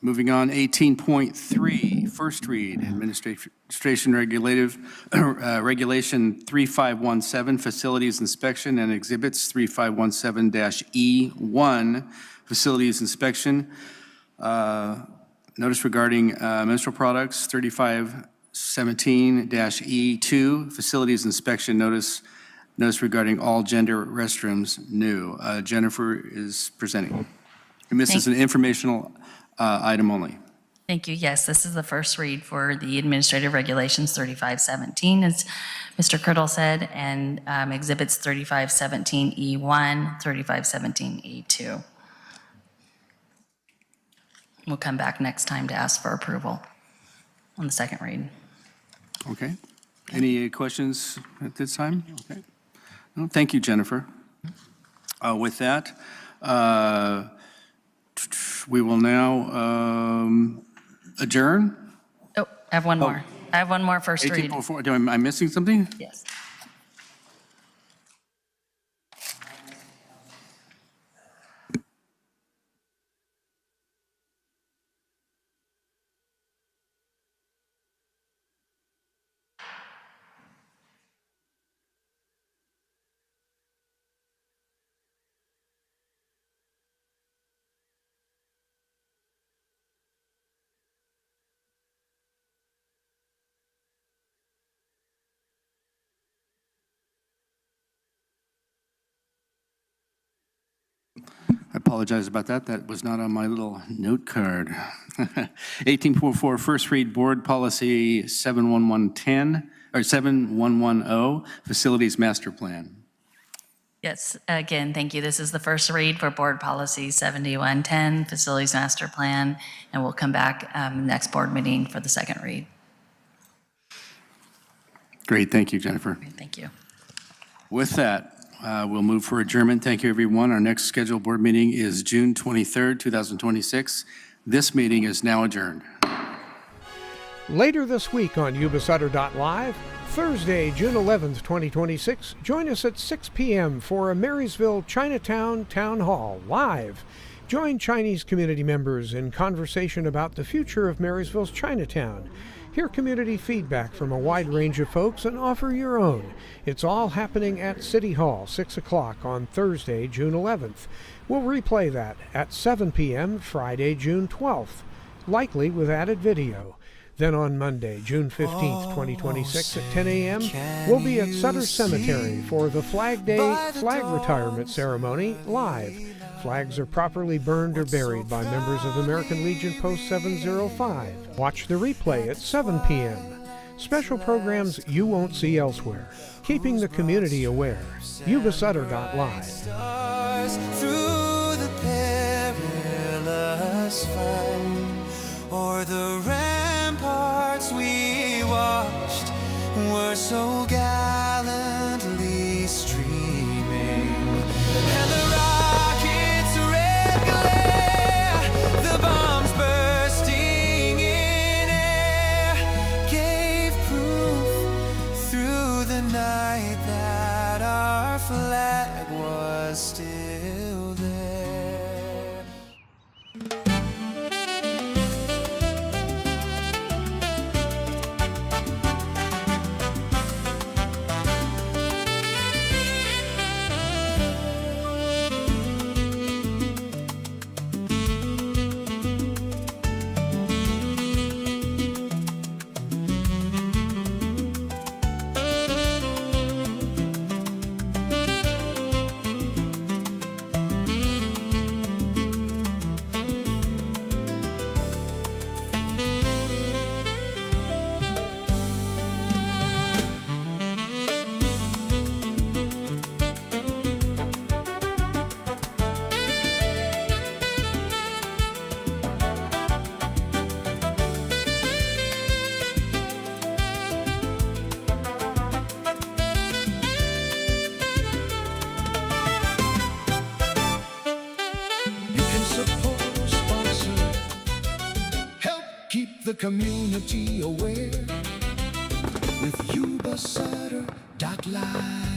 Moving on, 18.3, first read, Administration Regulation 3517, Facilities Inspection and Exhibits 3517-E1, Facilities Inspection. Notice regarding menstrual products 3517-E2, Facilities Inspection Notice regarding all gender restrooms new. Jennifer is presenting. And this is an informational item only. Thank you. Yes, this is the first read for the Administrative Regulations 3517, as Mr. Criddle said, and Exhibits 3517E1, 3517E2. We'll come back next time to ask for approval on the second read. Okay. Any questions at this time? Okay. No, thank you, Jennifer. With that, we will now adjourn. Oh, I have one more. I have one more first read. 18.4. Am I missing something? Yes. I apologize about that. That was not on my little note card. 18.4, first read Board Policy 71110 or 7110, Facilities Master Plan. Yes, again, thank you. This is the first read for Board Policy 7110, Facilities Master Plan, and we'll come back next board meeting for the second read. Great, thank you, Jennifer. Thank you. With that, we'll move for adjournment. Thank you, everyone. Our next scheduled board meeting is June 23rd, 2026. This meeting is now adjourned. Later this week on Yuba-Sutter.LIVE, Thursday, June 11th, 2026, join us at 6 p.m. for a Marysville Chinatown Town Hall live. Join Chinese community members in conversation about the future of Marysville's Chinatown. Hear community feedback from a wide range of folks and offer your own. It's all happening at City Hall, 6 o'clock on Thursday, June 11th. We'll replay that at 7 p.m. Friday, June 12th, likely with added video. Then on Monday, June 15th, 2026 at 10 a.m., we'll be at Sutter Cemetery for the Flag Day Flag Retirement Ceremony live. Flags are properly burned or buried by members of American Legion Post 705. Watch the replay at 7 p.m. Special programs you won't see elsewhere. Keeping the community aware. Yuba-Sutter.LIVE. Through the perilous fight, or the ramparts we watched were so gallantly streaming, and the rockets' red glare, the bombs bursting in air, gave proof through the night that our flag was still the community aware with Yuba-Sutter.LIVE.